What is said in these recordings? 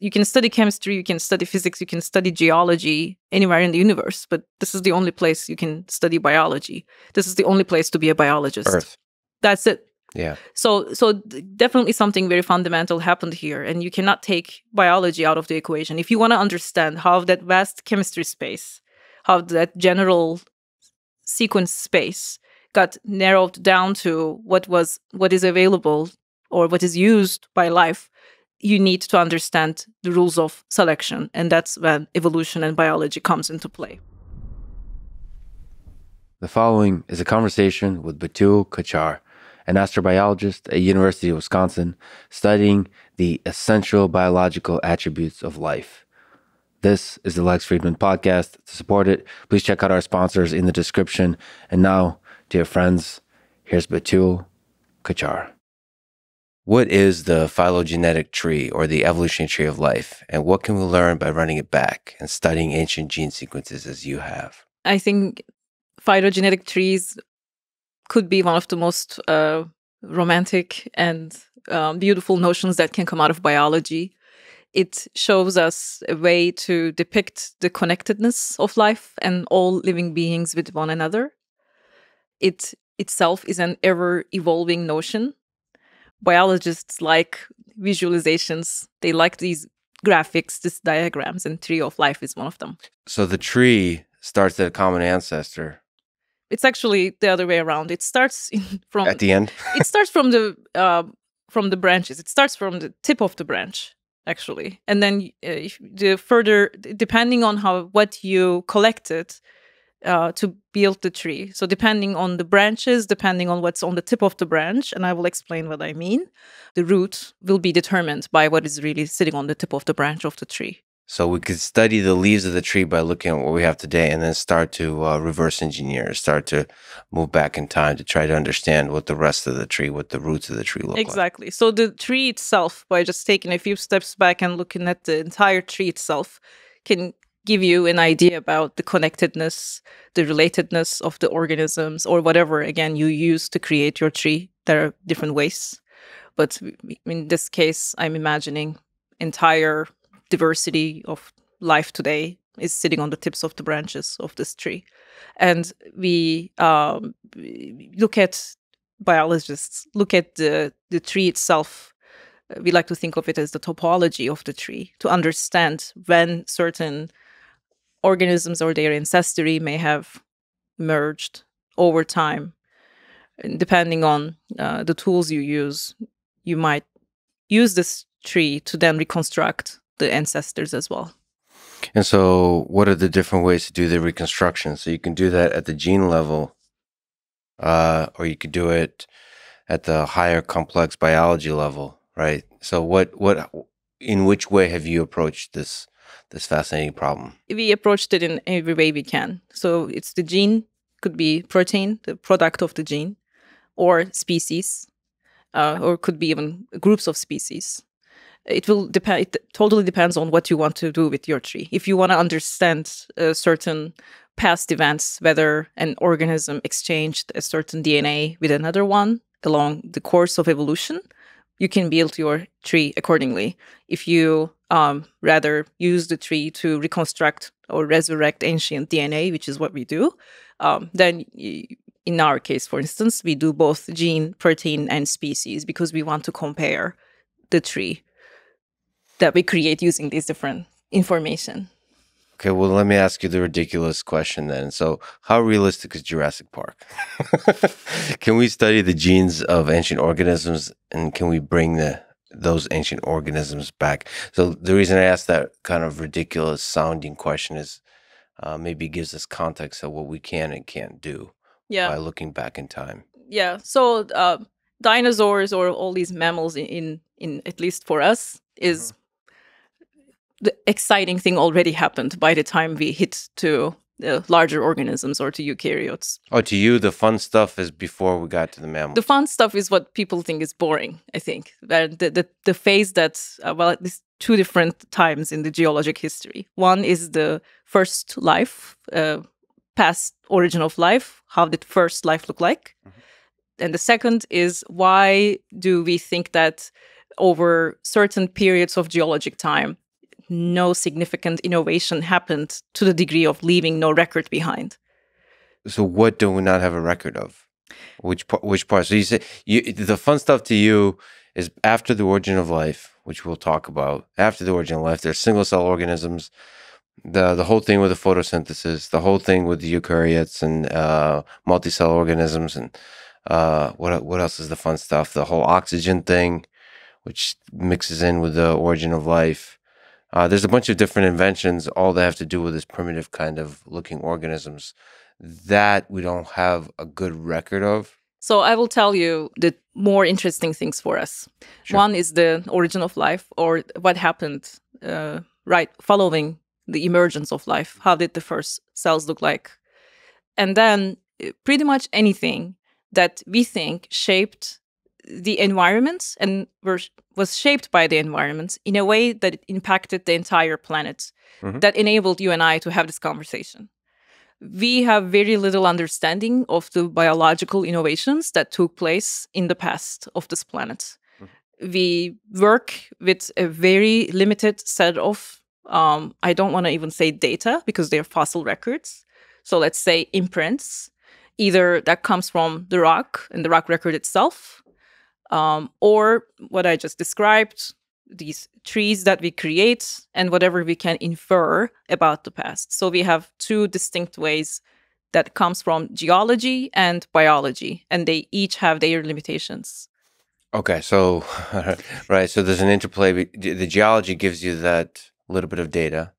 you can study chemistry, you can study physics, you can study geology anywhere in the universe, but this is the only place you can study biology. This is the only place to be a biologist. Earth. That's it. Yeah. So definitely something very fundamental happened here, and you cannot take biology out of the equation. If you want to understand how that vast chemistry space, how that general sequence space got narrowed down to what is available or what is used by life, you need to understand the rules of selection, and that's when evolution and biology comes into play. The following is a conversation with Betül Kaçar, an astrobiologist at University of Wisconsin, studying the essential biological attributes of life. This is the Lex Fridman podcast. To support it, please check out our sponsors in the description. And now, dear friends, here's Betül Kaçar. What is the phylogenetic tree or the evolutionary tree of life? And what can we learn by running it back and studying ancient gene sequences as you have? I think phylogenetic trees could be one of the most romantic and beautiful notions that can come out of biology. It shows us a way to depict the connectedness of life and all living beings with one another. It itself is an ever-evolving notion. Biologists like visualizations. They like these graphics, these diagrams, and tree of life is one of them. So the tree starts at a common ancestor. It's actually the other way around. It starts from at the end. It starts from the branches. It starts from the tip of the branch, actually, and then the further, depending on what you collected to build the tree. So depending on the branches, depending on what's on the tip of the branch, and I will explain what I mean, the root will be determined by what is really sitting on the tip of the branch of the tree. So we could study the leaves of the tree by looking at what we have today and then start to reverse engineer, start to move back in time to try to understand what the rest of the tree, what the roots of the tree look like. Exactly. So the tree itself, by just taking a few steps back and looking at the entire tree itself, can give you an idea about the connectedness, the relatedness of the organisms, or whatever, again, you use to create your tree. There are different ways. But in this case, I'm imagining entire diversity of life today is sitting on the tips of the branches of this tree. And we look at biologists, look at the tree itself. We like to think of it as the topology of the tree to understand when certain organisms or their ancestry may have merged over time. And depending on the tools you use, you might use this tree to then reconstruct the ancestors as well. And so what are the different ways to do the reconstruction? So you can do that at the gene level, or you could do it at the higher complex biology level, right? So in which way have you approached this fascinating problem? We approached it in every way we can. So it's the gene, could be protein, the product of the gene, or species, or could be even groups of species. It will depend. It totally depends on what you want to do with your tree. If you want to understand certain past events, whether an organism exchanged a certain DNA with another one along the course of evolution, you can build your tree accordingly. If you rather use the tree to reconstruct or resurrect ancient DNA, which is what we do, then in our case, for instance, we do both gene, protein, and species because we want to compare the tree that we create using these different information. Okay, well, let me ask you the ridiculous question then. So how realistic is Jurassic Park? Can we study the genes of ancient organisms and can we bring those ancient organisms back? So the reason I asked that kind of ridiculous sounding question is maybe it gives us context of what we can and can't do by looking back in time. Yeah, so dinosaurs or all these mammals in at least for us is the exciting thing already happened by the time we hit to larger organisms or to eukaryotes. Oh, to you, the fun stuff is before we got to the mammals. The fun stuff is what people think is boring, I think. The phase that, at least two different times in the geologic history. One is the first life, past origin of life. How did first life look like? And the second is why do we think that over certain periods of geologic time, no significant innovation happened to the degree of leaving no record behind. So what do we not have a record of? Which part? So you say the fun stuff to you is after the origin of life, which we'll talk about. After the origin of life, there's single cell organisms. The whole thing with the photosynthesis, the whole thing with the eukaryotes and multicell organisms, and what else is the fun stuff? The whole oxygen thing, which mixes in with the origin of life. There's a bunch of different inventions, all that have to do with this primitive kind of looking organisms that we don't have a good record of. So I will tell you the more interesting things for us. Sure. One is the origin of life, or what happened right following the emergence of life. How did the first cells look like? And then pretty much anything that we think shaped the environment and was shaped by the environment in a way that it impacted the entire planet, that enabled you and I to have this conversation. We have very little understanding of the biological innovations that took place in the past of this planet. We work with a very limited set of, I don't want to even say data because they're fossil records. So let's say imprints, either that comes from the rock and the rock record itself, or what I just described, these trees that we create and whatever we can infer about the past. So we have two distinct ways that comes from geology and biology, and they each have their limitations. Okay, so, right, so there's an interplay. The geology gives you that little bit of data,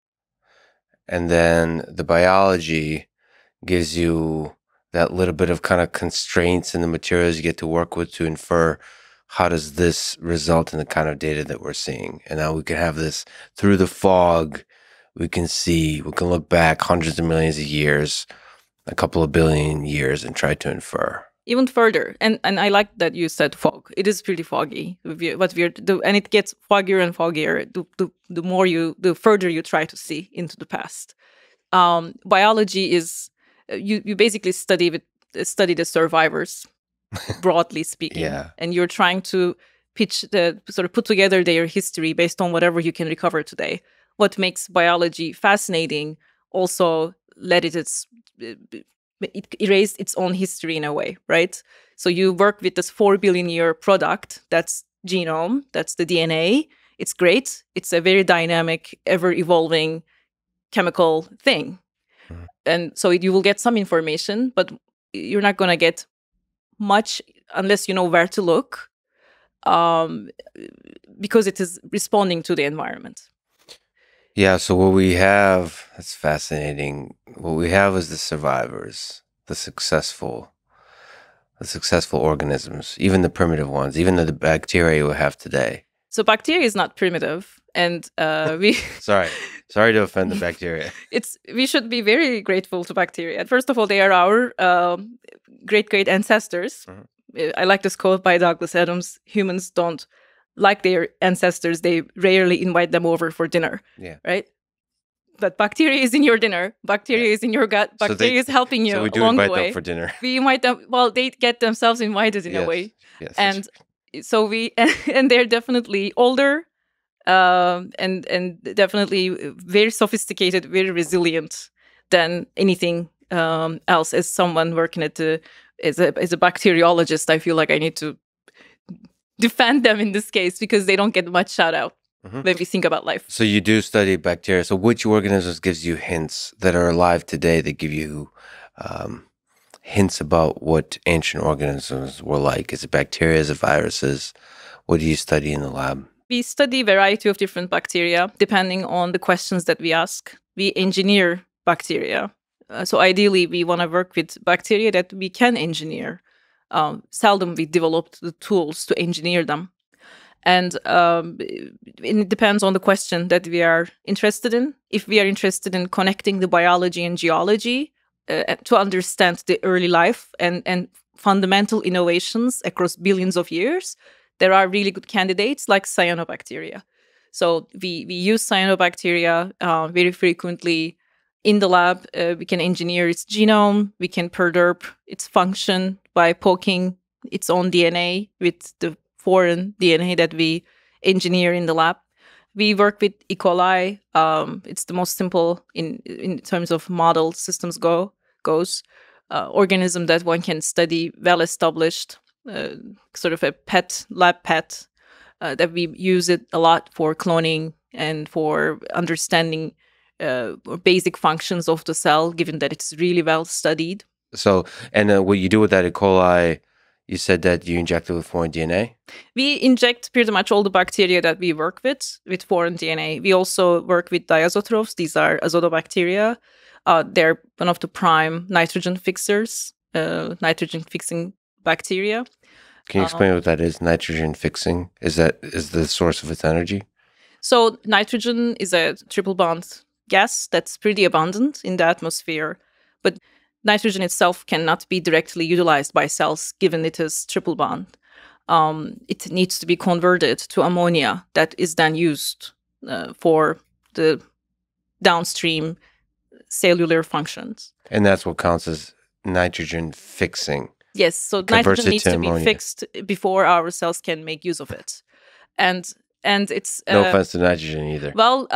and then the biology gives you that little bit of kind of constraints in the materials you get to work with to infer how does this result in the kind of data that we're seeing. And now we can have this through the fog. We can look back hundreds of millions of years, a couple of billion years, and try to infer. Even further, and I like that you said fog. It is pretty foggy. And it gets foggier and foggier the further you try to see into the past. Biology is you basically study the survivors, broadly speaking, Yeah. And you're trying to put together their history based on whatever you can recover today. What makes biology fascinating also it erased its own history in a way, right? So you work with this 4 billion year product, that's genome, that's the DNA. It's great. It's a very dynamic, ever evolving chemical thing. And so you will get some information, but you're not going to get much unless you know where to look, because it is responding to the environment. Yeah, so what we have, that's fascinating. What we have is the survivors, the successful organisms, even the primitive ones, even the bacteria we have today. So bacteria is not primitive, and we Sorry to offend the bacteria. We should be very grateful to bacteria. First of all, they are our great ancestors. I like this quote by Douglas Adams: "Humans don't like their ancestors; they rarely invite them over for dinner." Yeah. Right. But bacteria is in your dinner. Bacteria is in your gut. Bacteria is helping you so we do along invite the way. them for dinner. We invite them. Well, they get themselves invited in a way. Yes. And so and they're definitely older, and definitely very sophisticated, very resilient than anything else. As someone working as a bacteriologist, I feel like I need to defend them in this case because they don't get much shout out when we think about life. So you do study bacteria. So which organisms gives you hints that are alive today that give you hints about what ancient organisms were like? Is it bacteria? Is it viruses? What do you study in the lab? We study a variety of different bacteria depending on the questions that we ask. We engineer bacteria. So ideally, we want to work with bacteria that we can engineer. Seldom we developed the tools to engineer them. And it depends on the question that we are interested in. If we are interested in connecting the biology and geology to understand the early life and fundamental innovations across billions of years, there are really good candidates like cyanobacteria. So we use cyanobacteria very frequently in the lab. We can engineer its genome. We can perturb its function by poking its own DNA with the foreign DNA that we engineer in the lab. We work with E. coli. It's the most simple in terms of model systems goes. Organism that one can study, well established, sort of a lab pet that we use it a lot for cloning and for understanding basic functions of the cell, given that it's really well studied. So, and what you do with that E. coli, you said that you inject it with foreign DNA? We inject pretty much all the bacteria that we work with foreign DNA. We also work with diazotrophs. These are azotobacteria. They're one of the prime nitrogen fixers, nitrogen fixing bacteria. Can you explain what that is? Nitrogen fixing? Is the source of its energy? So nitrogen is a triple bond gas that's pretty abundant in the atmosphere, but nitrogen itself cannot be directly utilized by cells given it is triple bond. It needs to be converted to ammonia that is then used for the downstream cellular functions. And that's what counts as nitrogen fixing. Yes, so nitrogen needs to be fixed before our cells can make use of it. And it's no offense to nitrogen either. Well,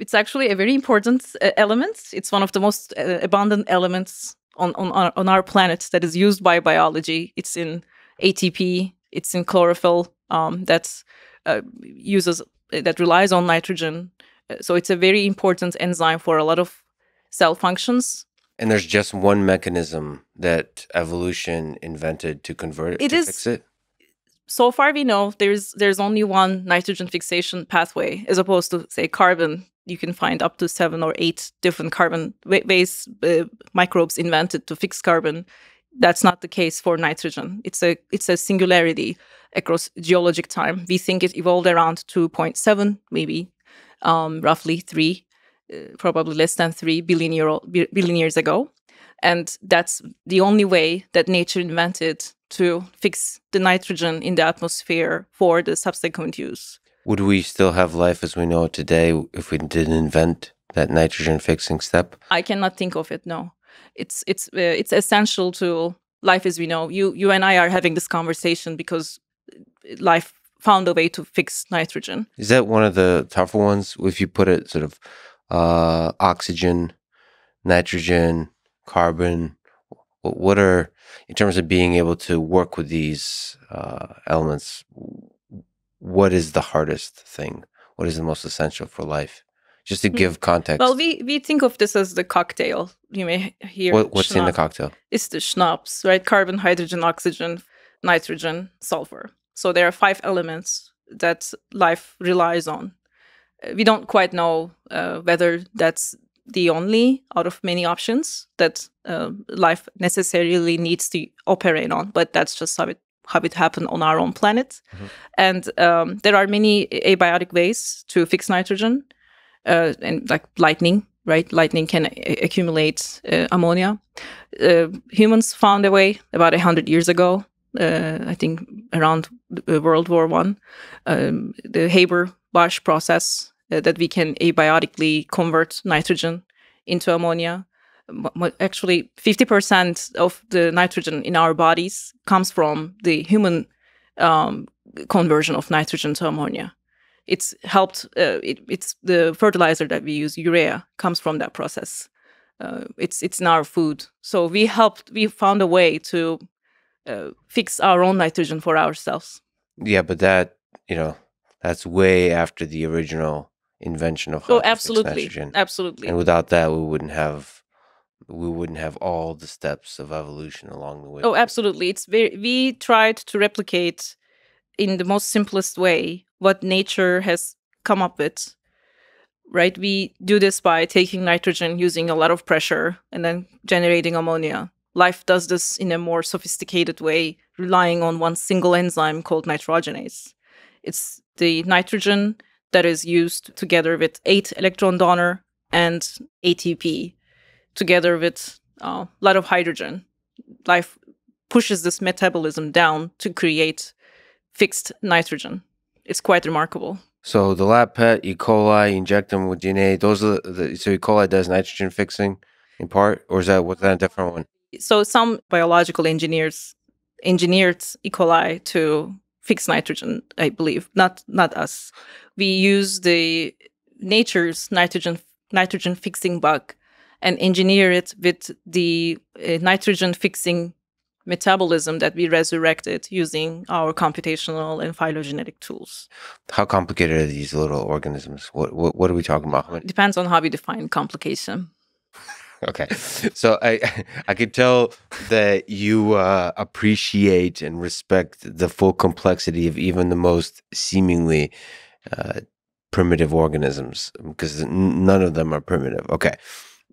it's actually a very important element. It's one of the most abundant elements on our planet that is used by biology. It's in ATP. It's in chlorophyll. That relies on nitrogen. So it's a very important enzyme for a lot of cell functions. And there's just one mechanism that evolution invented to convert it, fix it? So far we know there's only one nitrogen fixation pathway, as opposed to, say, carbon. You can find up to 7 or 8 different carbon-based microbes invented to fix carbon. That's not the case for nitrogen. It's a singularity across geologic time. We think it evolved around 2.7, maybe roughly 3, probably less than 3 billion years ago. And that's the only way that nature invented to fix the nitrogen in the atmosphere for the subsequent use. Would we still have life as we know it today if we didn't invent that nitrogen fixing step? I cannot think of it, no. It's essential to life as we know. You and I are having this conversation because life found a way to fix nitrogen. Is that one of the tougher ones? If you put it sort of oxygen, nitrogen, carbon, what are, in terms of being able to work with these elements, what is the hardest thing? What is the most essential for life? Just to give context. Well, we think of this as the cocktail. You may hear what's in the cocktail? It's the schnapps, right? Carbon, hydrogen, oxygen, nitrogen, sulfur. So there are 5 elements that life relies on. We don't quite know whether that's the only out of many options that life necessarily needs to operate on, but that's just how it happened on our own planet. Mm-hmm. And there are many abiotic ways to fix nitrogen, and like lightning, right? Lightning can accumulate ammonia. Humans found a way about 100 years ago, I think around World War I, the Haber-Bosch process, that we can abiotically convert nitrogen into ammonia. Actually, 50% of the nitrogen in our bodies comes from the human conversion of nitrogen to ammonia. It's helped. It's the fertilizer that we use, urea, comes from that process. It's in our food. So we found a way to fix our own nitrogen for ourselves. Yeah, but that's way after the original invention of nitrogen. Absolutely. And without that, we wouldn't have all the steps of evolution along the way. Oh, absolutely. We tried to replicate in the most simplest way what nature has come up with, right? We do this by taking nitrogen, using a lot of pressure, and then generating ammonia. Life does this in a more sophisticated way, relying on one single enzyme called nitrogenase. It's the nitrogen that is used together with 8 electron donor and ATP, together with a lot of hydrogen. Life pushes this metabolism down to create fixed nitrogen. It's quite remarkable. So the lab pet, E. coli, inject them with DNA. Those are so E. coli does nitrogen fixing in part, or was that a different one? So some biological engineers engineered E. coli to fix nitrogen, I believe, not us. We use the nature's nitrogen fixing bug and engineer it with the nitrogen fixing metabolism that we resurrected using our computational and phylogenetic tools. How complicated are these little organisms? What are we talking about? Depends on how we define complication. Okay, so I could tell that you appreciate and respect the full complexity of even the most seemingly primitive organisms, because none of them are primitive. Okay,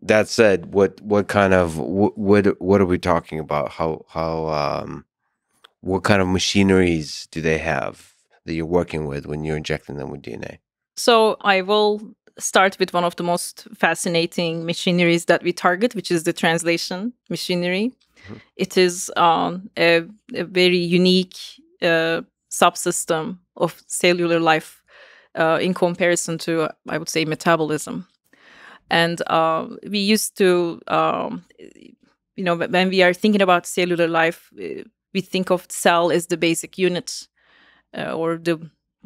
that said, what kind of what are we talking about? What kind of machineries do they have that you're working with when you're injecting them with DNA? So I will start with one of the most fascinating machineries that we target, which is the translation machinery. Mhm. It is a very unique subsystem of cellular life in comparison to, I would say, metabolism. And we used to, when we are thinking about cellular life, we think of cell as the basic unit or the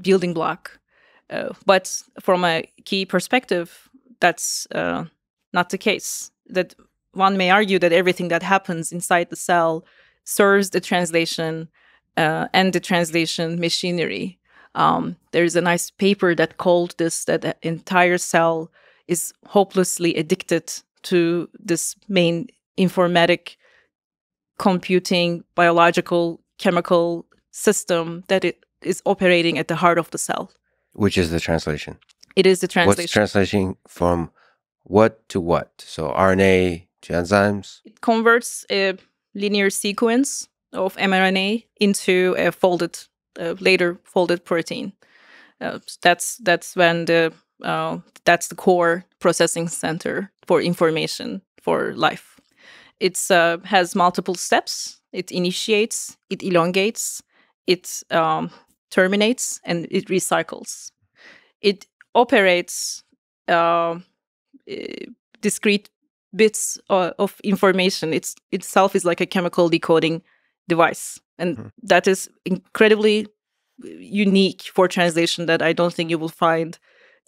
building block. But from a key perspective, that's not the case. That one may argue that everything that happens inside the cell serves the translation and the translation machinery. There's a nice paper that called this that the entire cell is hopelessly addicted to this main informatic, computing, biological, chemical system that it is operating at the heart of the cell. Which is the translation? It is the translation. What's translation from what to what? So RNA to enzymes? It converts a linear sequence of mRNA into a later folded protein. That's when that's the core processing center for information for life. It has multiple steps. It initiates, it elongates, it terminates, and it recycles. It operates discrete bits of information. Itself is like a chemical decoding device. And that is incredibly unique for translation that I don't think you will find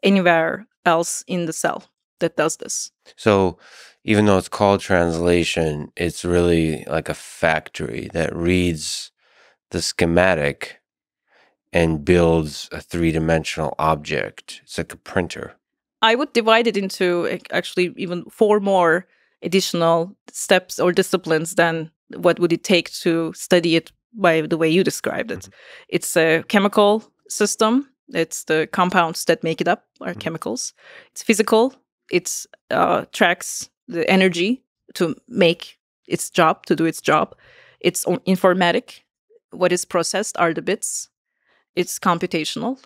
anywhere else in the cell that does this. So even though it's called translation, it's really like a factory that reads the schematic and builds a three-dimensional object. It's like a printer. I would divide it into actually even 4 more additional steps or disciplines than what would it take to study it by the way you described it. It's a chemical system. It's the compounds that make it up are chemicals. It's physical. It tracks the energy to make its job, to do its job. It's informatic. What is processed are the bits. It's computational.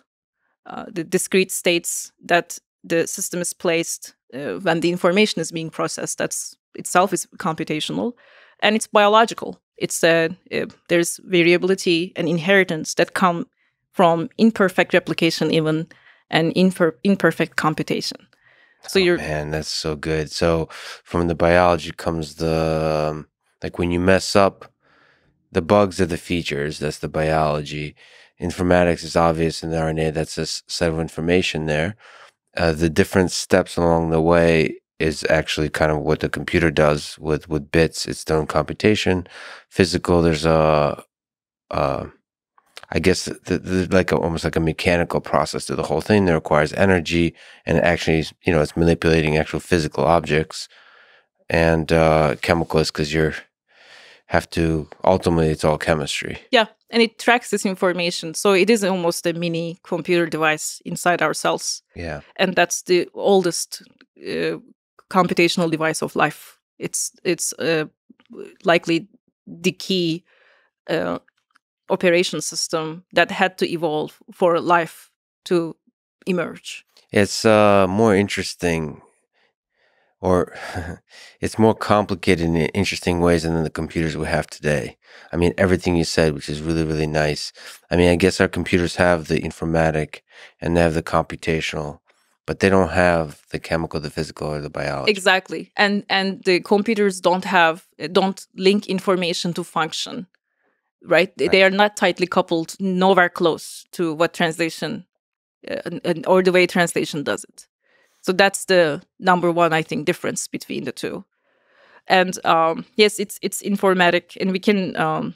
The discrete states that the system is placed when the information is being processed, that's itself is computational. And it's biological. It's there's variability and inheritance that come from imperfect replication even and imperfect computation. So man, that's so good. So from the biology comes the like when you mess up, the bugs are the features. That's the biology. Informatics is obvious in the RNA. That's a set of information there. The different steps along the way is actually kind of what the computer does with bits. It's done computation. Physical, there's I guess like almost like a mechanical process to the whole thing that requires energy, and actually, it's manipulating actual physical objects. And chemical is because ultimately it's all chemistry. Yeah, and it tracks this information. So it is almost a mini computer device inside our cells. Yeah. And that's the oldest computational device of life. It's likely the key operation system that had to evolve for life to emerge. It's more interesting, or it's more complicated in interesting ways than the computers we have today. I mean, everything you said, which is really, really nice. I mean, I guess our computers have the informatic and they have the computational, but they don't have the chemical, the physical, or the biology. Exactly. And the computers don't link information to function. right? They are not tightly coupled, nowhere close to what translation or the way translation does it. So that's the number one, I think, difference between the two. And yes, it's informatic, and we can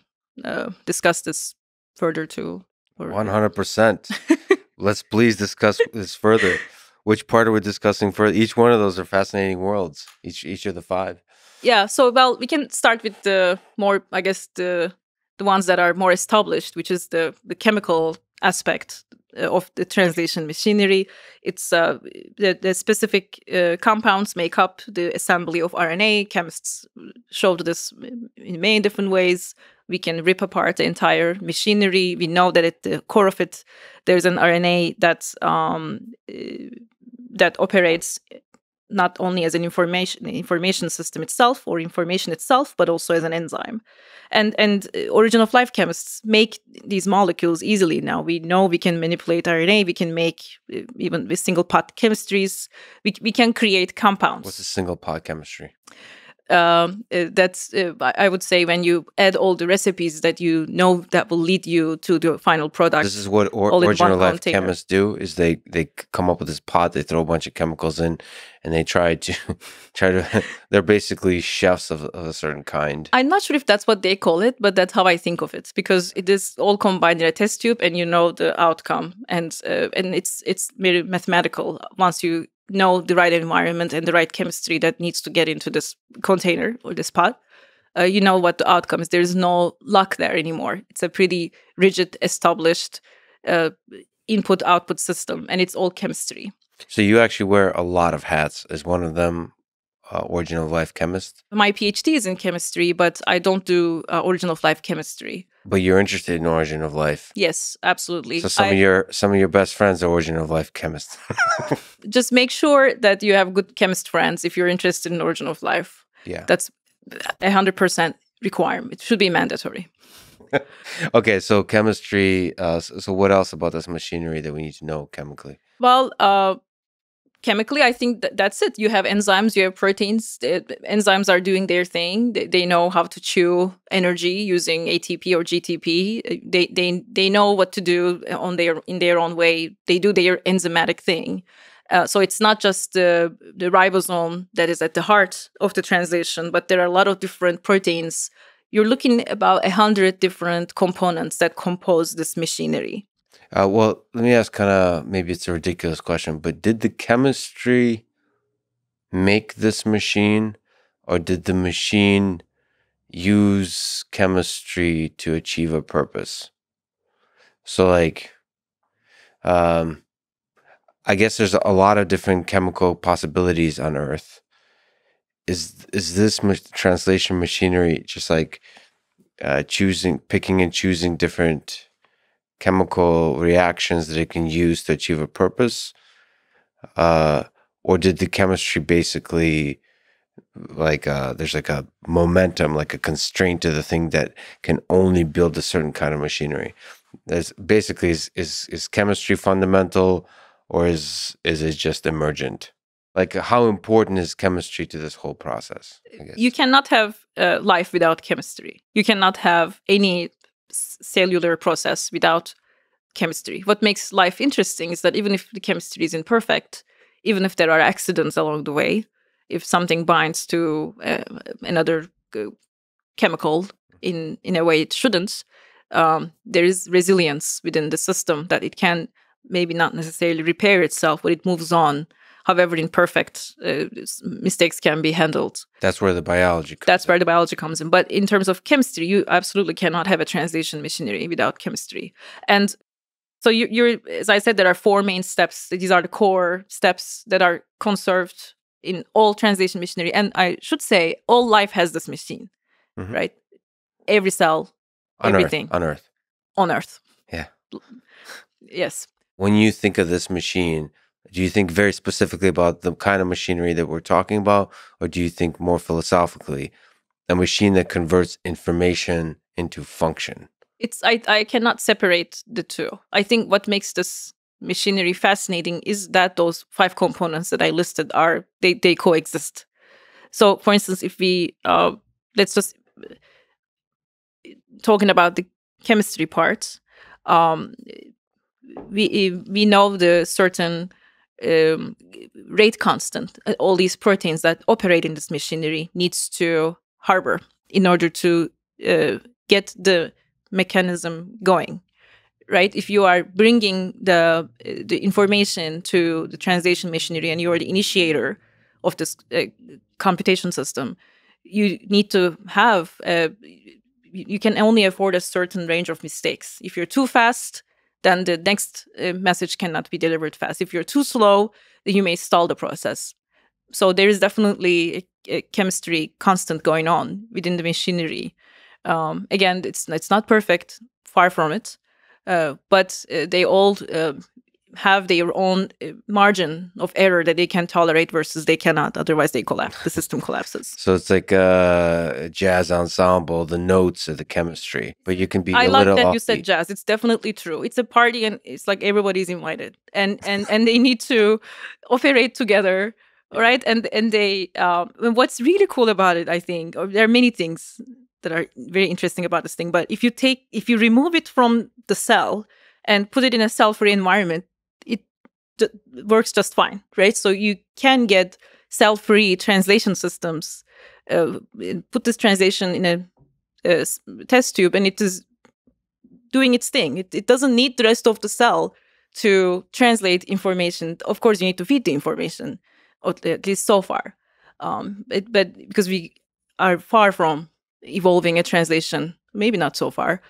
discuss this further too. 100%. Let's please discuss this further. Which part are we discussing further? Each one of those are fascinating worlds. Each of the five. Yeah. So, well, we can start with the more, I guess, the ones that are more established, which is the chemical aspect of the translation machinery. It's the specific compounds make up the assembly of RNA. Chemists showed this in many different ways. We can rip apart the entire machinery. We know that at the core of it, there's an RNA that operates not only as an information system itself or information itself, but also as an enzyme. And origin of life chemists make these molecules easily now. We know we can manipulate RNA. We can make, even with single pot chemistries, we can create compounds. What's a single pot chemistry? That's I would say when you add all the recipes that you know that will lead you to the final product. This is what original life chemists do: is they come up with this pot, they throw a bunch of chemicals in, and they try to they're basically chefs of a certain kind. I'm not sure if that's what they call it, but that's how I think of it, because it is all combined in a test tube, and you know the outcome, and it's very mathematical once you know the right environment and the right chemistry that needs to get into this container or this pot. You know what the outcome is. There's no luck there anymore. It's a pretty rigid, established input-output system, and it's all chemistry. So you actually wear a lot of hats. Is one of them origin of life chemist? My PhD is in chemistry, but I don't do origin of life chemistry. But you're interested in origin of life. Yes, absolutely. So some of your best friends are origin of life chemists. Just make sure that you have good chemist friends if you're interested in origin of life. Yeah, that's 100% requirement. It should be mandatory. Okay, so chemistry. So what else about this machinery that we need to know chemically? Well, chemically, I think that's it. You have enzymes, you have proteins. The enzymes are doing their thing. They know how to chew energy using ATP or GTP. They know what to do in their own way. They do their enzymatic thing. So it's not just the ribosome that is at the heart of the translation, but there are a lot of different proteins. You're looking at about 100 different components that compose this machinery. Well, let me ask maybe it's a ridiculous question, but did the chemistry make this machine, or did the machine use chemistry to achieve a purpose? So like, I guess there's a lot of different chemical possibilities on Earth. Is this translation machinery just like picking and choosing different chemical reactions that it can use to achieve a purpose? Or did the chemistry basically, like, there's like a momentum, like a constraint to the thing that can only build a certain kind of machinery? There's basically, is chemistry fundamental, or is it just emergent? Like, how important is chemistry to this whole process? I guess you cannot have life without chemistry. You cannot have any cellular process without chemistry. What makes life interesting is that even if the chemistry is imperfect, even if there are accidents along the way, if something binds to another chemical in a way it shouldn't, there is resilience within the system that it can maybe not necessarily repair itself, but it moves on. However imperfect, mistakes can be handled. That's where the biology comes in. That's where the biology comes in. But in terms of chemistry, you absolutely cannot have a translation machinery without chemistry. And so you're, as I said, there are 4 main steps. These are the core steps that are conserved in all translation machinery. And I should say, all life has this machine, right? Every cell, everything. On Earth. On Earth. Yeah. Yes. When you think of this machine, do you think very specifically about the kind of machinery that we're talking about, or do you think more philosophically, a machine that converts information into function? I cannot separate the two. I think what makes this machinery fascinating is that those 5 components that I listed they coexist. So, for instance, if we let's just talking about the chemistry part, um, we know the certain um, rate constant. All these proteins that operate in this machinery needs to harbor in order to get the mechanism going. Right? If you are bringing the information to the translation machinery and you are the initiator of this computation system, you need to have you can only afford a certain range of mistakes. If you're too fast, then the next message cannot be delivered fast. If you're too slow, then you may stall the process. So there is definitely a chemistry constant going on within the machinery. Again, it's not perfect, far from it, but they all have their own margin of error that they can tolerate versus they cannot. Otherwise, they collapse. The system collapses. So it's like a jazz ensemble, the notes of the chemistry, but you can be I a like little that offbeat. you said jazz. It's definitely true. It's a party, and it's like everybody's invited, and they need to operate together, right? And they and what's really cool about it, I think, or there are many things that are very interesting about this thing. But if you remove it from the cell and put it in a cell-free environment, it works just fine, right? So you can get cell-free translation systems. Put this translation in a test tube, and it is doing its thing. It doesn't need the rest of the cell to translate information. Of course, you need to feed the information, at least so far. But because we are far from evolving a translation, maybe not so far,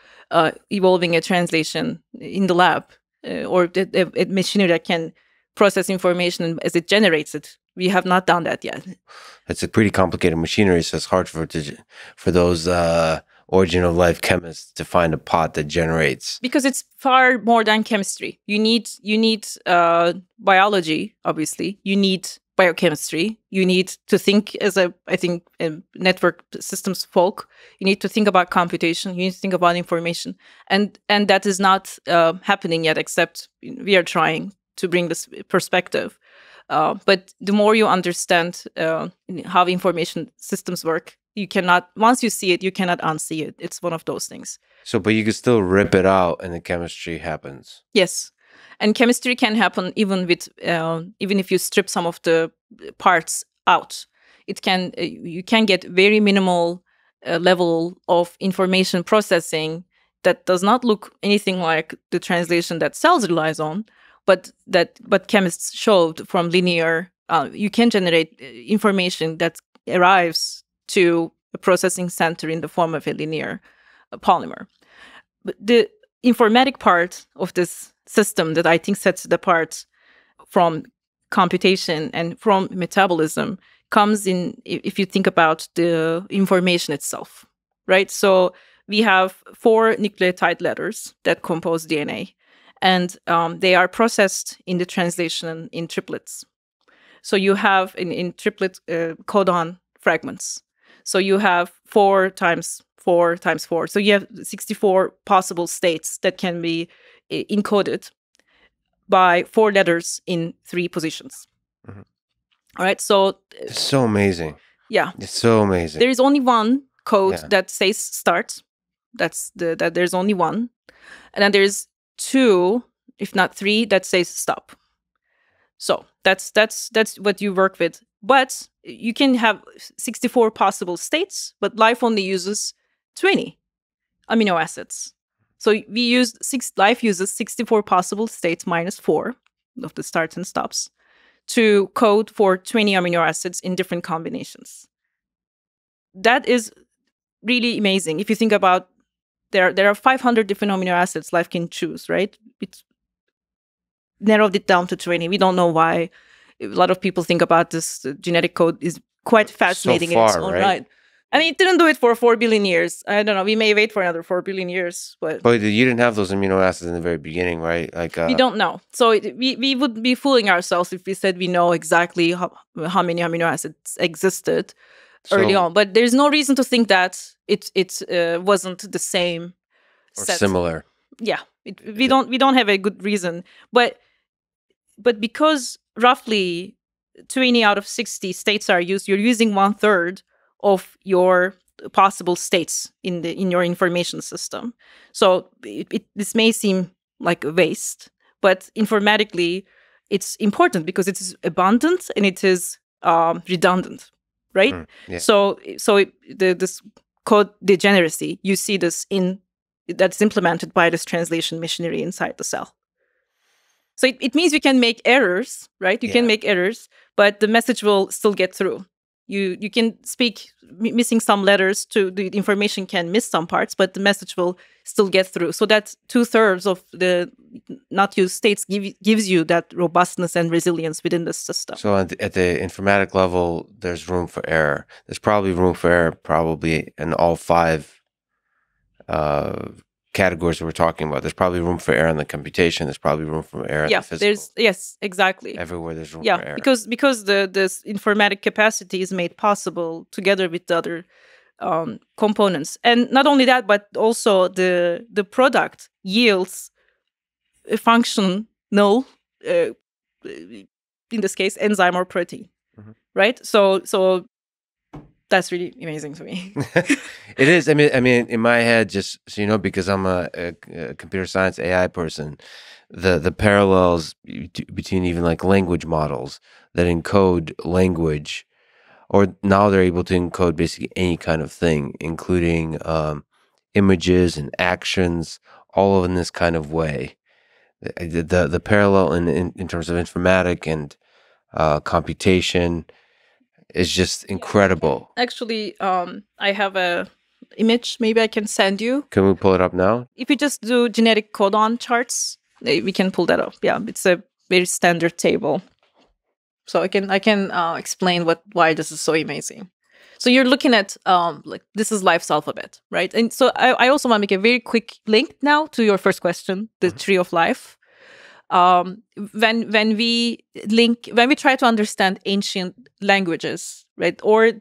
evolving a translation in the lab or a machinery that can process information as it generates it. We have not done that yet. It's a pretty complicated machinery, so it's hard for those origin of life chemists to find a pot that generates. Because it's far more than chemistry. You need biology, obviously. You need biochemistry. You need to think as a network systems folk. You need to think about computation. You need to think about information, and that is not happening yet. Except we are trying to bring this perspective. But the more you understand how information systems work, you cannot, once you see it, you cannot unsee it. It's one of those things. So, but you can still rip it out and the chemistry happens. Yes. And chemistry can happen even with, even if you strip some of the parts out. It can, you can get very minimal level of information processing that does not look anything like the translation that cells relies on, but chemists showed from linear, you can generate information that arrives to a processing center in the form of a linear polymer. But the informatic part of this system that I think sets it apart from computation and from metabolism comes in if you think about the information itself, right? So we have 4 nucleotide letters that compose DNA, and they are processed in the translation in triplets. So you have in triplet codon fragments. So you have 4 times 4 times 4. So you have 64 possible states that can be encoded by 4 letters in 3 positions. Mm-hmm. All right. So it's so amazing. Yeah. It's so amazing. There is only one code that says start. That there's only one. And then there's 2, if not 3, that says stop. So that's what you work with. But you can have 64 possible states, but life only uses 20 amino acids. So life uses 64 possible states minus 4 of the starts and stops to code for 20 amino acids in different combinations. That is really amazing. If you think about there are 500 different amino acids life can choose, right? It's narrowed it down to 20. We don't know why. A lot of people think about this genetic code is quite fascinating so far, in its own right. I mean, it didn't do it for 4 billion years. I don't know. We may wait for another 4 billion years, but you didn't have those amino acids in the very beginning, right? Like we don't know. So we would be fooling ourselves if we said we know exactly how many amino acids existed early on. But there's no reason to think that it wasn't the same or set. Similar. Yeah, we don't have a good reason, but because roughly 20 out of 60 states are used, you're using 1/3 of your possible states in your information system. So this may seem like a waste, but informatically, it's important because it is abundant and it is redundant, right? Yeah. So this code degeneracy, you see this that's implemented by this translation machinery inside the cell. So it means you can make errors, right? You can make errors, but the message will still get through. You can speak missing some letters, to the information can miss some parts, but the message will still get through. So that 2/3 of the not used states gives you that robustness and resilience within the system. So at the informatic level, there's room for error. There's probably room for error probably in all 5 categories that we're talking about. There's probably room for error in the computation. There's probably room for error in the physical. Yes, exactly. Everywhere there's room for error. Because this informatic capacity is made possible together with the other components. And not only that, but also the product yields a functional, in this case, enzyme or protein, right? So that's really amazing to me. It is. I mean, in my head, just so you know, because I'm a computer science AI person, the parallels between even like language models that encode language, or now they're able to encode basically any kind of thing, including images and actions, all in this kind of way. The parallel in terms of informatic and computation is just incredible. Actually, I have a image maybe I can send you. Can we pull it up now? If you just do genetic codon charts, we can pull that up. Yeah, it's a very standard table. So I can explain why this is so amazing. So you're looking at like this is life's alphabet, right? And so I also want to make a very quick link now to your first question, the tree of life. When we try to understand ancient languages, right, or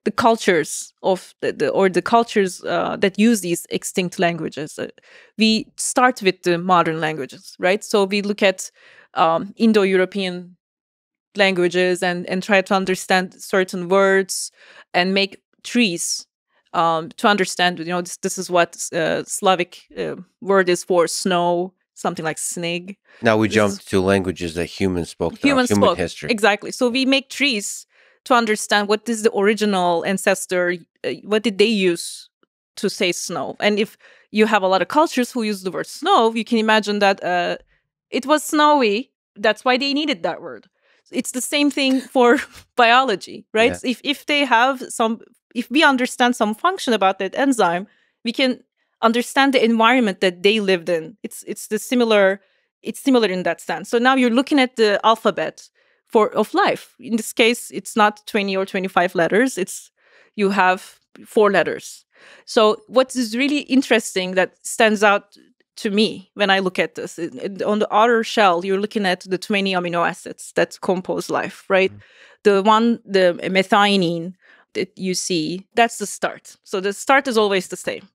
the cultures of the cultures that use these extinct languages, we start with the modern languages, right? So we look at Indo-European languages and try to understand certain words and make trees to understand. This is what Slavic word is for snow. Something like snig. Now we jump to languages that humans spoke. Human history. Exactly. So we make trees to understand what is the original ancestor, what did they use to say snow. And if you have a lot of cultures who use the word snow, you can imagine that it was snowy. That's why they needed that word. It's the same thing for biology, right? Yeah. If we understand some function about that enzyme, we can understand the environment that they lived in. It's similar in that sense. So now you're looking at the alphabet of life. In this case, it's not 20 or 25 letters. You have 4 letters. So what is really interesting that stands out to me when I look at this, on the outer shell, you're looking at the 20 amino acids that compose life, right? The methionine that you see, that's the start. So the start is always the same.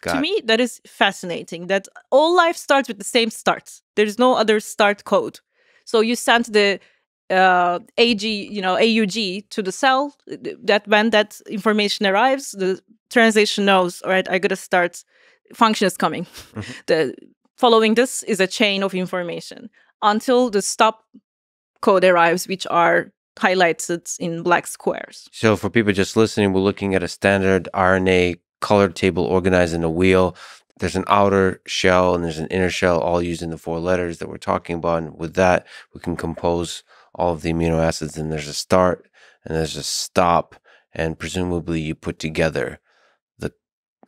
To me, that is fascinating, that all life starts with the same start. There's no other start code. So you send the AUG to the cell, that when that information arrives, the translation knows, all right, I got to start, function is coming. Following this is a chain of information until the stop code arrives, which are highlighted in black squares. So for people just listening, we're looking at a standard RNA colored table organized in a wheel. There's an outer shell and there's an inner shell, all using the 4 letters that we're talking about. And with that, we can compose all of the amino acids. And there's a start and there's a stop. And presumably you put together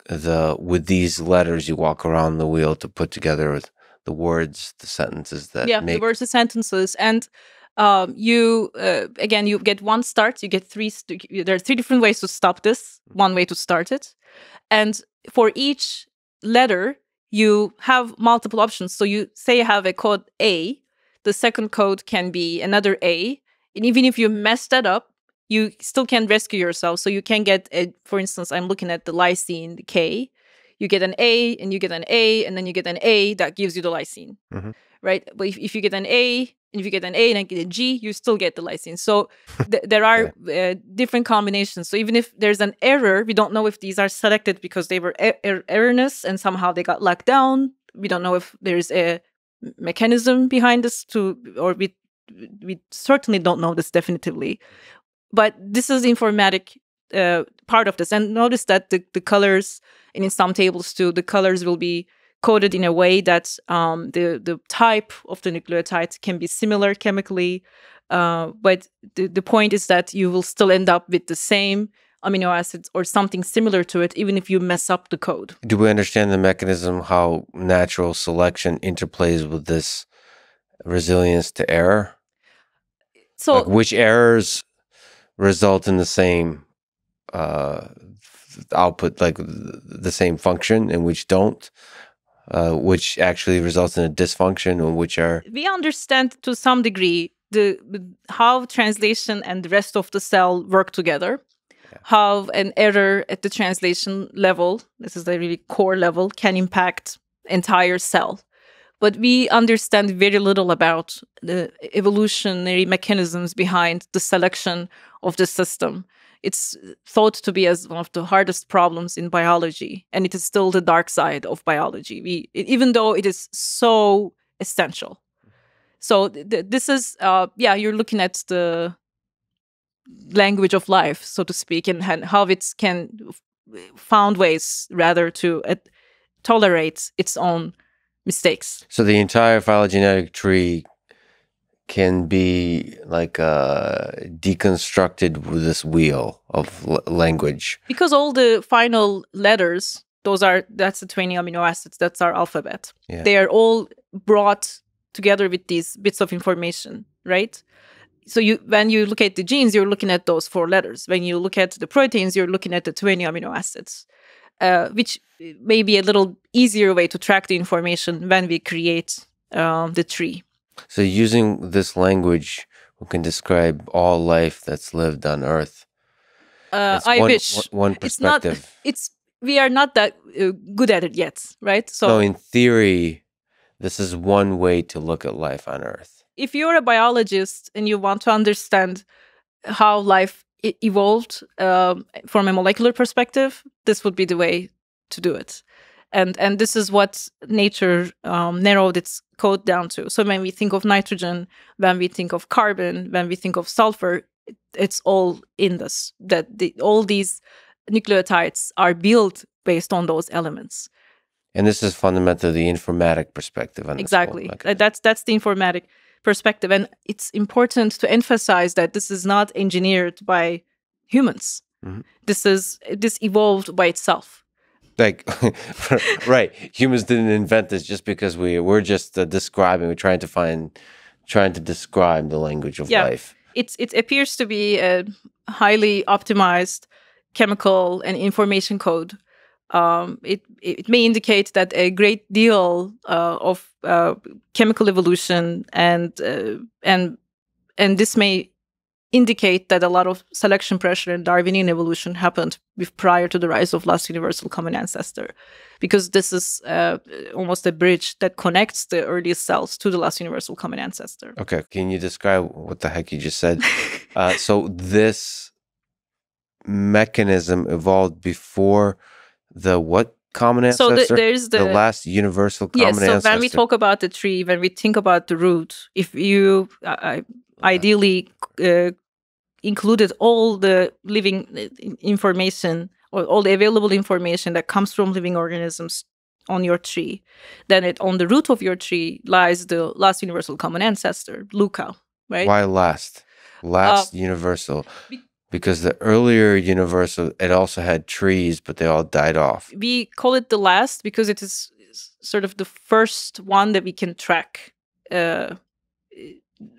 with these letters, you walk around the wheel to put together the words, the sentences that make... the words, the sentences. And you get one start, you get 3, there are 3 different ways to stop this, one way to start it. And for each letter, you have multiple options. So you have a code A, the second code can be another A. And even if you mess that up, you still can rescue yourself. So you can get, for instance, I'm looking at the lysine, the K. You get an A, and you get an A, and then you get an A, that gives you the lysine, right? But if you get an A, And if you get an A and get a G, you still get the lysine. So there are different combinations. So even if there's an error, we don't know if these are selected because they were erroneous and somehow they got locked down. We don't know if there's a mechanism behind this or we certainly don't know this definitively. But this is the informatic part of this. And notice that the colors, and in some tables too, the colors will be coded in a way that the type of the nucleotide can be similar chemically. But the point is that you will still end up with the same amino acids or something similar to it, even if you mess up the code. Do we understand the mechanism, how natural selection interplays with this resilience to error? So, like which errors result in the same output, like the same function, and which don't, which actually results in a dysfunction, and which are... We understand to some degree how translation and the rest of the cell work together. How an error at the translation level, this is the really core level, can impact entire cell. But we understand very little about the evolutionary mechanisms behind the selection of the system. It's thought to be as one of the hardest problems in biology, and it is still the dark side of biology. Even though it is so essential. So this is, you're looking at the language of life, so to speak, and how it can found ways rather to tolerate its own mistakes. So the entire phylogenetic tree can be like deconstructed with this wheel of language. Because all the final letters, that's the 20 amino acids, that's our alphabet. Yeah. They are all brought together with these bits of information, right? So when you look at the genes, you're looking at those 4 letters. When you look at the proteins, you're looking at the 20 amino acids, which may be a little easier way to track the information when we create the tree. So using this language, we can describe all life that's lived on Earth. I wish. One perspective. We are not that good at it yet, right? So in theory, this is one way to look at life on Earth. If you're a biologist and you want to understand how life evolved from a molecular perspective, this would be the way to do it. And this is what nature narrowed its code down to. So when we think of nitrogen, when we think of carbon, when we think of sulfur, it's all in this. That all these nucleotides are built based on those elements. And this is fundamentally the informatic perspective on exactly. That's the informatic perspective. And it's important to emphasize that this is not engineered by humans. Mm-hmm. This evolved by itself. Like, right. Humans didn't invent this just because we're just describing, we're trying to describe the language of life. It appears to be a highly optimized chemical and information code. It may indicate that a great deal of chemical evolution and this may indicate that a lot of selection pressure and Darwinian evolution happened prior to the rise of last universal common ancestor, because this is almost a bridge that connects the earliest cells to the last universal common ancestor. Okay, can you describe what the heck you just said? So this mechanism evolved before the what common ancestor? So there's the last universal common ancestor. Yes, so when we talk about the tree, when we think about the root, if you ideally included all the living information or all the available information that comes from living organisms on your tree, then on the root of your tree lies the last universal common ancestor, LUCA, right? Why last? Last universal. Because the earlier universal, it also had trees, but they all died off. We call it the last because it is sort of the first one that we can track.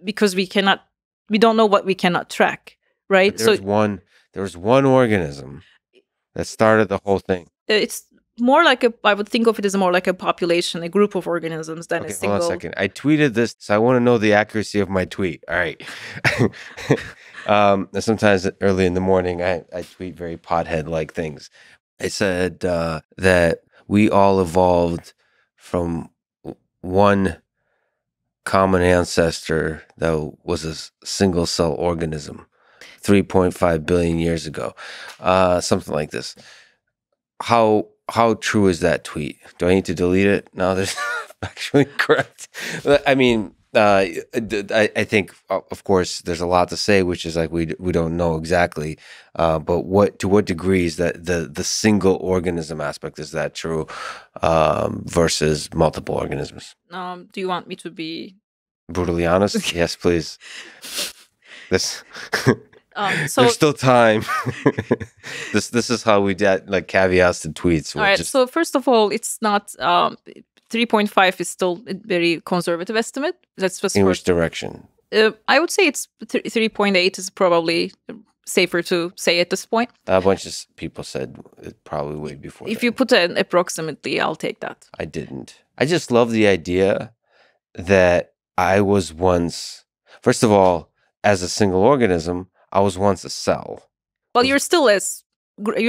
Because we don't know what we cannot track, right? There was one organism that started the whole thing. It's more like I would think of it as more like a population, a group of organisms than a single. Hold on a second. I tweeted this, so I want to know the accuracy of my tweet. All right. Sometimes early in the morning, I tweet very pothead-like things. I said that we all evolved from one common ancestor that was a single cell organism 3.5 billion years ago. Something like this. How true is that tweet? Do I need to delete it? No, that's actually correct. I mean, I think, of course, there's a lot to say, which is like we don't know exactly. But to what degree is that the single organism aspect, is that true versus multiple organisms? Do you want me to be Brutally honest? Yes, please. This. So There's still time. This is how we did like caveats to tweets. All right. So first of all, it's not 3.5 is still a very conservative estimate. That's just in which direction? I would say it's 3.8 is probably safer to say at this point. A bunch of people said it probably way before. If you put an approximately, I'll take that. I didn't. I just love the idea that I was once, first of all, as a single organism, I was once a cell. Well, you're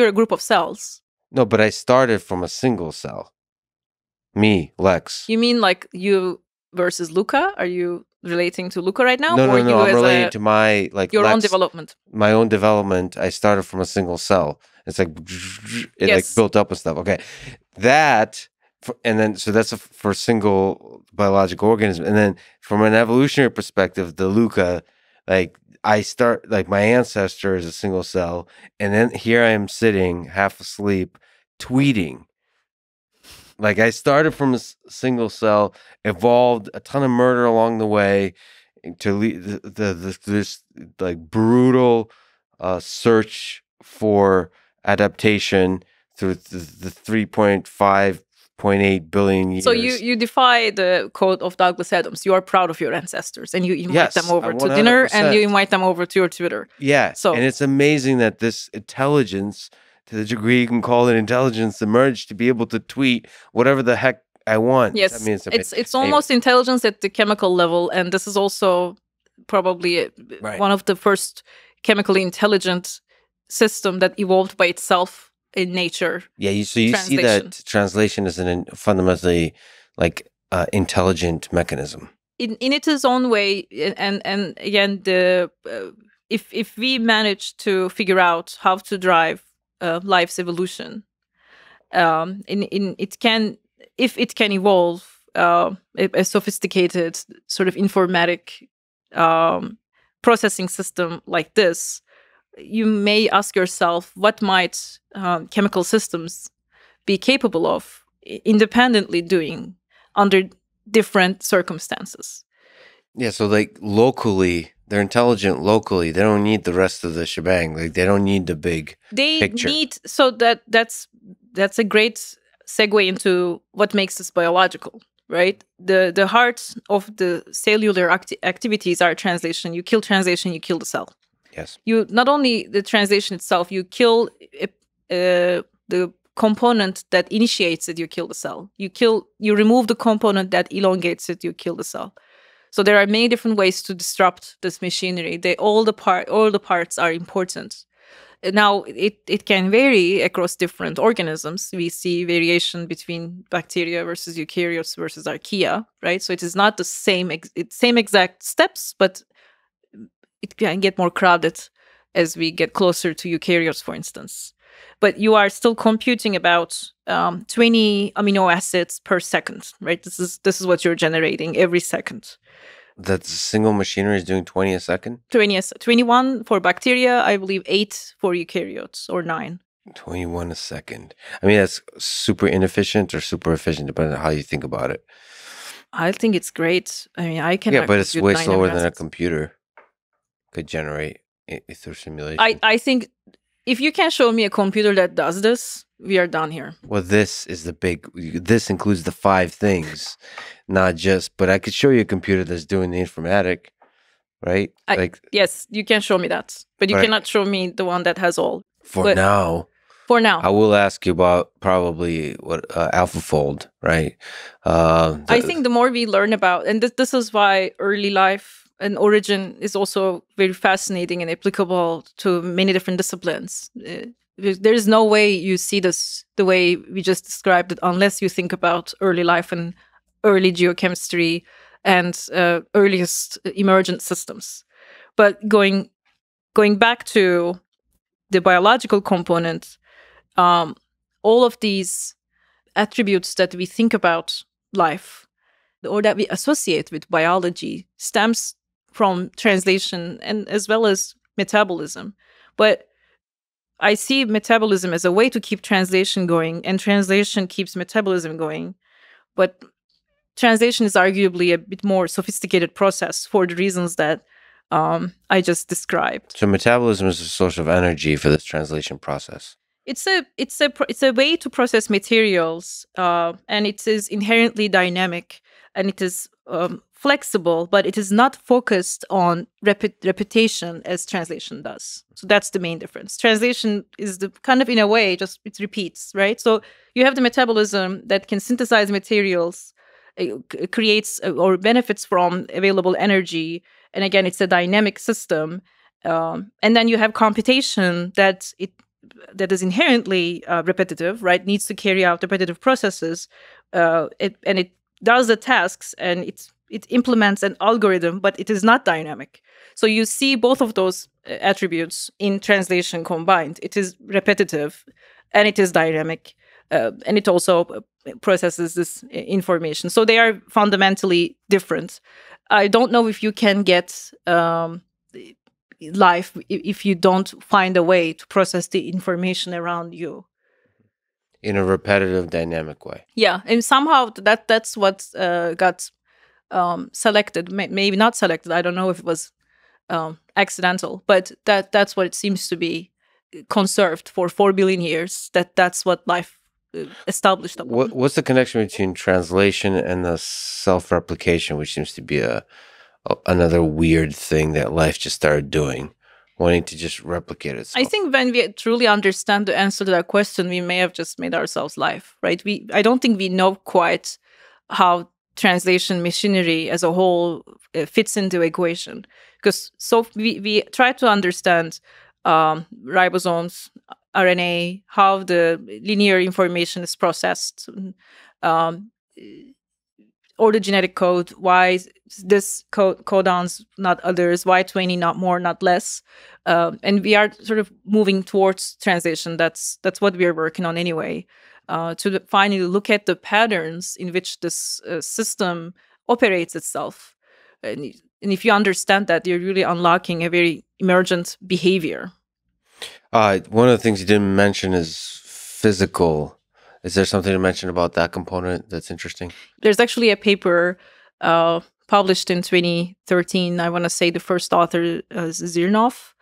a group of cells. No, but I started from a single cell. Me, Lex. You mean like you versus Luca? Are you relating to Luca right now? No, I'm relating to my your own development. My own development. I started from a single cell. It's like it like built up and stuff. Okay, and then so that's for a single biological organism. And then from an evolutionary perspective, the Luca, like I start like my ancestor is a single cell, and then here I am sitting half asleep, tweeting. Like I started from a single cell, evolved a ton of murder along the way to lead this like brutal search for adaptation through the 3.5.8 billion years. So you defy the quote of Douglas Adams. You are proud of your ancestors, and you invite them over to dinner, and you invite them over to your Twitter. Yeah. So, and it's amazing that this intelligence, to the degree you can call it intelligence, emerged to be able to tweet whatever the heck I want. Yes, it's almost intelligence at the chemical level, and this is also probably one of the first chemically intelligent system that evolved by itself in nature. Yeah, so you see that translation is a fundamentally like intelligent mechanism. In its own way, and again, if we manage to figure out how to drive life's evolution, if it can evolve a sophisticated sort of informatic processing system like this, you may ask yourself, what might chemical systems be capable of independently doing under different circumstances? Yeah, so like locally, they're intelligent locally. They don't need the rest of the shebang. Like they don't need the big picture. So that's a great segue into what makes us biological, right? The heart of the cellular activities are translation. You kill translation, you kill the cell. Yes. You not only the translation itself, you kill the component that initiates it, you kill the cell. You remove the component that elongates it, you kill the cell. So there are many different ways to disrupt this machinery. All the parts are important. Now it can vary across different organisms. We see variation between bacteria versus eukaryotes versus archaea, right? So it is not the same exact steps, but it can get more crowded as we get closer to eukaryotes, for instance. But you are still computing about 20 amino acids per second, right? This is what you're generating every second. That single machinery is doing 20 a second? 21 for bacteria, I believe 8 for eukaryotes, or 9. 21 a second. I mean, that's super inefficient or super efficient, depending on how you think about it. I think it's great. I mean, I can. Yeah, but it's way slower than a computer could generate through simulation. I think if you can show me a computer that does this, we are done here. Well, this includes the 5 things, not just, but I could show you a computer that's doing the informatic, right? Yes, you can show me that, but you cannot show me the one that has all. For now. I will ask you about probably what AlphaFold, right? I think the more we learn about, and this is why early life and origin is also very fascinating and applicable to many different disciplines. There's no way you see this the way we just described it unless you think about early life and early geochemistry and earliest emergent systems. But going back to the biological component, all of these attributes that we think about life or that we associate with biology stems from translation and as well as metabolism. But I see metabolism as a way to keep translation going, and translation keeps metabolism going. But translation is arguably a bit more sophisticated process for the reasons that I just described. So metabolism is a source of energy for this translation process. It's a way to process materials, and it is inherently dynamic, and it is flexible, but it is not focused on repetition as translation does. So that's the main difference. Translation is the kind of, in a way, just it repeats, right? So you have the metabolism that can synthesize materials, creates or benefits from available energy, and again, it's a dynamic system. And then you have computation that is inherently repetitive, right? Needs to carry out repetitive processes, it does the tasks, and it implements an algorithm, but it is not dynamic. So you see both of those attributes in translation combined. It is repetitive, and it is dynamic, and it also processes this information. So they are fundamentally different. I don't know if you can get life if you don't find a way to process the information around you in a repetitive, dynamic way. Yeah, and somehow that's what got selected. Maybe not selected. I don't know if it was accidental, but that's what it seems to be conserved for 4 billion years. That's what life established upon. What's the connection between translation and the self-replication, which seems to be another weird thing that life just started doing, wanting to just replicate itself? I think when we truly understand the answer to that question, we may have just made ourselves life, right? I don't think we know quite how translation machinery as a whole fits into the equation, because we try to understand ribosomes, RNA, how the linear information is processed, or the genetic code, why this codons, not others, why 20, not more, not less. And we are sort of moving towards translation. That's what we are working on anyway, to finally look at the patterns in which this system operates itself. And if you understand that, you're really unlocking a very emergent behavior. One of the things you didn't mention is physical. Is there something to mention about that component that's interesting? There's actually a paper published in 2013. I want to say the first author is Zirnov.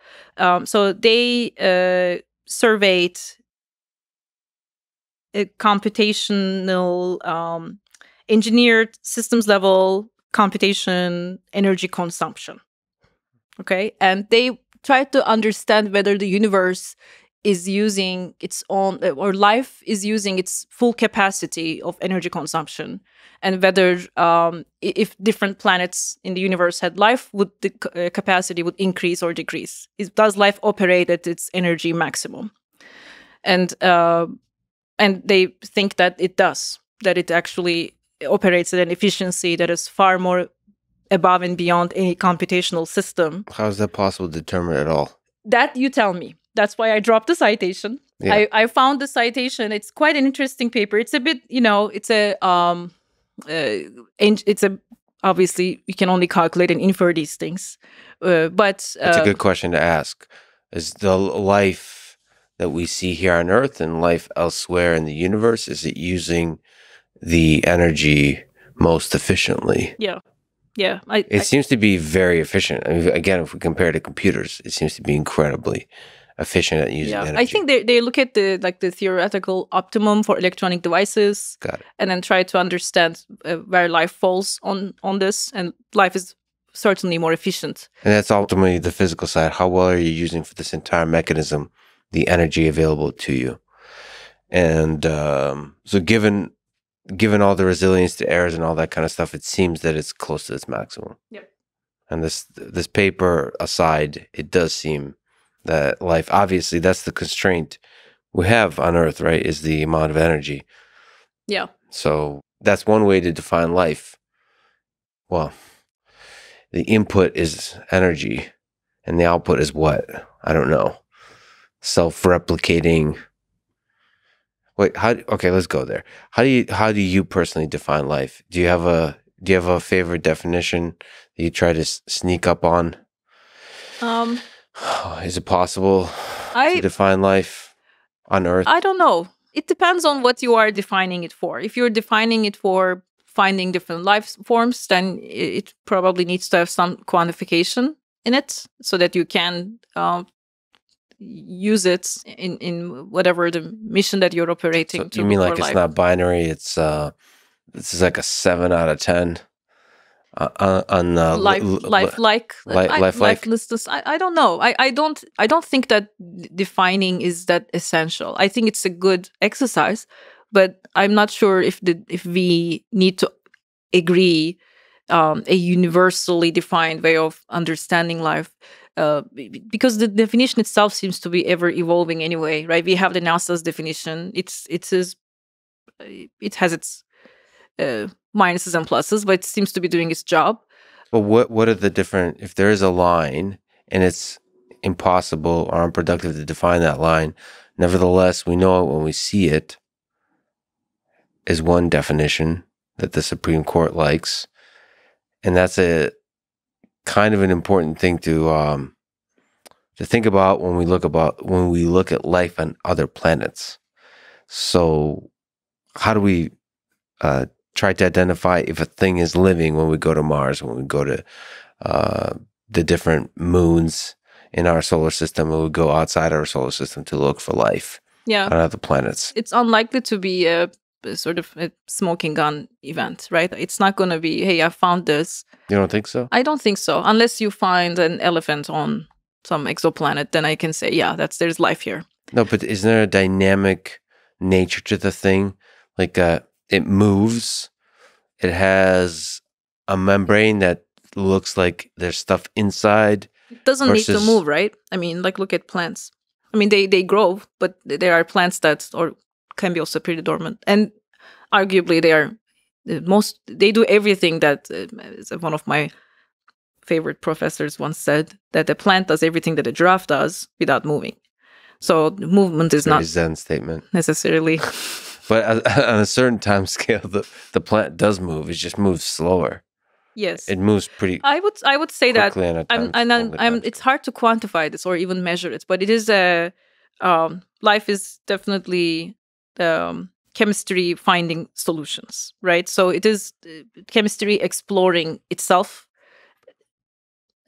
So they surveyed a computational engineered systems level computation energy consumption. Okay. And they tried to understand whether the universe is using its own, or life is using its full capacity of energy consumption, and whether if different planets in the universe had life, would the capacity would increase or decrease? Does life operate at its energy maximum? And they think that it does, that it actually operates at an efficiency that is far more above and beyond any computational system. How is that possible to determine at all? That you tell me. That's why I dropped the citation. Yeah. I found the citation. It's quite an interesting paper. It's a bit, it's a obviously you can only calculate and infer these things, but it's a good question to ask. Is the life that we see here on Earth and life elsewhere in the universe, is it using the energy most efficiently? Yeah. It seems to be very efficient. I mean, again, if we compare to computers, it seems to be incredibly efficient at using energy. I think they look at the theoretical optimum for electronic devices. Got it. And then try to understand where life falls on this, and life is certainly more efficient. And that's ultimately the physical side. How well are you using for this entire mechanism the energy available to you? And so given all the resilience to errors and all that kind of stuff, it seems that it's close to its maximum. Yep. And this paper aside, it does seem that life, obviously, that's the constraint we have on Earth, right, is the amount of energy. Yeah. So that's one way to define life. well, the input is energy and the output is what? I don't know. Self-replicating. Wait, okay, let's go there. How do you personally define life? Do you have a favorite definition that you try to sneak up on? Um, Is it possible to I define life on Earth? I don't know. It depends on what you are defining it for. If you're defining it for finding different life forms, then it probably needs to have some quantification in it so that you can use it in whatever the mission that you're operating So to you mean look like for it's life. not binary? It's this is like a 7 out of 10 on life. Lifelessness. I don't know. I don't think that defining is that essential. I think it's a good exercise, but I'm not sure if we need to agree a universally defined way of understanding life. Because the definition itself seems to be ever evolving anyway, right? We have the NASA's definition. It has its minuses and pluses, but it seems to be doing its job. But what are the different, if there is a line and it's impossible or unproductive to define that line, nevertheless, we know it when we see it is one definition that the Supreme Court likes. And that's a kind of an important thing to think about when we look at life on other planets. So how do we try to identify if a thing is living when we go to Mars, when we go to the different moons in our solar system, when we go outside our solar system to look for life on other planets? It's unlikely to be a sort of a smoking gun event, right? It's not going to be, hey, I found this. You don't think so? I don't think so. Unless you find an elephant on some exoplanet, then I can say, yeah, there's life here. No, but isn't there a dynamic nature to the thing? Like it moves. It has a membrane that looks like there's stuff inside. It doesn't need to move, right? I mean, like look at plants. I mean, they grow, but there are plants that can be also pretty dormant, and arguably they do everything that one of my favorite professors once said, that a plant does everything that a giraffe does without moving. So movement is not a Zen statement necessarily. But on a certain time scale, the plant does move. It just moves slower. Yes, it moves pretty. I would say that I'm it's hard to quantify this or even measure it, but it is life is definitely chemistry finding solutions, right? So it is chemistry exploring itself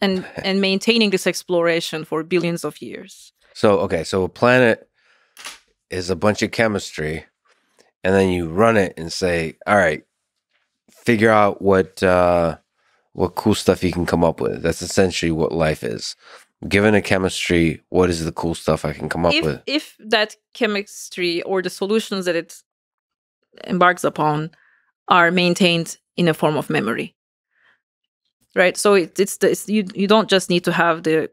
and maintaining this exploration for billions of years. So a planet is a bunch of chemistry, and then you run it and say, all right, figure out what cool stuff you can come up with. That's essentially what life is. Given a chemistry, what is the cool stuff I can come up with? If that chemistry or the solutions that it embarks upon are maintained in a form of memory, right? So you don't just need to have the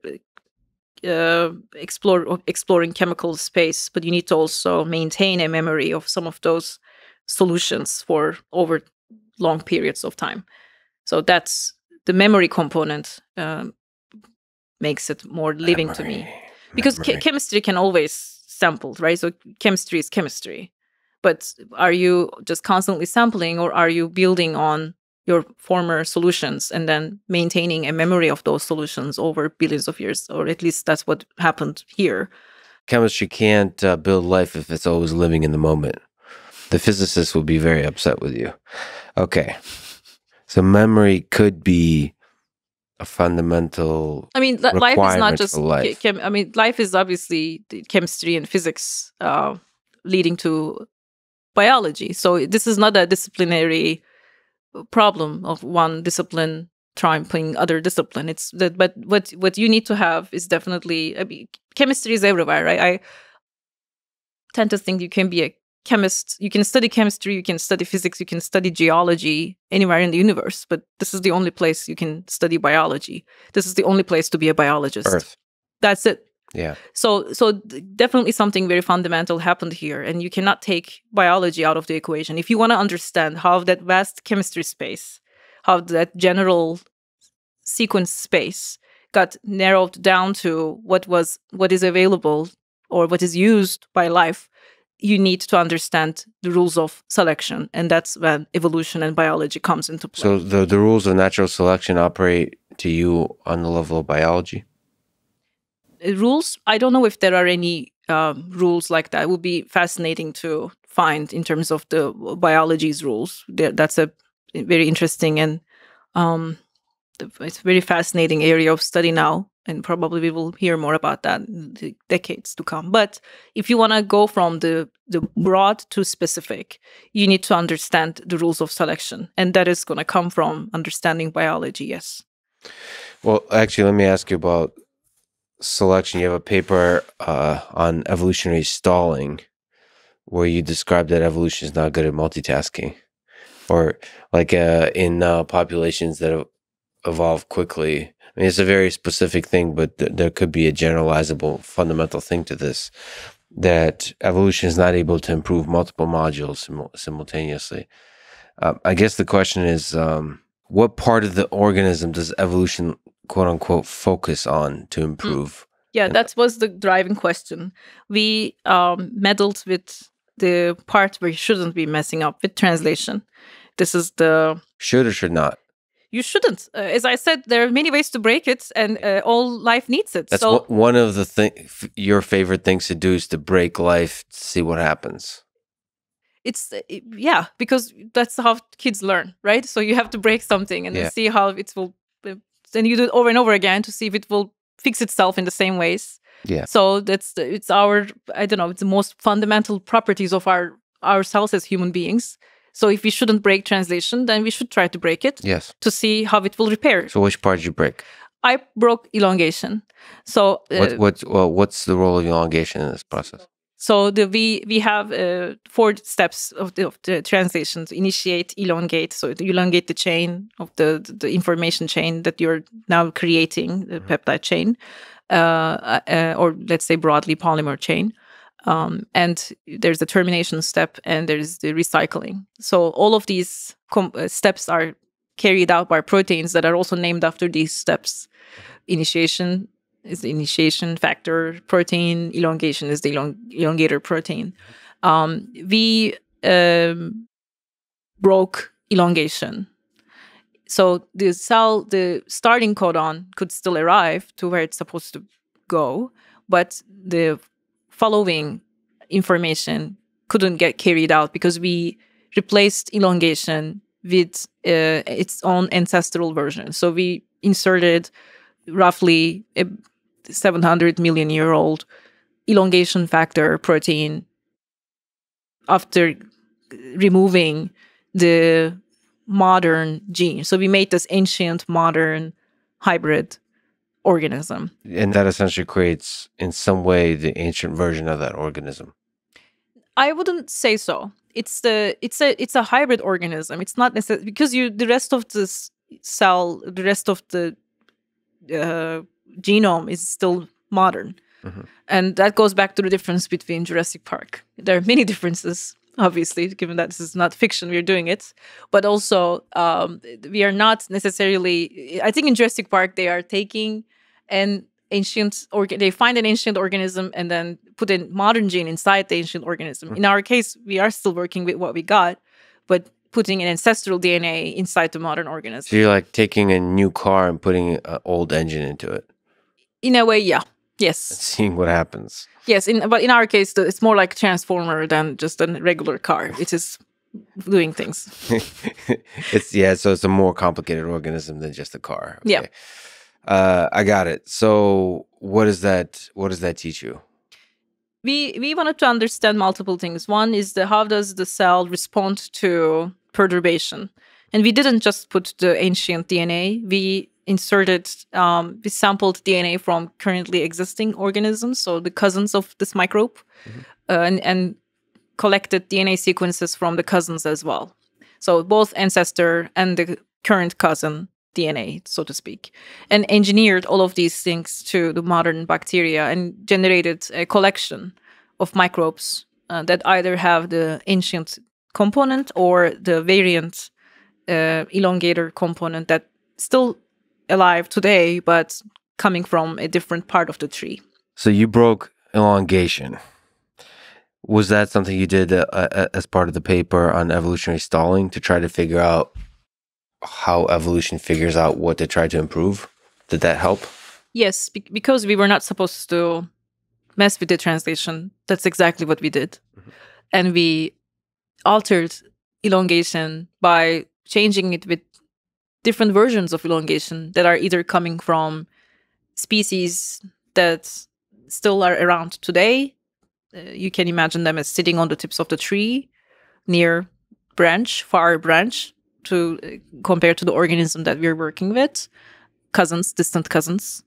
exploring chemical space, but you need to also maintain a memory of some of those solutions for over long periods of time. So that's the memory component makes it more living to me, because chemistry can always sample, right? So chemistry is chemistry, but are you just constantly sampling, or are you building on your former solutions and then maintaining a memory of those solutions over billions of years? Or at least that's what happened here. Chemistry can't build life if it's always living in the moment. The physicists will be very upset with you. Okay. So memory could be a fundamental. I mean, life is not just life. Life is obviously the chemistry and physics leading to biology. So this is not a disciplinary problem of one discipline trumping other discipline. It's that, but what you need to have is definitely. Chemistry is everywhere, right? I tend to think you can be a chemist, you can study chemistry, you can study physics, you can study geology anywhere in the universe, but this is the only place you can study biology. This is the only place to be a biologist. Earth. That's it. Yeah. So definitely something very fundamental happened here, and you cannot take biology out of the equation. If you want to understand how that vast chemistry space how that general sequence space got narrowed down to what is available or what is used by life, you need to understand the rules of selection, and that's when evolution and biology comes into play. So the rules of natural selection operate to you on the level of biology? Rules, I don't know if there are any rules like that. It would be fascinating to find in terms of the biology's rules. That's a very interesting and it's a very fascinating area of study now, and probably we will hear more about that in the decades to come. But if you want to go from the broad to specific, you need to understand the rules of selection, and that is going to come from understanding biology, yes. Well, actually, let me ask you about selection. You have a paper on evolutionary stalling where you describe that evolution is not good at multitasking, or like in populations that evolve quickly. I mean, it's a very specific thing, but there could be a generalizable fundamental thing to this, that evolution is not able to improve multiple modules simultaneously. I guess the question is, what part of the organism does evolution, quote unquote, focus on to improve? Yeah, that was the driving question. We meddled with the part where you shouldn't be messing up with translation. This is the... Should or should not? You shouldn't. As I said, there are many ways to break it, and all life needs it. That's one of the your favorite things to do, is to break life to see what happens. It's yeah, because that's how kids learn, right? So you have to break something and then see how it will. Then you do it over and over again to see if it will fix itself in the same ways. Yeah. So it's our, I don't know, it's the most fundamental properties of ourselves as human beings. So if we shouldn't break translation, then we should try to break it. Yes. To see how it will repair. So which part did you break? I broke elongation. So what's the role of elongation in this process? So we have 4 steps of the translation: to initiate, elongate. So to elongate the chain of the information chain that you're now creating, the peptide chain, or let's say broadly polymer chain. And there's the termination step, and there's the recycling. So all of these steps are carried out by proteins that are also named after these steps. Initiation is the initiation factor protein. Elongation is the elongator protein. We broke elongation. So the starting codon could still arrive to where it's supposed to go, but the following information couldn't get carried out because we replaced elongation with its own ancestral version. So we inserted roughly a 700 million year old elongation factor protein after removing the modern gene. So we made this ancient modern hybrid organism. And that essentially creates in some way the ancient version of that organism. I wouldn't say so. It's a hybrid organism. It's not necessarily because the rest of this cell, the rest of the genome is still modern. Mm-hmm. And that goes back to the difference between Jurassic Park. There are many differences, obviously, given that this is not fiction, we're doing it. But also, we are not necessarily... I think in Jurassic Park, they are taking an ancient... they find an ancient organism and then put a modern gene inside the ancient organism. Mm-hmm. In our case, we are still working with what we got, but putting an ancestral DNA inside the modern organism. So you're like taking a new car and putting an old engine into it? In a way, yeah. Yes. And seeing what happens. Yes, but in our case, it's more like a transformer than just a regular car. It is doing things. So it's a more complicated organism than just a car. Okay. Yeah. I got it. So what does that teach you? We wanted to understand multiple things. One is how does the cell respond to perturbation? And we didn't just put the ancient DNA. We inserted, we sampled DNA from currently existing organisms, so the cousins of this microbe, mm-hmm. And collected DNA sequences from the cousins as well. So both ancestor and the current cousin DNA, so to speak, and engineered all of these things to the modern bacteria and generated a collection of microbes that either have the ancient component or the variant elongator component that still alive today, but coming from a different part of the tree. So you broke elongation. Was that something you did as part of the paper on evolutionary stalling to try to figure out how evolution figures out what to try to improve? Did that help? Yes, because we were not supposed to mess with the translation. That's exactly what we did. Mm-hmm. And we altered elongation by changing it with different versions of elongation that are either coming from species that still are around today. You can imagine them as sitting on the tips of the tree near far branch, to compare to the organism that we're working with, distant cousins,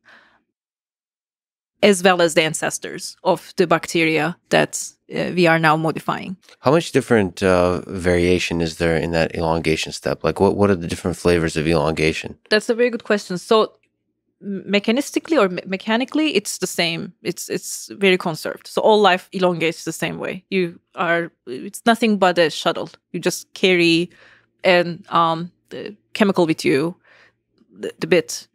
as well as the ancestors of the bacteria that we are now modifying. How much different variation is there in that elongation step? Like, what are the different flavors of elongation? That's a very good question. So mechanistically or mechanically, it's the same. It's very conserved. So all life elongates the same way. It's nothing but a shuttle. You just carry the chemical with you, the bit,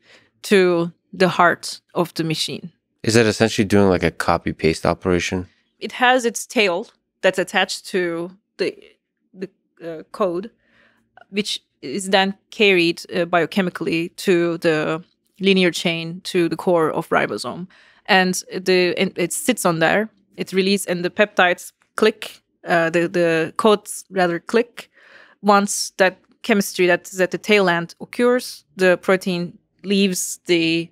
to the heart of the machine. Is that essentially doing like a copy-paste operation? It has its tail that's attached to the code, which is then carried biochemically to the linear chain to the core of ribosome. And it sits on there. It releases, and the peptides click, the codes rather click. Once that chemistry that's at the tail end occurs, the protein leaves the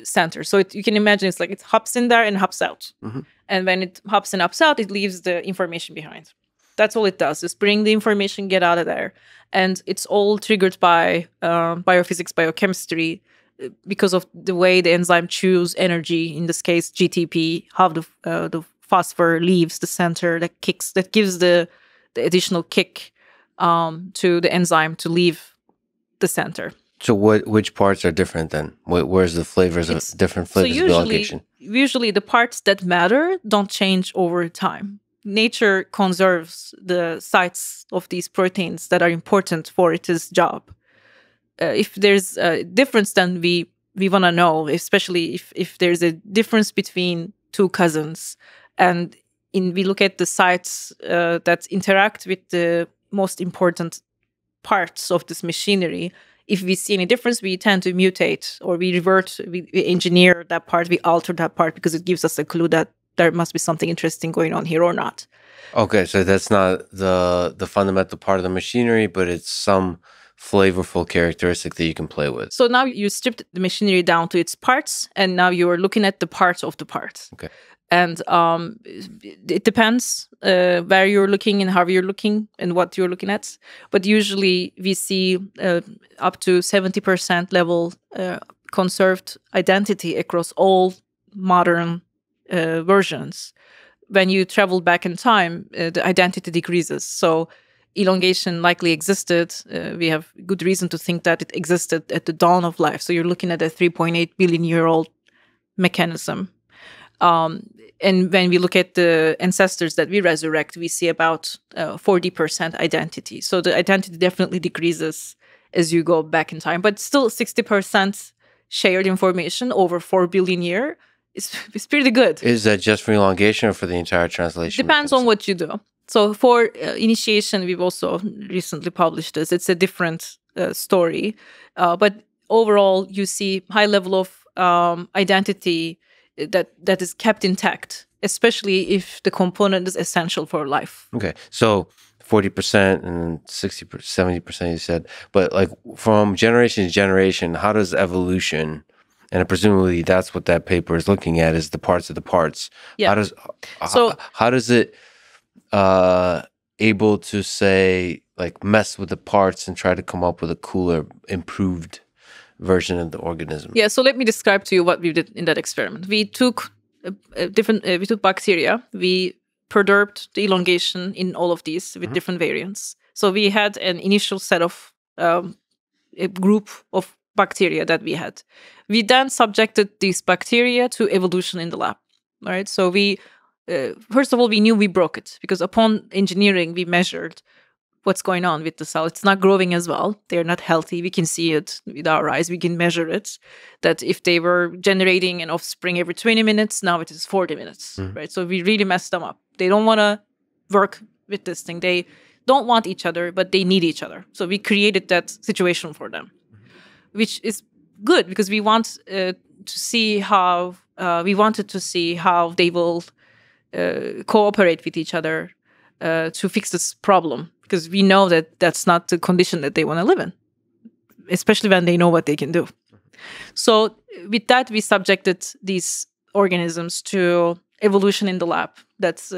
center. So you can imagine it's like it hops in there and hops out. Mm-hmm. And when it hops and hops out, it leaves the information behind. That's all it does, is bring the information, get out of there. And it's all triggered by biophysics, biochemistry, because of the way the enzyme chews energy, in this case GTP, how the phosphor leaves the center, that gives the additional kick to the enzyme to leave the center. So which parts are different then? Where's the flavors of different flavors of elongation? Usually the parts that matter don't change over time. Nature conserves the sites of these proteins that are important for its job. If there's a difference, then we want to know, especially if there's a difference between two cousins, and we look at the sites that interact with the most important parts of this machinery. If we see any difference, we tend to mutate, or we engineer that part, we alter that part, because it gives us a clue that there must be something interesting going on here or not. Okay, so that's not the fundamental part of the machinery, but it's some flavorful characteristic that you can play with. So now you stripped the machinery down to its parts, and now you are looking at the parts of the parts. Okay. And it depends where you're looking and how you're looking and what you're looking at. But usually we see up to 70% level conserved identity across all modern versions. When you travel back in time, the identity decreases. So elongation likely existed. We have good reason to think that it existed at the dawn of life. So you're looking at a 3.8 billion year old mechanism. And when we look at the ancestors that we resurrect, we see about 40% identity. So the identity definitely decreases as you go back in time, but still 60% shared information over 4 billion years is pretty good. Is that just for elongation or for the entire translation? Depends on what you do. So for initiation, we've also recently published this. It's a different story. But overall, you see high level of identity that is kept intact, especially if the component is essential for life. Okay, so 40% and 60%, 70% you said, but like from generation to generation, how does evolution, and presumably that's what that paper is looking at, is the parts of the parts. Yeah. How does it able to say, like, mess with the parts and try to come up with a cooler, improved version of the organism? Yeah, so let me describe to you what we did in that experiment. We took we took bacteria. We perturbed the elongation in all of these with different variants. So we had an initial set of a group of bacteria that we had. We then subjected these bacteria to evolution in the lab. All right. So we first of all, we knew we broke it, because upon engineering, we measured what's going on with the cell. It's not growing as well. They're not healthy. We can see it with our eyes. We can measure it. That if they were generating an offspring every 20 minutes, now it is 40 minutes, right? So we really messed them up. They don't want to work with this thing. They don't want each other, but they need each other. So we created that situation for them, which is good because we want to see how we wanted to see how they will cooperate with each other to fix this problem, because we know that that's not the condition that they want to live in, especially when they know what they can do. So with that, we subjected these organisms to evolution in the lab. That's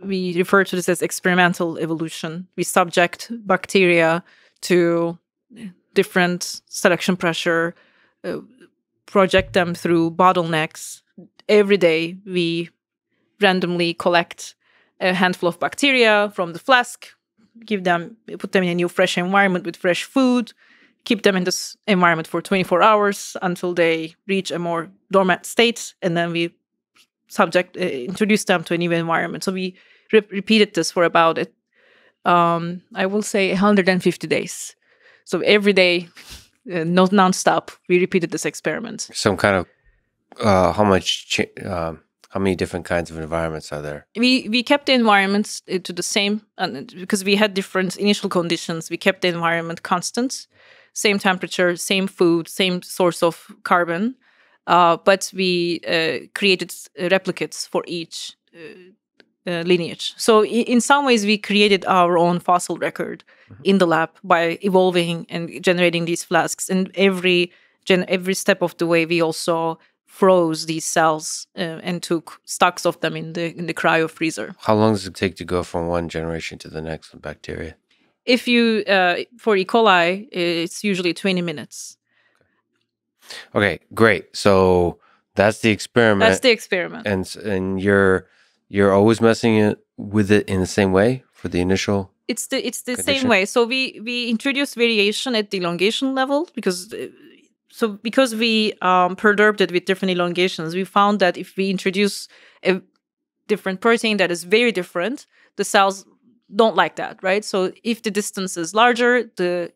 we refer to this as experimental evolution. We subject bacteria to different selection pressure, project them through bottlenecks. Every day, we randomly collect a handful of bacteria from the flask, put them in a new fresh environment with fresh food, keep them in this environment for 24 hours until they reach a more dormant state, and then we introduce them to a new environment. So we repeated this for about, I will say, 150 days. So every day, not nonstop, we repeated this experiment. Some kind of how many different kinds of environments are there? We kept the environments to the same, and because we had different initial conditions, we kept the environment constant, same temperature, same food, same source of carbon, but we created replicates for each lineage. So in some ways, we created our own fossil record in the lab by evolving and generating these flasks. And every step of the way, we also froze these cells and took stocks of them in the cryo freezer. How long does it take to go from one generation to the next with bacteria? If you for E. coli, it's usually 20 minutes. Okay, great. So that's the experiment. That's the experiment. And you're always messing with it in the same way for the initial. It's the condition? same way. So we introduce variation at the elongation level because we perturbed it with different elongations. We found that if we introduce a different protein that is very different, the cells don't like that, right? So if the distance is larger, the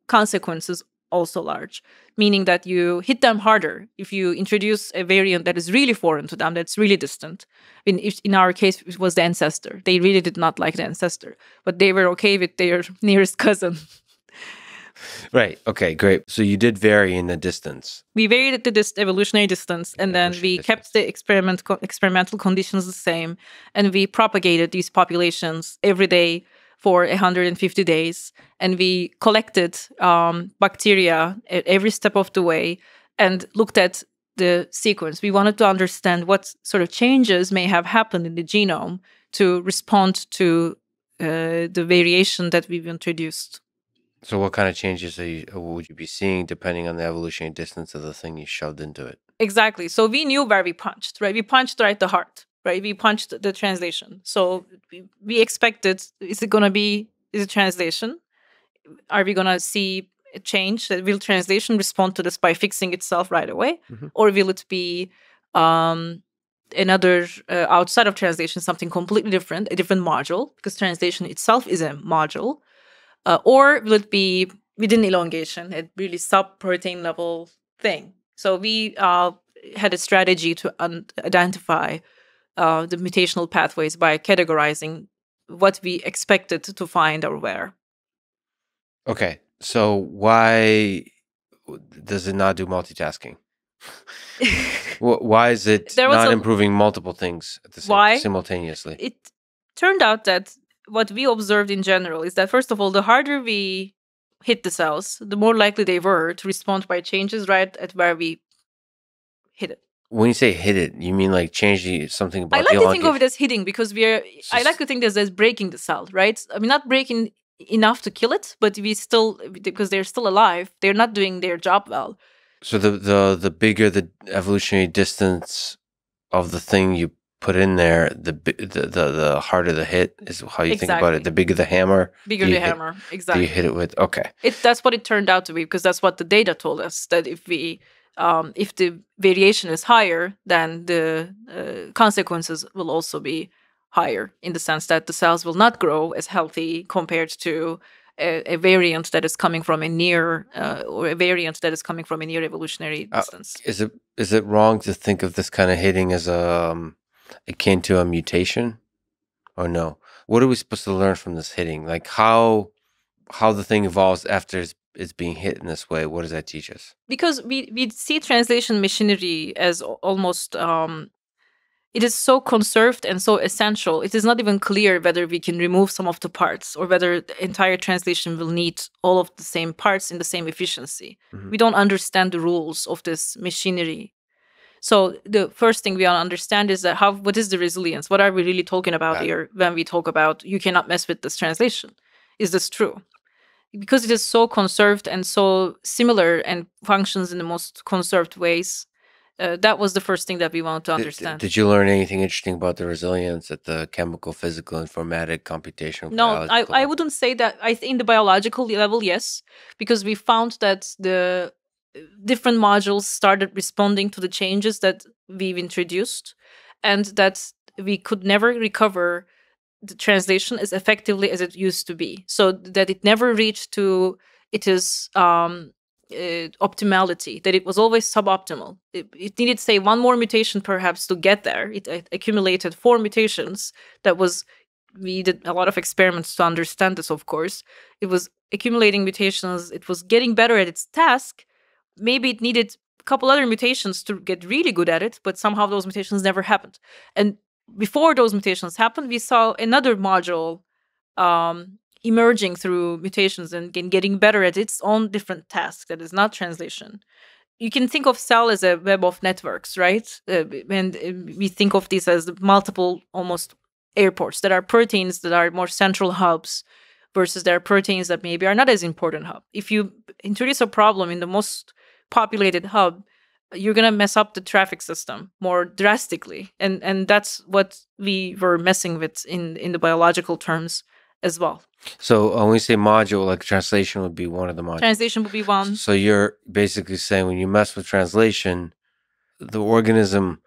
consequence is also large, meaning that you hit them harder if you introduce a variant that is really foreign to them, that's really distant. In our case, it was the ancestor. They really did not like the ancestor, but they were okay with their nearest cousin. Right. Okay, great. So you did vary in the distance. We varied the evolutionary distance, and then we kept the experimental conditions the same, and we propagated these populations every day for 150 days, and we collected bacteria at every step of the way and looked at the sequence. We wanted to understand what sort of changes may have happened in the genome to respond to the variation that we've introduced. So what kind of changes would you be seeing depending on the evolutionary distance of the thing you shoved into it? Exactly. So we knew where we punched, right? We punched right the heart, right? We punched the translation. So we expected, is it translation? Are we going to see a change? Will translation respond to this by fixing itself right away? Mm-hmm. Or will it be another, outside of translation, something completely different, a different module? Because translation itself is a module. Or will it be within elongation, a really sub-protein level thing? So we had a strategy to identify the mutational pathways by categorizing what we expected to find or where. Okay, so why does it not do multitasking? Why is it not improving multiple things at the same simultaneously? It turned out that what we observed in general is that, first of all, the harder we hit the cells, the more likely they were to respond by changes right at where we hit it. When you say hit it, you mean like changing something about I like to think of it as hitting because I like to think as breaking the cell, right? I mean, not breaking enough to kill it, but because they're still alive, they're not doing their job well. So the bigger the evolutionary distance of the thing you put in there, the harder the hit is how you think about it. The bigger the hammer. Exactly. Do you hit it with? Okay. That's what it turned out to be, because that's what the data told us, that if the variation is higher, then the consequences will also be higher, in the sense that the cells will not grow as healthy compared to a variant that is coming from a near or a variant that is coming from a near evolutionary distance. Is it wrong to think of this kind of hitting as akin to a mutation, or no? What are we supposed to learn from this hitting? Like how the thing evolves after it's being hit in this way? What does that teach us? Because we see translation machinery as almost it is so conserved and so essential. It is not even clear whether we can remove some of the parts or whether the entire translation will need all of the same parts in the same efficiency. Mhm. We don't understand the rules of this machinery. So the first thing we want to understand is that what is the resilience? What are we really talking about here when we talk about you cannot mess with this translation? Is this true? Because it is so conserved and so similar and functions in the most conserved ways, that was the first thing that we wanted to understand. Did you learn anything interesting about the resilience at the chemical, physical, informatic, computational? No, I wouldn't say that. In the biological level, yes, because we found that the different modules started responding to the changes that we've introduced, and that we could never recover the translation as effectively as it used to be, so that it never reached to its optimality, that it was always suboptimal. It needed, say, one more mutation perhaps to get there. It accumulated 4 mutations. We did a lot of experiments to understand this, of course. It was accumulating mutations. It was getting better at its task. Maybe it needed a couple other mutations to get really good at it, but somehow those mutations never happened. And before those mutations happened, we saw another module emerging through mutations and getting better at its own different task that is not translation. You can think of cell as a web of networks, right? And we think of these as multiple, almost airports. There are proteins that are more central hubs versus there are proteins that maybe are not as important hub. If you introduce a problem in the most populated hub, you're going to mess up the traffic system more drastically. And that's what we were messing with in the biological terms as well. So when we say module, like translation would be one of the modules. Translation would be one. So you're basically saying when you mess with translation, the organism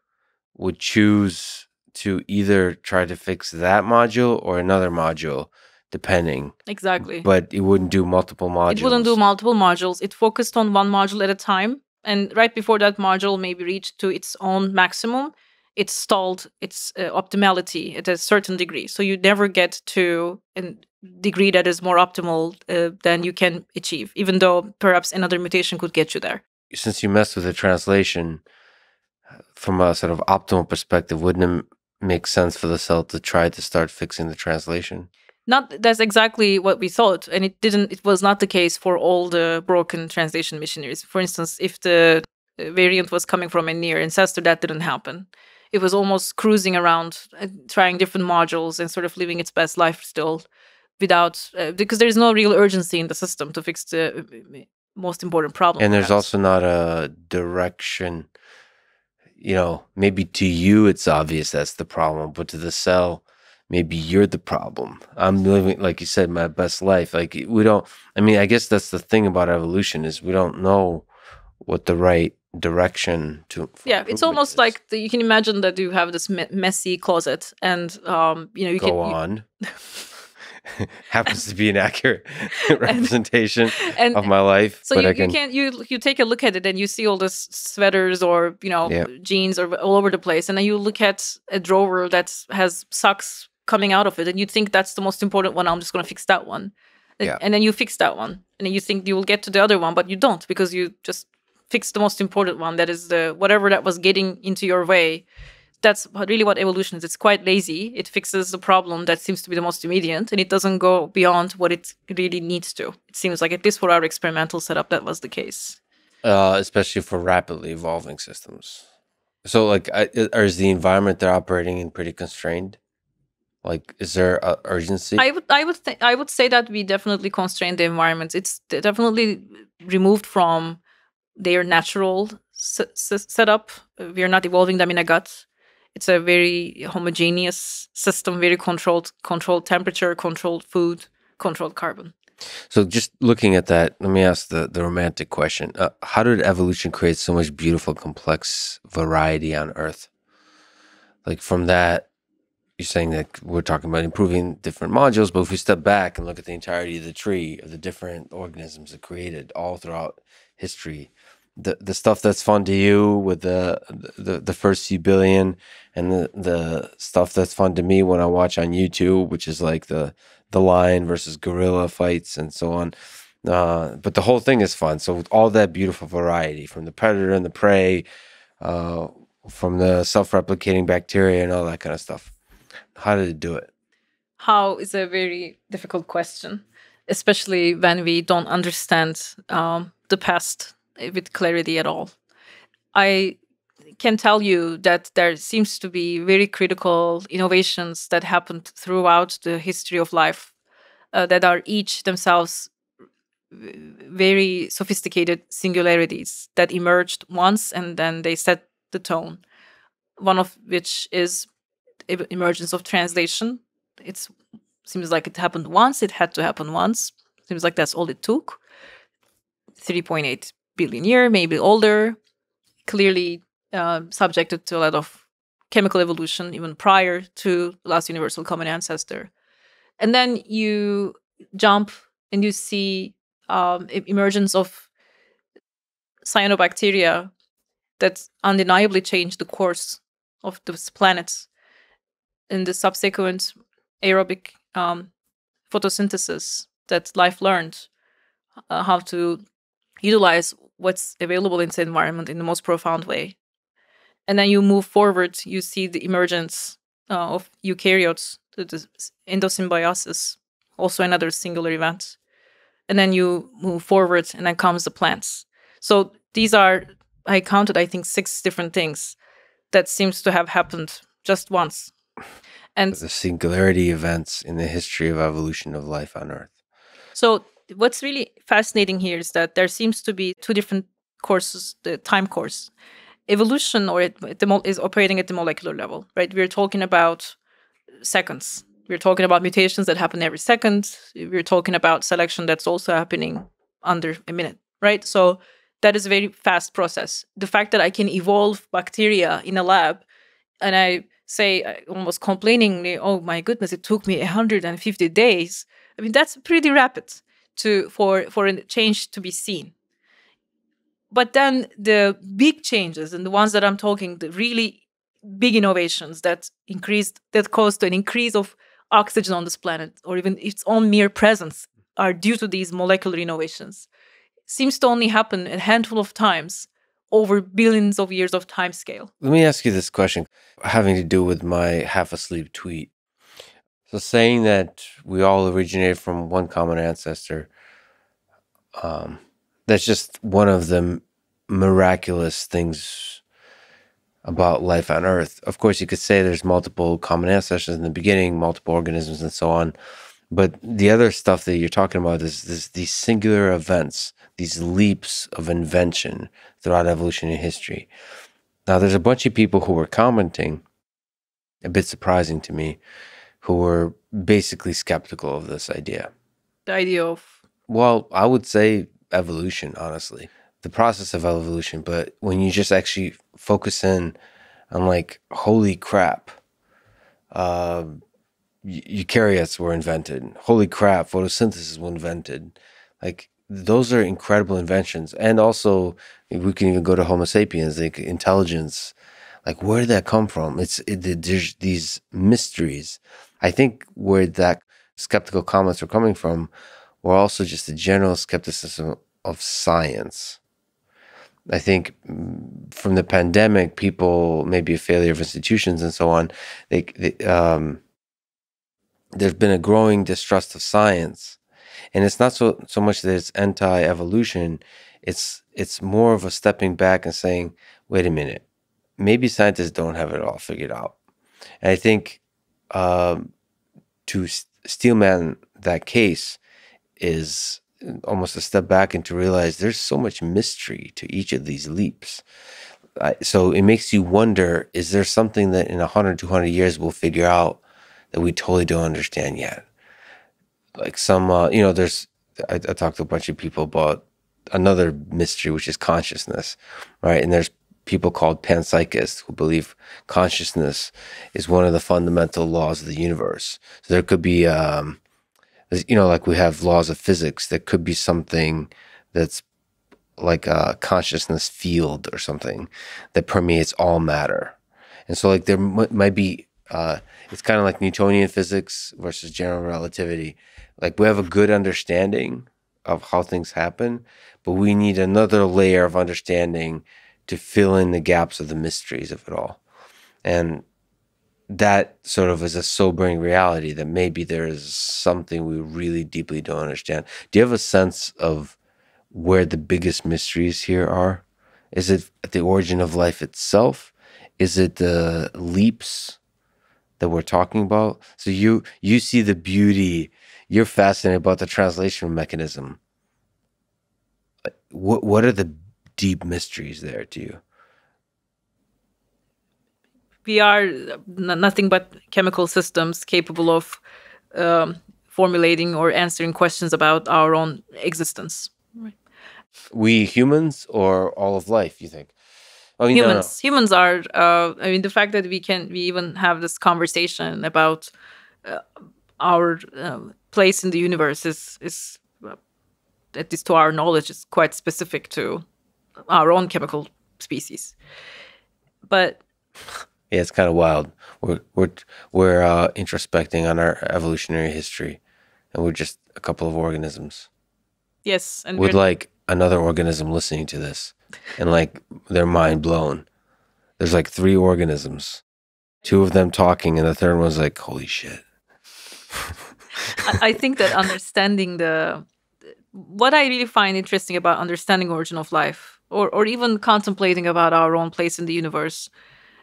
would choose to either try to fix that module or another module, depending. Exactly. But it wouldn't do multiple modules. It wouldn't do multiple modules. It focused on one module at a time. And right before that module maybe reached to its own maximum, it stalled its optimality at a certain degree. So you never get to a degree that is more optimal than you can achieve, even though perhaps another mutation could get you there. Since you messed with the translation, from a sort of optimal perspective, wouldn't it make sense for the cell to try to start fixing the translation? That's exactly what we thought, and it was not the case for all the broken translation machineries. For instance, if the variant was coming from a near ancestor, that didn't happen. It was almost cruising around, trying different modules and sort of living its best life still, without because there's no real urgency in the system to fix the most important problem. And there's also not a direction. Maybe to you it's obvious that's the problem, but to the cell, maybe you're the problem. I'm living, like you said, my best life. Like I guess that's the thing about evolution is we don't know what the right direction to. Yeah, it's almost like you can imagine that you have this messy closet, and you go on. Happens to be an accurate representation of my life. So you take a look at it and you see all these sweaters or jeans or all over the place, and then you look at a drawer that has socks coming out of it, and you think that's the most important one. I'm just going to fix that one, and then you fix that one, and then you think you will get to the other one, but you don't, because you just fix the most important one. That is the whatever that was getting into your way. That's really what evolution is. It's quite lazy. It fixes the problem that seems to be the most immediate, and it doesn't go beyond what it really needs to. It seems like, at least for our experimental setup, that was the case. Especially for rapidly evolving systems. So, is the environment they're operating in pretty constrained? Like, is there urgency? I would say that we definitely constrain the environment. It's definitely removed from their natural setup. We are not evolving them in a gut. It's a very homogeneous system, very controlled temperature, controlled food, controlled carbon. So just looking at that, let me ask the romantic question. How did evolution create so much beautiful, complex variety on Earth? Like from that you're saying that we're talking about improving different modules, but if we step back and look at the entirety of the tree of the different organisms that created all throughout history, the stuff that's fun to you with the first few billion, and the stuff that's fun to me when I watch on YouTube, which is like the lion versus gorilla fights and so on. But the whole thing is fun. So with all that beautiful variety from the predator and the prey, from the self-replicating bacteria and all that kind of stuff. How did it do it? How is a very difficult question, especially when we don't understand the past with clarity at all. I can tell you that there seems to be very critical innovations that happened throughout the history of life that are each themselves very sophisticated singularities that emerged once and then they set the tone. One of which is emergence of translation. It seems like it happened once. It had to happen once. Seems like that's all it took. 3.8 billion year, maybe older. Clearly subjected to a lot of chemical evolution even prior to the last universal common ancestor. And then you jump and you see emergence of cyanobacteria that undeniably changed the course of this planet in the subsequent aerobic photosynthesis that life learned how to utilize what's available in the environment in the most profound way. And then you move forward, you see the emergence of eukaryotes, the endosymbiosis, also another singular event. And then you move forward, and then comes the plants. So these are, I counted, I think, 6 different things that seems to have happened just once. And the singularity events in the history of evolution of life on Earth. So what's really fascinating here is that there seems to be 2 different courses, the time course. Evolution is operating at the molecular level, right? We're talking about seconds. We're talking about mutations that happen every second. We're talking about selection that's also happening under a minute, right? So that is a very fast process. The fact that I can evolve bacteria in a lab, and I say almost complainingly, oh my goodness, it took me 150 days. I mean, that's pretty rapid for a change to be seen. But then the big changes and the ones that I'm talking, the really big innovations that caused an increase of oxygen on this planet, or even its own mere presence, are due to these molecular innovations. Seems to only happen a handful of times over billions of years of time scale. Let me ask you this question having to do with my half asleep tweet. So saying that we all originated from one common ancestor, that's just one of the miraculous things about life on Earth. Of course, you could say there's multiple common ancestors in the beginning, multiple organisms and so on. But the other stuff that you're talking about is these singular events, these leaps of invention throughout evolutionary history. Now, there's a bunch of people who were commenting, a bit surprising to me, who were basically skeptical of this idea. The idea of? Well, I would say evolution, honestly. The process of evolution. But when you just actually focus in on like, holy crap, eukaryotes were invented. Holy crap, photosynthesis was invented. Like, those are incredible inventions. And also, we can even go to Homo sapiens, like intelligence. Like, where did that come from? There's these mysteries. I think where that skeptical comments were coming from were also just a general skepticism of science. I think from the pandemic, people, maybe a failure of institutions and so on, there's been a growing distrust of science. And it's not so much that it's anti-evolution, it's more of a stepping back and saying, wait a minute, maybe scientists don't have it all figured out. And I think to steelman that case is almost a step back and to realize there's so much mystery to each of these leaps. So it makes you wonder, is there something that in 100, 200 years we'll figure out that we totally don't understand yet? Like some, I talked to a bunch of people about another mystery, which is consciousness, right? And there's people called panpsychists who believe consciousness is one of the fundamental laws of the universe. So there could be, like we have laws of physics, there could be something that's like a consciousness field or something that permeates all matter. And so like there might be, it's kind of like Newtonian physics versus general relativity. Like we have a good understanding of how things happen, but we need another layer of understanding to fill in the gaps of the mysteries of it all. And that sort of is a sobering reality that maybe there is something we really deeply don't understand. Do you have a sense of where the biggest mysteries here are? Is it at the origin of life itself? Is it the leaps that we're talking about? So you see the beauty. You're fascinated about the translation mechanism. What are the deep mysteries there to you? We are nothing but chemical systems capable of formulating or answering questions about our own existence. Right. We humans or all of life, you think? Oh, Humans. No. Humans are. I mean, the fact that we even have this conversation about our place in the universe is at least to our knowledge, is quite specific to our own chemical species. But yeah, it's kind of wild. We're introspecting on our evolutionary history, and we're just a couple of organisms. Yes, and with like another organism listening to this, and like their mind blown. There's like 3 organisms, 2 of them talking, and the third one's like, "Holy shit." I think that understanding what I really find interesting about understanding origin of life, or even contemplating about our own place in the universe,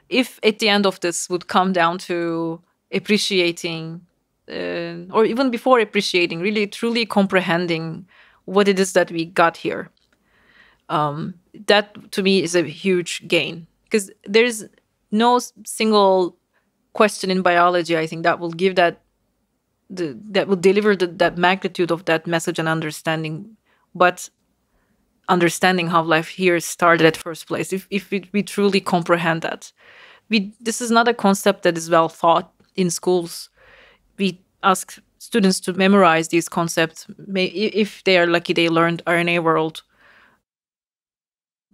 if at the end of this would come down to appreciating, or even before appreciating, really truly comprehending what it is that we got here, that to me is a huge gain, because there's no single question in biology, I think, that will give that will deliver that magnitude of that message and understanding, but understanding how life here started at first place. If we truly comprehend that, this is not a concept that is well taught in schools. We ask students to memorize these concepts. If they are lucky, they learned RNA world,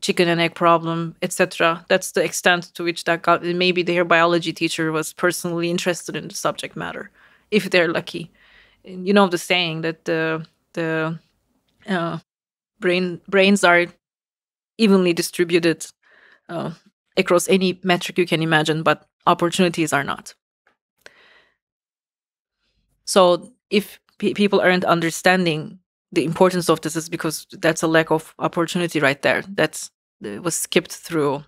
chicken and egg problem, etc. That's the extent to which that got. Maybe their biology teacher was personally interested in the subject matter, if they're lucky. And you know the saying that the brains are evenly distributed across any metric you can imagine, but opportunities are not. So if people aren't understanding the importance of this, is because that's a lack of opportunity right there. That was skipped through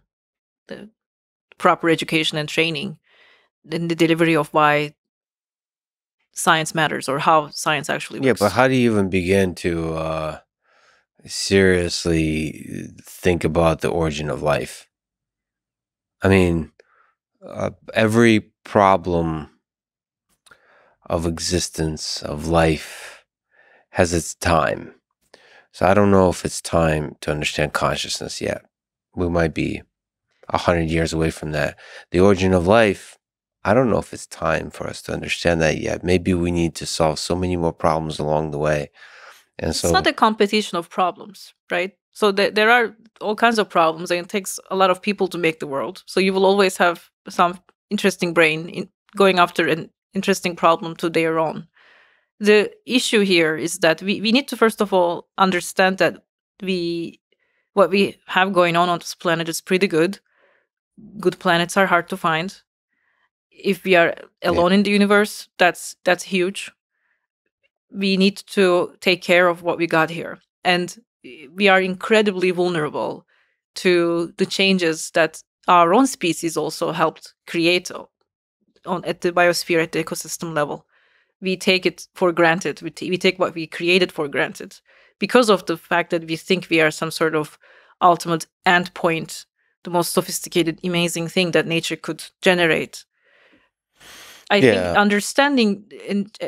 the proper education and training in the delivery of why science matters, or how science actually works. Yeah, but how do you even begin to seriously think about the origin of life? I mean, every problem of existence, of life, has its time. So I don't know if it's time to understand consciousness yet. We might be 100 years away from that. The origin of life, I don't know if it's time for us to understand that yet. Maybe we need to solve so many more problems along the way. And it's not a competition of problems, right? So there are all kinds of problems, and it takes a lot of people to make the world. So you will always have some interesting brain going after an interesting problem to their own. The issue here is that we need to, first of all, understand that what we have going on this planet is pretty good. Good planets are hard to find. If we are alone in the universe, that's huge. We need to take care of what we got here. And we are incredibly vulnerable to the changes that our own species also helped create at the biosphere, at the ecosystem level. We take it for granted. We take what we created for granted because of the fact that we think we are some sort of ultimate endpoint, the most sophisticated, amazing thing that nature could generate. I think understanding, and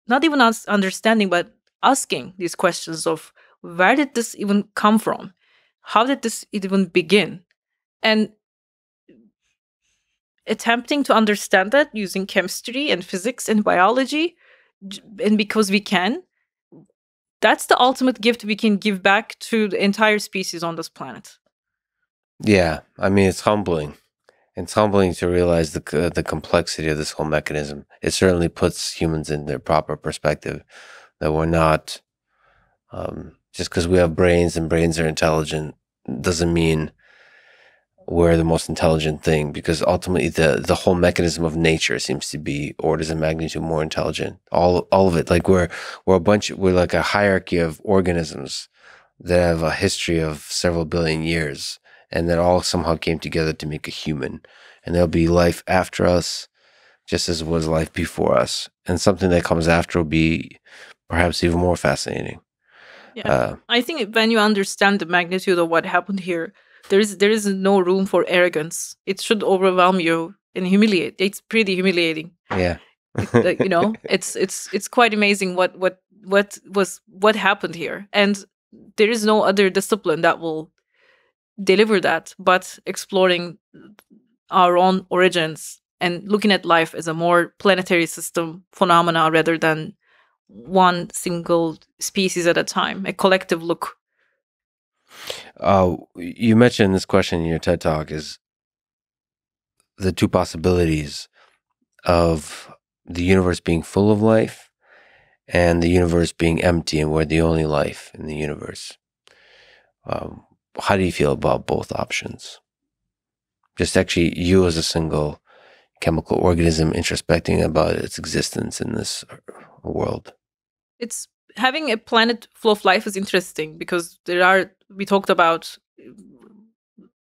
not even understanding, but asking these questions of where did this even come from? How did this even begin? And attempting to understand that using chemistry and physics and biology, and because we can, that's the ultimate gift we can give back to the entire species on this planet. Yeah, I mean, it's humbling. It's humbling to realize the complexity of this whole mechanism. It certainly puts humans in their proper perspective, that we're not, just because we have brains and brains are intelligent doesn't mean we're the most intelligent thing, because ultimately the whole mechanism of nature seems to be orders of magnitude more intelligent. All of it. Like we're like a hierarchy of organisms that have a history of several billion years, and that all somehow came together to make a human. And there'll be life after us, just as was life before us. And something that comes after will be perhaps even more fascinating. Yeah, I think when you understand the magnitude of what happened here, there is no room for arrogance. It should overwhelm you and humiliate. It's pretty humiliating. Yeah. It's quite amazing what happened here, and there is no other discipline that will deliver that but exploring our own origins and looking at life as a more planetary system phenomena rather than one single species at a time, a collective look. You mentioned this question in your TED Talk is the two possibilities of the universe being full of life and the universe being empty and we're the only life in the universe. How do you feel about both options? Just actually you as a single chemical organism introspecting about its existence in this world. It's having a planet full of life is interesting because we talked about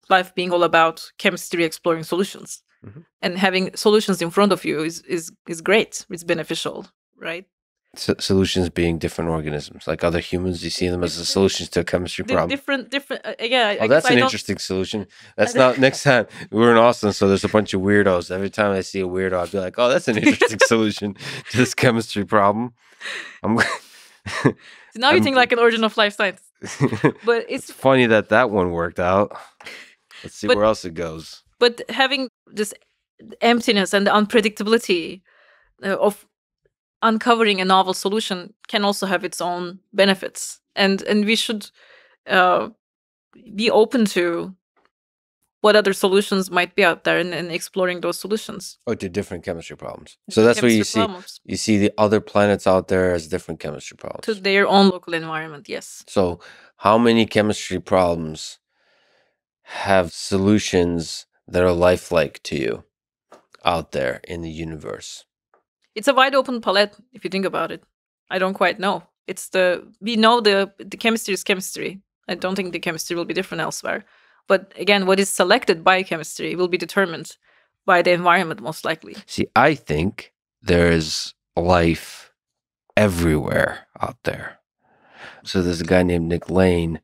life being all about chemistry exploring solutions. Mm-hmm. And having solutions in front of you is great. It's beneficial, right? Solutions being different organisms, like other humans, you see them as the solutions to a chemistry problem. Different. Yeah. Oh, that's an interesting solution. That's not next time we're in Austin, so there's a bunch of weirdos. Every time I see a weirdo, I'll be like, "Oh, that's an interesting solution to this chemistry problem." So now you think like an origin of life science, but it's funny that one worked out. Let's see where else it goes. But having this emptiness and the unpredictability of uncovering a novel solution can also have its own benefits, and we should be open to what other solutions might be out there and exploring those solutions. Oh, to different chemistry problems. So that's what you see. Problems. You see the other planets out there as different chemistry problems. To their own local environment, yes. So how many chemistry problems have solutions that are lifelike to you out there in the universe? It's a wide open palette if you think about it. I don't quite know. We know the chemistry is chemistry. I don't think the chemistry will be different elsewhere. But again, what is selected by chemistry will be determined by the environment, most likely. See, I think there's life everywhere out there. So there's a guy named Nick Lane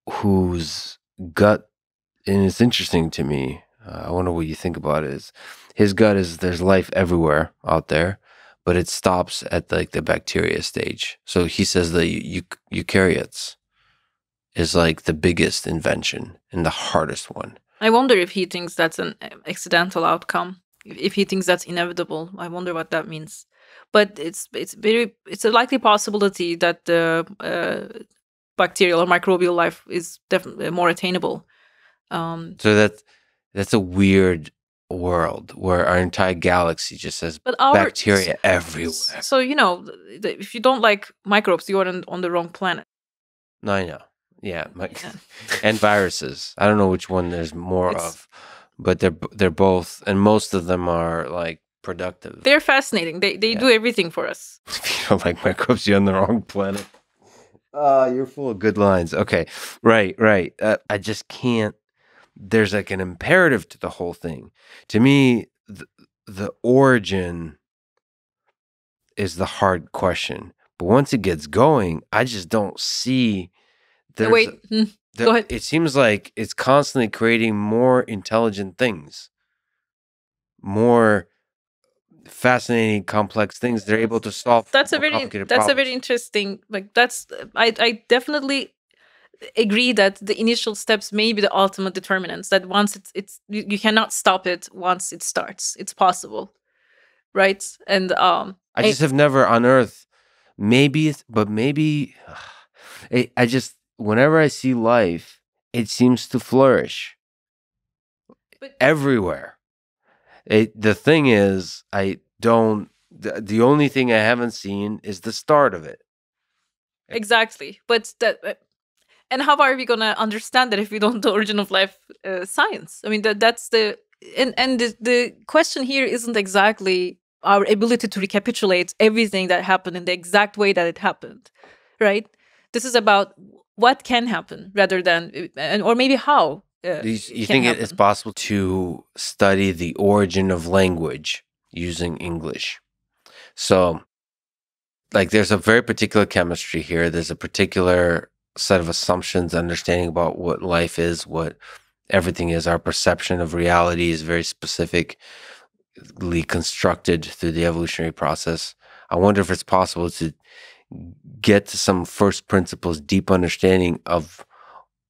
whose gut, and it's interesting to me, I wonder what you think about it, is his gut is there's life everywhere out there, but it stops at like the bacteria stage. So he says the eukaryotes is like the biggest invention and the hardest one. I wonder if he thinks that's an accidental outcome. If he thinks that's inevitable, I wonder what that means. But it's a likely possibility that the bacterial or microbial life is definitely more attainable. So that's a weird world where our entire galaxy just has bacteria everywhere. So if you don't like microbes, you are on the wrong planet. No, I know. Yeah. And viruses. I don't know which one there's more of, but they're both, and most of them are like productive. They're fascinating. They do everything for us. If you don't like microbes, you're on the wrong planet. You're full of good lines. Okay. Right. I just can't. There's like an imperative to the whole thing. To me, the origin is the hard question. But once it gets going, I just don't see. Go ahead. It seems like it's constantly creating more intelligent things, more fascinating, complex things they're able to solve. That's a very interesting. Like I definitely agree that the initial steps may be the ultimate determinants, that once it's you cannot stop it once it starts. It's possible, right? And I just have never unearthed. Maybe, but maybe I just, whenever I see life, it seems to flourish but everywhere. The thing is, the only thing I haven't seen is the start of it. exactly, but that and how are we gonna understand that if we don't do origin of life science? I mean, that's the and the question here isn't exactly our ability to recapitulate everything that happened in the exact way that it happened, right? This is about what can happen rather than or maybe how You it can think it happen. is possible to study the origin of language using English? So, like, there's a very particular chemistry here. There's a particular set of assumptions, understanding about what life is, what everything is. Our perception of reality is very specifically constructed through the evolutionary process. I wonder if it's possible to get to some first principles, deep understanding of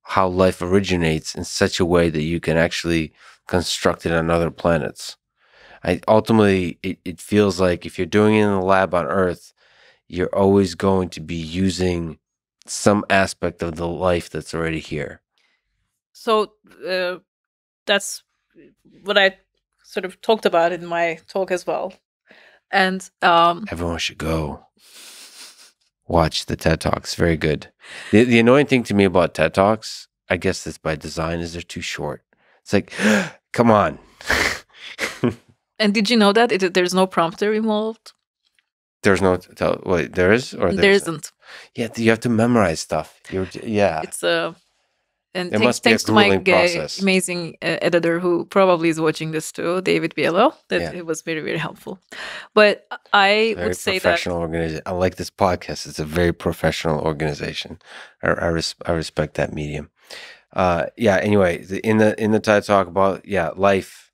how life originates in such a way that you can actually construct it on other planets. Ultimately, it feels like if you're doing it in the lab on Earth, you're always going to be using some aspect of the life that's already here. So that's what I sort of talked about in my talk as well. And Everyone should go watch the TED Talks. Very good. The annoying thing to me about TED Talks, I guess that's by design, is they're too short. It's like, come on. and did you know that there's no prompter involved? There's no wait, there is, or there isn't. Yeah, you have to memorize stuff. It's and It must be a thanks to my grueling process. amazing editor who probably is watching this too, David Bielo, that it was very, very helpful. But I would say that professional organization. I like this podcast. It's a very professional organization. I respect that medium. Anyway, in the TED Talk about life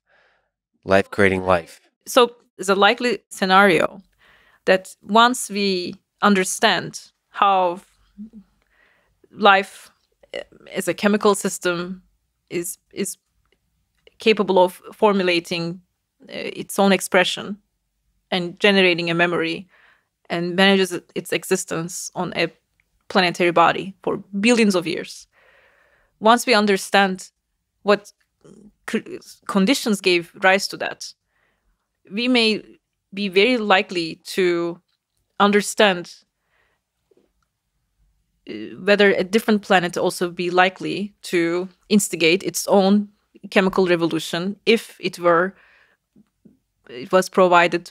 creating life. So there's a likely scenario that once we understand how life as a chemical system is capable of formulating its own expression and generating a memory and manages its existence on a planetary body for billions of years. Once we understand what conditions gave rise to that, we may be very likely to understand whether a different planet also be likely to instigate its own chemical revolution if it was provided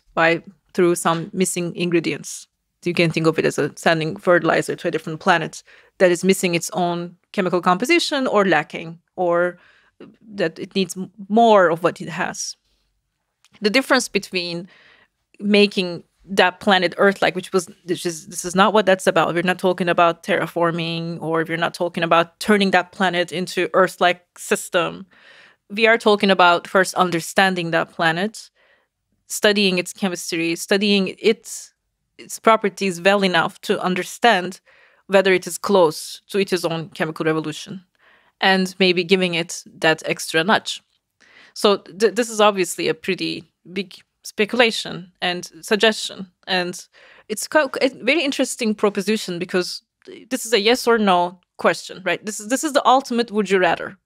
through some missing ingredients. You can think of it as sending fertilizer to a different planet that is missing its own chemical composition or lacking, or that it needs more of what it has. The difference between making that planet Earth-like, this is not what that's about. We're not talking about terraforming, or we're not talking about turning that planet into Earth-like system. We are talking about first understanding that planet, studying its chemistry, studying its properties well enough to understand whether it is close to its own chemical revolution, and maybe giving it that extra nudge. So this is obviously a pretty big speculation and suggestion, and it's a very interesting proposition, because this is a yes or no question, right? This is the ultimate would you rather.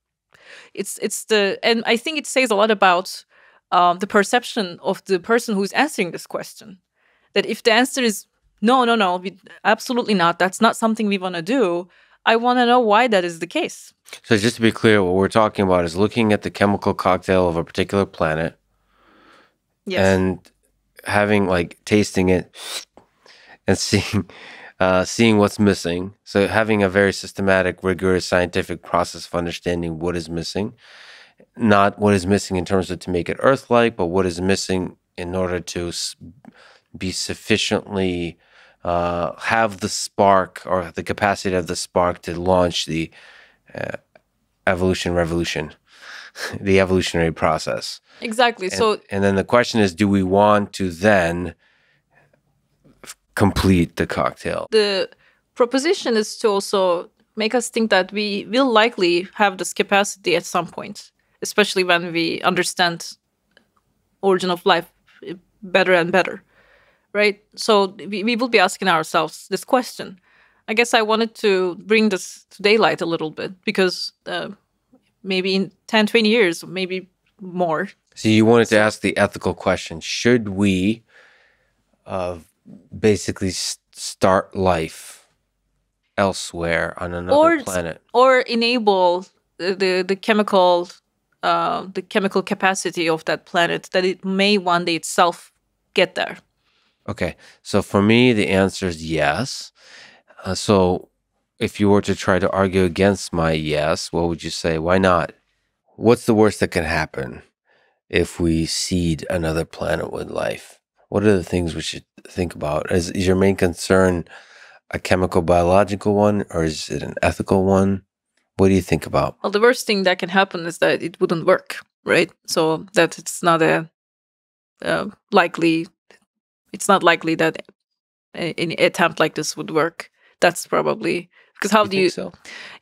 And I think it says a lot about the perception of the person who's answering this question. That if the answer is no, absolutely not, that's not something we want to do, I want to know why that is the case. So just to be clear, what we're talking about is looking at the chemical cocktail of a particular planet. Yes. And having, tasting it and seeing what's missing. So having a very systematic, rigorous scientific process of understanding what is missing. Not what is missing in terms of to make it Earth-like, but what is missing in order to be sufficiently have the spark, or the capacity of the spark to launch the revolution, the evolutionary process. Exactly. And then the question is, do we want to then complete the cocktail? The proposition is to also make us think that we will likely have this capacity at some point, especially when we understand origin of life better and better, right? So we will be asking ourselves this question. I guess I wanted to bring this to daylight a little bit because maybe in 10, 20 years, maybe more. So you wanted to ask the ethical question: should we basically start life elsewhere on another planet, or enable the chemical capacity of that planet that it may one day itself get there? Okay, so for me, the answer is yes. So if you were to try to argue against my yes, what would you say? Why not? What's the worst that can happen if we seed another planet with life? What are the things we should think about? Is your main concern a chemical biological one, or is it an ethical one? What do you think about? Well, the worst thing that can happen is that it wouldn't work, right? So that it's not likely. It's not likely that any attempt like this would work. That's probably because how do you? So?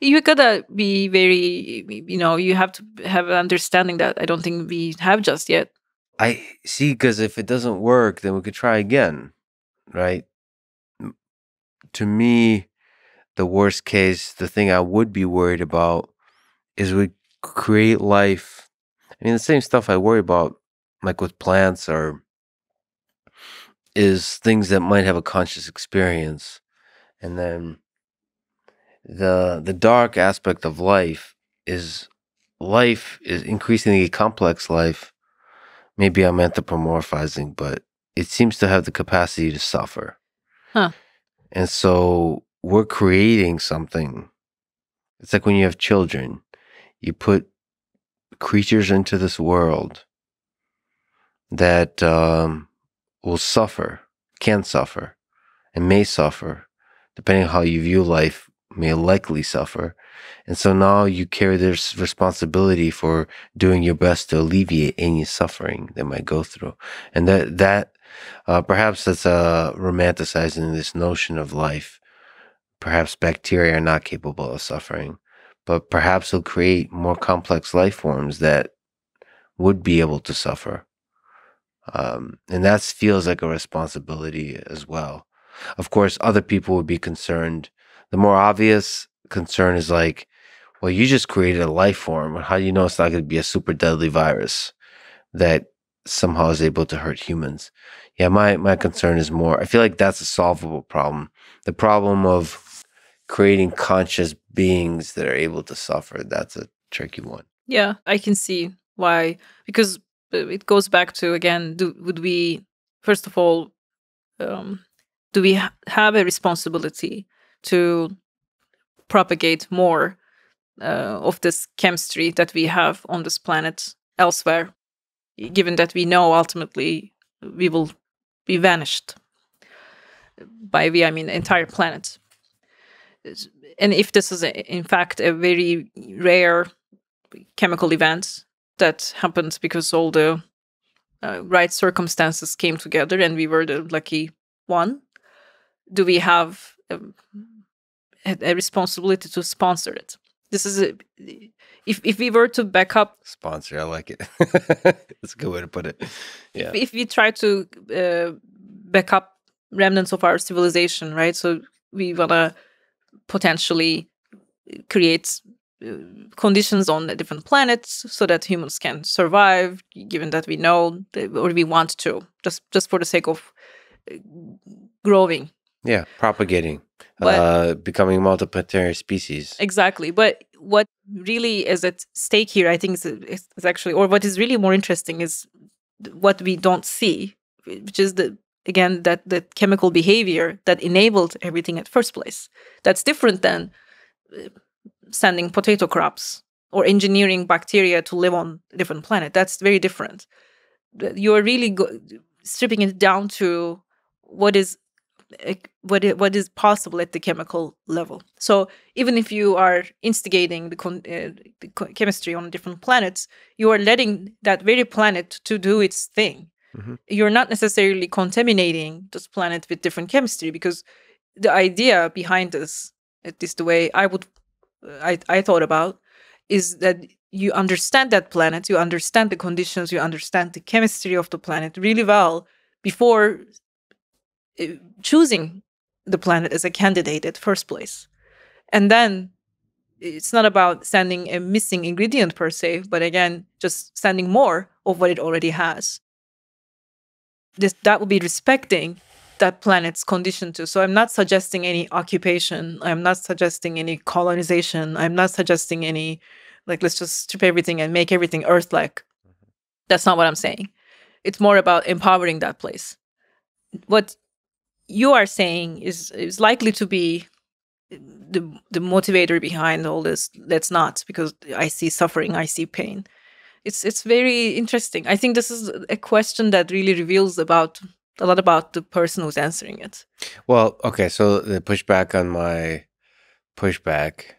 You gotta be very, you have to have an understanding that I don't think we have just yet. I see, because if it doesn't work, then we could try again, right? To me, the worst case, the thing I would be worried about is we create life. I mean, the same stuff I worry about, like with plants, is things that might have a conscious experience. And then the dark aspect of life is increasingly complex life. Maybe I'm anthropomorphizing, but it seems to have the capacity to suffer. Huh. And so we're creating something. It's like when you have children, you put creatures into this world that will suffer, can suffer, and may suffer, depending on how you view life, may likely suffer. And so now you carry this responsibility for doing your best to alleviate any suffering they might go through. And that perhaps that's romanticizing this notion of life. Perhaps bacteria are not capable of suffering, but perhaps it'll create more complex life forms that would be able to suffer. And that feels like a responsibility as well. Of course, other people would be concerned. The more obvious concern is like, well, you just created a life form. How do you know it's not going to be a super deadly virus that somehow is able to hurt humans? Yeah, my concern is more, I feel like that's a solvable problem. The problem of creating conscious beings that are able to suffer, that's a tricky one. Yeah, I can see why. Because it goes back to, again, would we, first of all, do we have a responsibility to propagate more of this chemistry that we have on this planet elsewhere, given that we know ultimately we will be vanished? By we, I mean the entire planet. And if this is, in fact, a very rare chemical event that happens because all the right circumstances came together and we were the lucky one, do we have a responsibility to sponsor it? This is if we were to back up sponsor, I like it. That's a good way to put it. Yeah. If we try to back up remnants of our civilization, right? So we want to potentially create conditions on different planets so that humans can survive, given that we know or we want to, just for the sake of growing. Yeah, propagating, becoming a multiplanetary species. Exactly. But what really is at stake here, I think, is actually, or what is really more interesting is what we don't see, which is the chemical behavior that enabled everything at first place. That's different than sending potato crops or engineering bacteria to live on a different planet. That's very different. You're really stripping it down to what is possible at the chemical level. So even if you are instigating the chemistry on different planets, you are letting that very planet to do its thing. Mm-hmm. You're not necessarily contaminating this planet with different chemistry, because the idea behind this, at least the way I would I thought about is that you understand that planet, you understand the conditions, you understand the chemistry of the planet really well before choosing the planet as a candidate at first place. And then it's not about sending a missing ingredient per se, but again, just sending more of what it already has. That would be respecting that planet's condition too. So I'm not suggesting any occupation. I'm not suggesting any colonization. I'm not suggesting any, like, let's just strip everything and make everything Earth-like. That's not what I'm saying. It's more about empowering that place. What you are saying is likely to be the motivator behind all this. That's not, because I see suffering, I see pain. It's very interesting. I think this is a question that really reveals about a lot about the person who's answering it. Well, okay, so the pushback on my pushback,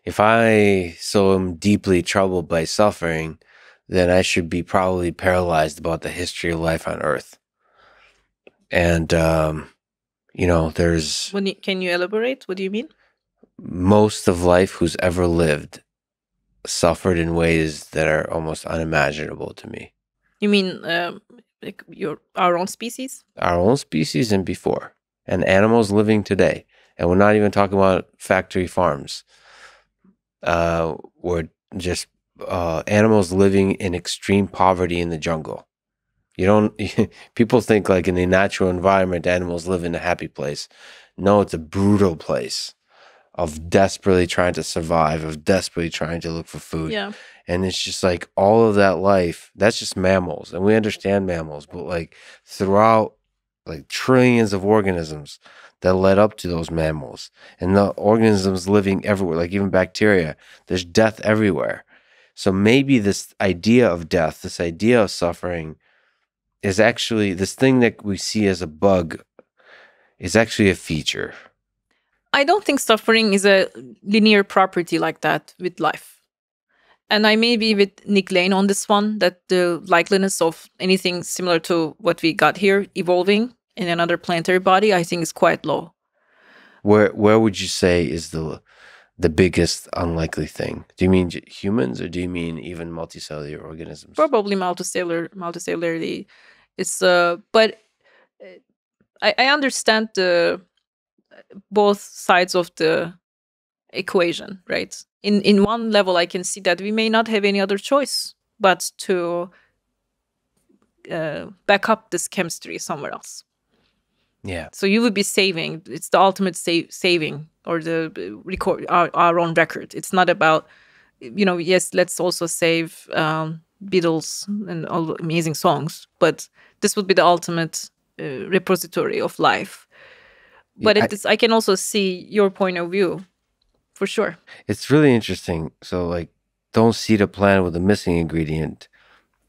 if I so am deeply troubled by suffering, then I should be probably paralyzed about the history of life on Earth. And there's Can you elaborate? What do you mean? most of life who's ever lived suffered in ways that are almost unimaginable to me. You mean like our own species? Our own species and before, and animals living today. And we're not even talking about factory farms. We're just animals living in extreme poverty in the jungle. You don't. People think like in the natural environment, animals live in a happy place. No, it's a brutal place of desperately trying to survive, of desperately trying to look for food. Yeah. And it's just like all of that life, that's just mammals. And we understand mammals, but like throughout like trillions of organisms that led up to those mammals, and the organisms living everywhere, like even bacteria, there's death everywhere. So maybe this idea of death, this idea of suffering, is actually this thing that we see as a bug is actually a feature. I don't think suffering is a linear property like that with life. And I may be with Nick Lane on this one, that the likeliness of anything similar to what we got here evolving in another planetary body, I think is quite low. Where would you say is the biggest unlikely thing? Do you mean humans, or do you mean even multicellular organisms? Probably multicellularly. It's but I understand the both sides of the equation, right? In one level, I can see that we may not have any other choice but to back up this chemistry somewhere else. Yeah. So you would be saving. It's the ultimate saving, or the record our own record. It's not about, yes, let's also save Beatles and all the amazing songs, but this would be the ultimate repository of life. But I can also see your point of view, for sure. It's really interesting. So, like, don't see the planet with a missing ingredient.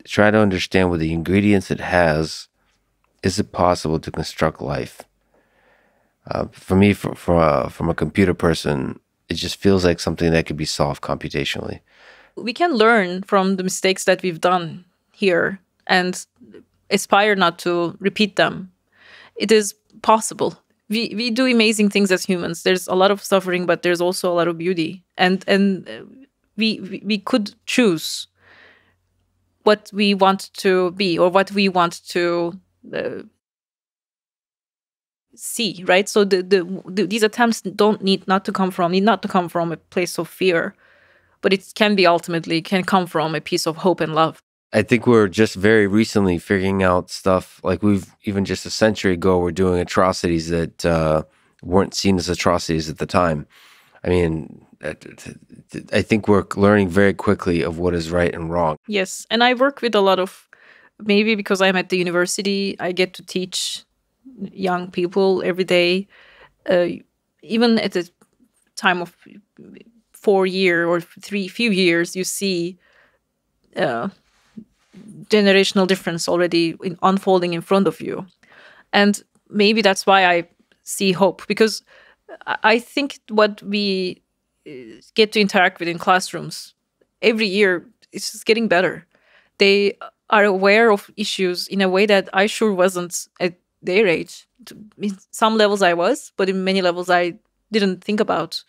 Try to understand what the ingredients it has. Is it possible to construct life? For me, from a computer person, it just feels like something that could be solved computationally. We can learn from the mistakes that we've done here and aspire not to repeat them. It is possible. We do amazing things as humans. There's a lot of suffering, but there's also a lot of beauty. And we could choose what we want to be, or what we want to see, right? So these attempts need not to come from a place of fear, but it can come from a piece of hope and love. I think we're just very recently figuring out stuff, like we've even just a century ago, we're doing atrocities that weren't seen as atrocities at the time. I mean, I think we're learning very quickly of what is right and wrong. Yes, and I work with a lot of, maybe because I'm at the university, I get to teach young people every day. Even at the time of 4 year or few years, you see generational difference already unfolding in front of you. And maybe that's why I see hope, because I think what we get to interact with in classrooms every year is just getting better. They are aware of issues in a way that I sure wasn't at their age. In some levels I was, but in many levels I didn't think about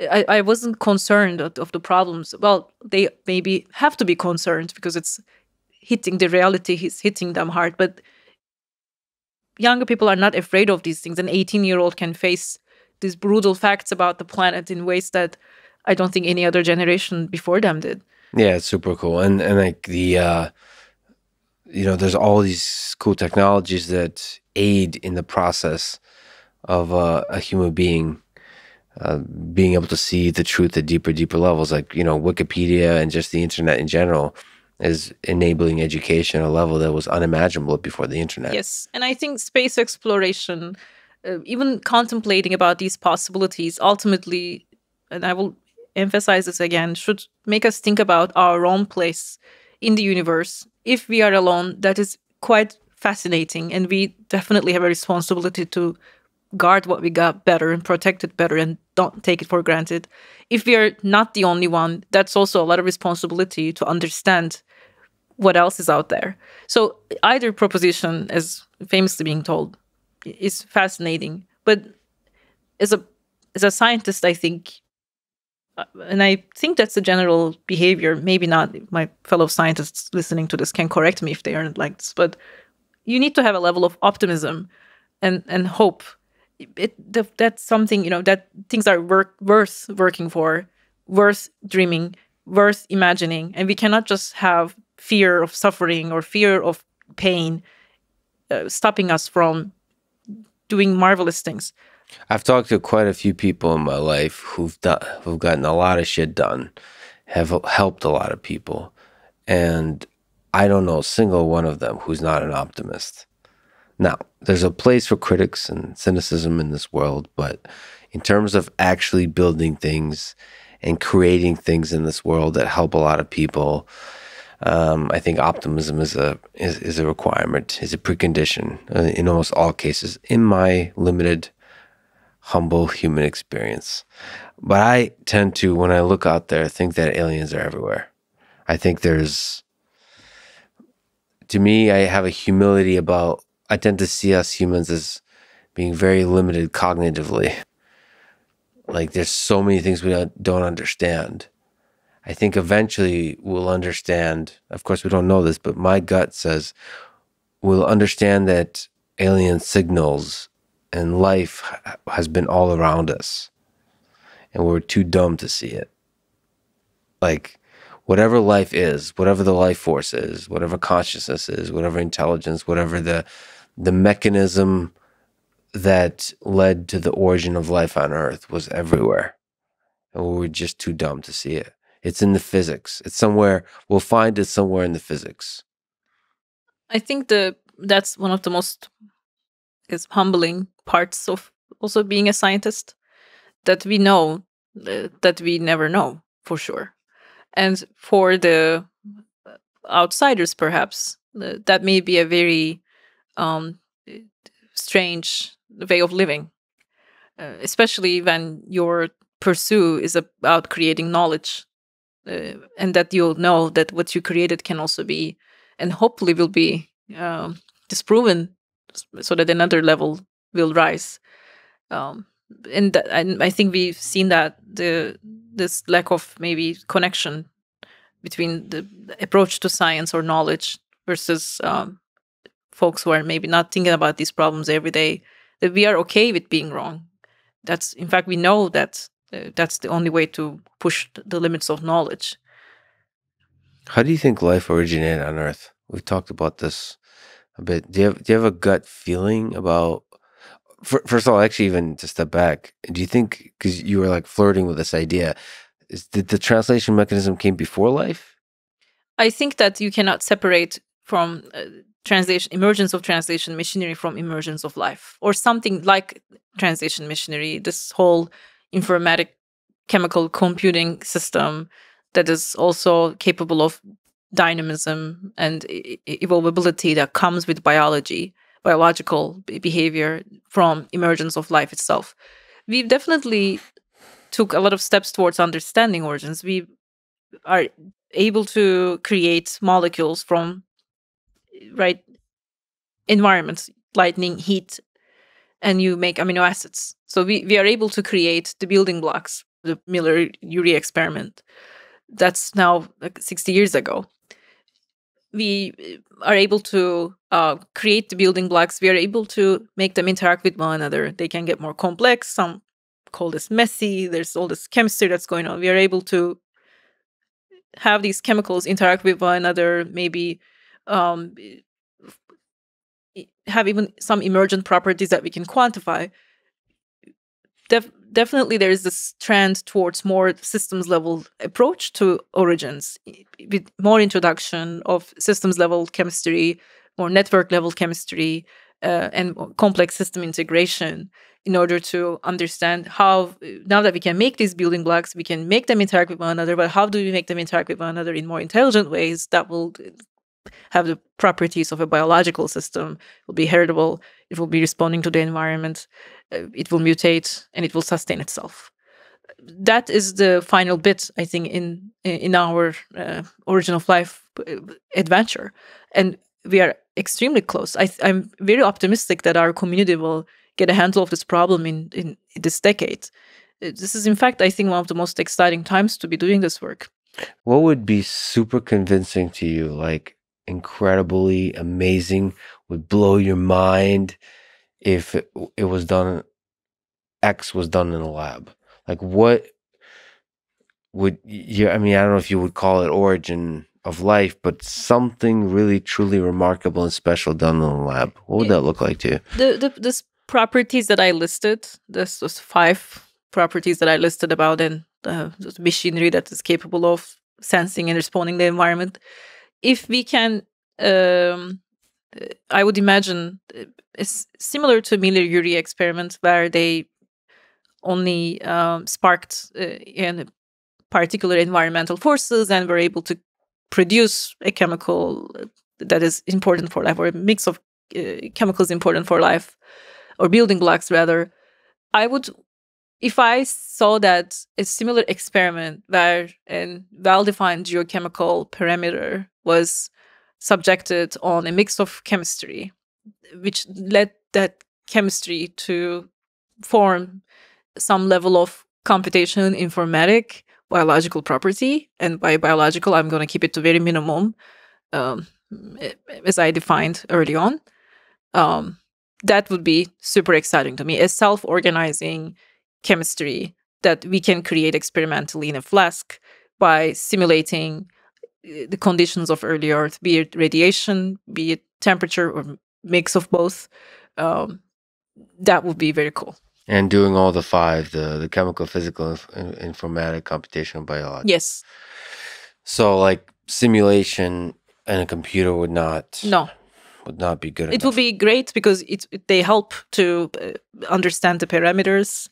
I wasn't concerned of the problems. Well, they maybe have to be concerned because it's hitting the reality, is hitting them hard. But younger people are not afraid of these things. An 18-year-old can face these brutal facts about the planet in ways that I don't think any other generation before them did. Yeah, it's super cool. And like there's all these cool technologies that aid in the process of a human being being able to see the truth at deeper levels. Like, Wikipedia and just the internet in general is enabling education at a level that was unimaginable before the internet. Yes. And I think space exploration, even contemplating about these possibilities, ultimately, and I will emphasize this again, should make us think about our own place in the universe. If we are alone, that is quite fascinating. And we definitely have a responsibility to guard what we got better and protect it better and don't take it for granted. If we are not the only one, that's also a lot of responsibility to understand what else is out there. So either proposition, as famously being told, is fascinating. But as a scientist, I think, and I think that's the general behavior. Maybe not. My fellow scientists listening to this can correct me if they aren't like this. But you need to have a level of optimism and hope. That's something, that things are worth working for, worth dreaming, worth imagining, and we cannot just have fear of suffering or fear of pain stopping us from doing marvelous things. I've talked to quite a few people in my life who've gotten a lot of shit done, have helped a lot of people, and I don't know a single one of them who's not an optimist. Now, there's a place for critics and cynicism in this world, but in terms of actually building things and creating things in this world that help a lot of people, I think optimism is a requirement, is a precondition in almost all cases, in my limited, humble human experience. But I tend to, when I look out there, think that aliens are everywhere. I think to me, I have a humility about, I tend to see us humans as being very limited cognitively. Like, there's so many things we don't understand. I think eventually we'll understand. Of course, we don't know this, but my gut says we'll understand that alien signals and life has been all around us, and we're too dumb to see it. Like, whatever life is, whatever the life force is, whatever consciousness is, whatever intelligence, whatever the mechanism that led to the origin of life on Earth was everywhere. And we were just too dumb to see it. It's in the physics. It's somewhere. We'll find it somewhere in the physics. I think that's one of the most humbling parts of also being a scientist, that we know that we never know for sure. And for the outsiders, perhaps, that may be a very strange way of living, especially when your pursuit is about creating knowledge, and that you'll know that what you created can also be, and hopefully will be, disproven, so that another level will rise. And I think we've seen that this lack of maybe connection between the approach to science or knowledge versus folks who are maybe not thinking about these problems every day, that we are okay with being wrong. That's, in fact, we know that that's the only way to push the limits of knowledge. How do you think life originated on Earth? We've talked about this a bit. Do you have a gut feeling about? First of all, actually, even to step back, do you think, because you were like flirting with this idea, did the translation mechanism came before life? I think that you cannot separate from emergence of translation machinery from emergence of life, or something like translation machinery. This whole informatic chemical computing system that is also capable of dynamism and evolvability that comes with biological behavior from emergence of life itself. We've definitely took a lot of steps towards understanding origins. We are able to create molecules from right environments, lightning, heat, and you make amino acids. So we are able to create the building blocks the Miller-Urey experiment. That's now like 60 years ago. We are able to create the building blocks. We are able to make them interact with one another. They can get more complex. Some call this messy. There's all this chemistry that's going on. We are able to have these chemicals interact with one another, maybe um, have even some emergent properties that we can quantify. Definitely there is this trend towards more systems level approach to origins, with more introduction of systems level chemistry, more network level chemistry, and complex system integration, in order to understand how, now that we can make these building blocks, we can make them interact with one another, but how do we make them interact with one another in more intelligent ways that will have the properties of a biological system, will be heritable, it will be responding to the environment, it will mutate, and it will sustain itself. That is the final bit, I think, in our origin of life adventure, and we are extremely close. I'm very optimistic that our community will get a handle of this problem in this decade. This is, in fact, I think, one of the most exciting times to be doing this work. What would be super convincing to you, like incredibly amazing, would blow your mind if it was done, X was done in a lab? Like what would you, I mean, I don't know if you would call it origin of life, but something really truly remarkable and special done in a lab. What would that look like to you? This properties that I listed, this was 5 properties that I listed about, and machinery that is capable of sensing and responding to the environment. If we can, I would imagine it's similar to Miller-Urey experiment, where they only sparked in particular environmental forces and were able to produce a chemical that is important for life, or a mix of chemicals important for life, or building blocks rather. I would, if I saw that a similar experiment where a well-defined geochemical parameter was subjected on a mix of chemistry, which led that chemistry to form some level of computation informatic biological property, and by biological I'm going to keep it to very minimum, as I defined early on, that would be super exciting to me. A self-organizing chemistry that we can create experimentally in a flask by simulating the conditions of early Earth, be it radiation, be it temperature, or mix of both. That would be very cool. And doing all the 5, the chemical, physical, informatic, computational, biology. Yes. So like simulation and a computer would not be good enough. It would be great because they help to understand the parameters,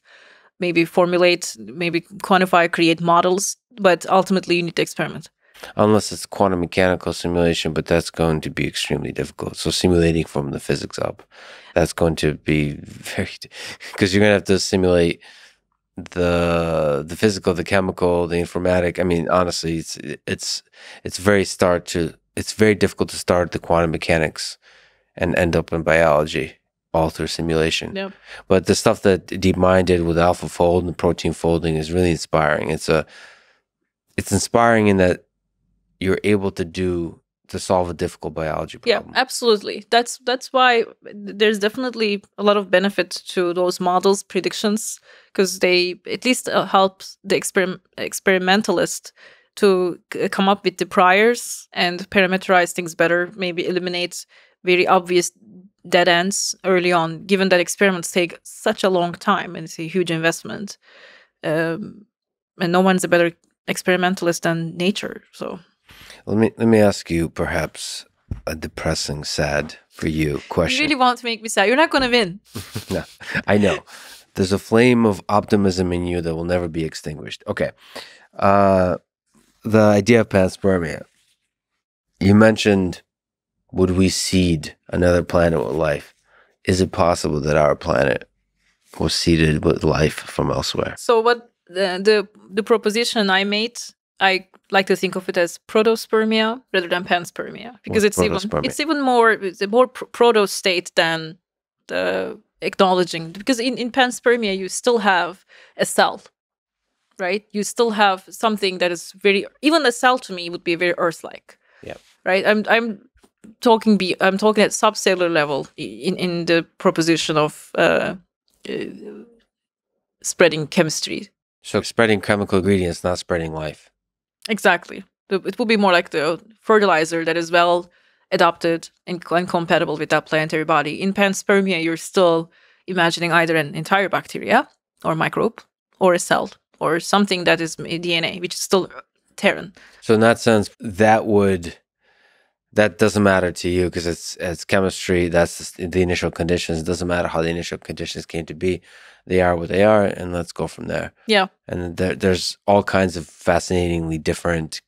maybe formulate, maybe quantify, create models, but ultimately you need to experiment. Unless it's quantum mechanical simulation, but that's going to be extremely difficult. So simulating from the physics up, that's going to be very, because you're going to have to simulate the physical, the chemical, the informatic. I mean, honestly, it's very difficult to start the quantum mechanics and end up in biology all through simulation. Yep. But the stuff that DeepMind did with AlphaFold and protein folding is really inspiring. It's inspiring in that you're able to solve a difficult biology problem. Yeah, absolutely. That's why there's definitely a lot of benefit to those models, predictions, because they at least help the experimentalist to come up with the priors and parameterize things better, maybe eliminate very obvious dead ends early on, given that experiments take such a long time and it's a huge investment. And no one's a better experimentalist than nature, so... Let me ask you perhaps a depressing, sad for you question. You really want to make me sad. You're not going to win. No, I know. There's a flame of optimism in you that will never be extinguished. Okay. The idea of panspermia. You mentioned, would we seed another planet with life? Is it possible that our planet was seeded with life from elsewhere? So what the proposition I made, I like to think of it as protospermia rather than panspermia, because it's even more, it's a more proto state than the acknowledging, because in panspermia you still have a cell, right? You still have something that is very, even a cell to me would be very Earth-like. Yeah. Right. I'm talking at subcellular level in the proposition of spreading chemistry. So spreading chemical ingredients, not spreading life. Exactly. It would be more like the fertilizer that is well adapted and compatible with that planetary body. In panspermia, you're still imagining either an entire bacteria or microbe or a cell or something that is DNA, which is still Terran. So in that sense, that doesn't matter to you because it's chemistry. That's just the initial conditions. It doesn't matter how the initial conditions came to be. They are what they are, and let's go from there. Yeah. And there's all kinds of fascinatingly different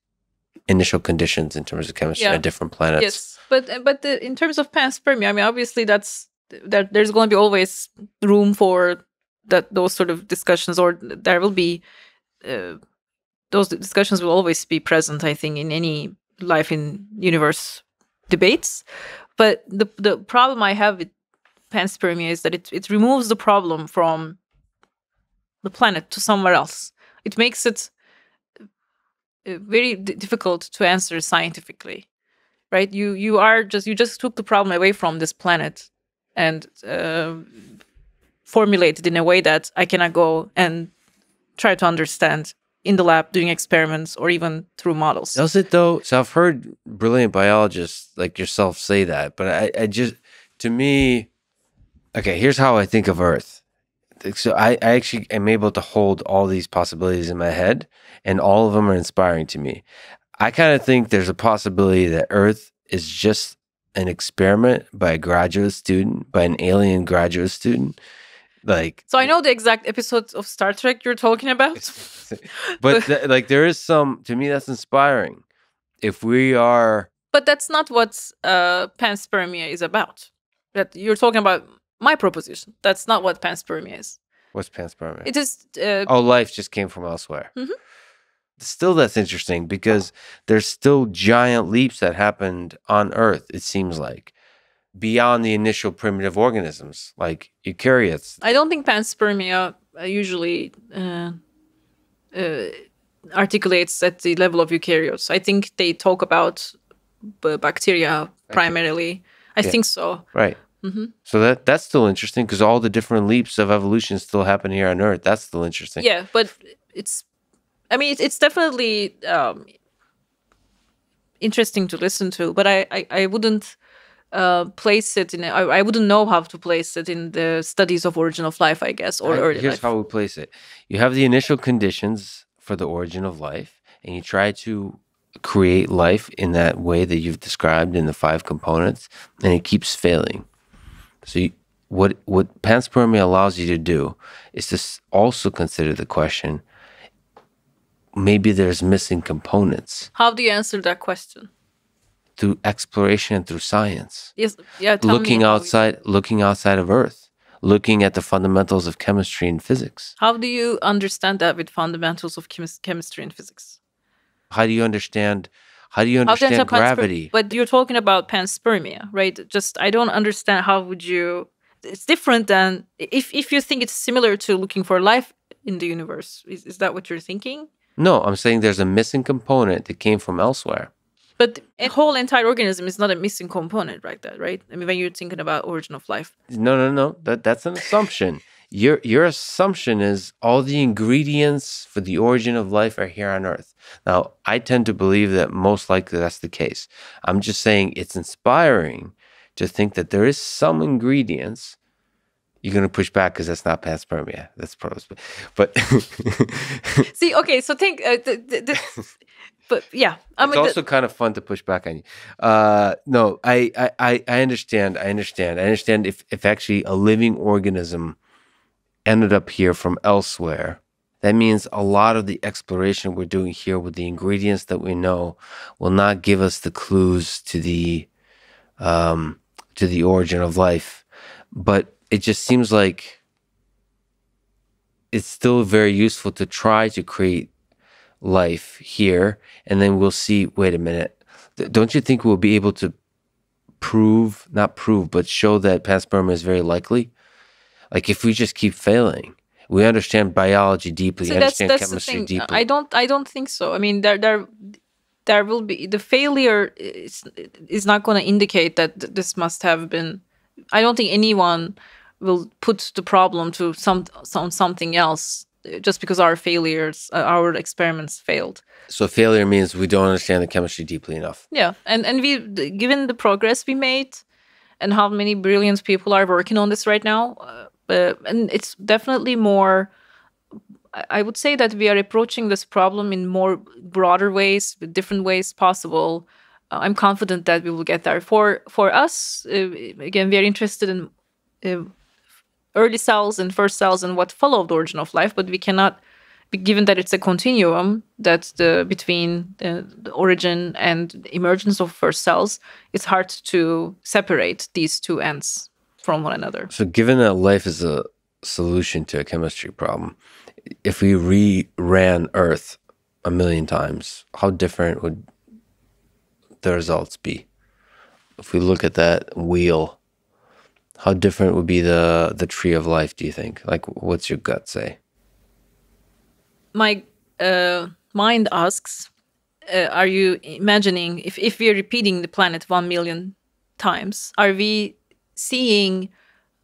initial conditions in terms of chemistry at different planets. Yes, but in terms of panspermia, I mean, obviously that there's going to be always room for those sort of discussions, or there will be those discussions will always be present, I think, in any life in universe debates. But the problem I have with panspermia is that it removes the problem from the planet to somewhere else. It makes it very difficult to answer scientifically, right? You just took the problem away from this planet and formulated in a way that I cannot go and try to understand in the lab doing experiments or even through models. Does it though? So I've heard brilliant biologists like yourself say that, but I just, to me, okay, here's how I think of Earth. So I actually am able to hold all these possibilities in my head, and all of them are inspiring to me. I kind of think there's a possibility that Earth is just an experiment by a graduate student, by an alien graduate student. Like, so I know the exact episodes of Star Trek you're talking about. but like there is some, to me, that's inspiring. If we are... But that's not what panspermia is about. That you're talking about my proposition. That's not what panspermia is. What's panspermia? It is... life just came from elsewhere. Mm-hmm. Still, that's interesting because there's still giant leaps that happened on Earth, it seems like, beyond the initial primitive organisms, like eukaryotes. I don't think panspermia usually articulates at the level of eukaryotes. I think they talk about bacteria primarily. I think so. Right. Mm-hmm. So that's still interesting because all the different leaps of evolution still happen here on Earth. That's still interesting. Yeah, but it's definitely interesting to listen to, but I wouldn't place it in. I wouldn't know how to place it in the studies of origin of life, I guess, or early Here's life. how we place it. You have the initial conditions for the origin of life, and you try to create life in that way that you've described in the 5 components, and it keeps failing. So what panspermia allows you to do is to also consider the question, maybe there's missing components. How do you answer that question? Through exploration and through science. Yes, yeah. Looking outside of Earth, looking at the fundamentals of chemistry and physics. How do you understand that with fundamentals of chemistry and physics? How do you understand gravity? But you're talking about panspermia, right? Just I don't understand how would you. It's different than if you think it's similar to looking for life in the universe. Is that what you're thinking? No, I'm saying there's a missing component that came from elsewhere. But a whole entire organism is not a missing component, right? Right? I mean, when you're thinking about origin of life. No. That's an assumption. Your assumption is all the ingredients for the origin of life are here on Earth. Now, I tend to believe that most likely that's the case. I'm just saying it's inspiring to think that there is some ingredients. You're going to push back because that's not panspermia. That's pros. But see, okay, so think... But yeah, it's also kind of fun to push back on you. No, I understand. I understand if actually a living organism ended up here from elsewhere, that means a lot of the exploration we're doing here with the ingredients that we know will not give us the clues to the origin of life. But it just seems like it's still very useful to try to create life here, and then we'll see, wait a minute, don't you think we'll be able to not prove, but show that panspermia is very likely? Like if we just keep failing, We understand biology deeply. So We understand that's the chemistry thing. deeply. I don't think so. I mean, there will be the failure is not going to indicate that this must have been. I don't think anyone will put the problem to something else just because our failures, our experiments failed. So failure means we don't understand the chemistry deeply enough. Yeah, and we, given the progress we made and how many brilliant people are working on this right now, and it's definitely more. I would say that we are approaching this problem in more broader ways, with different ways possible. I'm confident that we will get there. For us, again, we are interested in uh, early cells and first cells and what follow the origin of life, but we cannot, given that it's a continuum that's between the origin and emergence of first cells, it's hard to separate these two ends from one another. So given that life is a solution to a chemistry problem, if we ran Earth 1,000,000 times, how different would the results be? If we look at that wheel, how different would be the tree of life, do you think? Like, what's your gut say? My mind asks, are you imagining, if we are repeating the planet 1,000,000 times, are we seeing,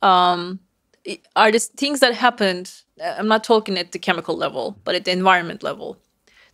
are these things that happened, I'm not talking at the chemical level, but at the environment level,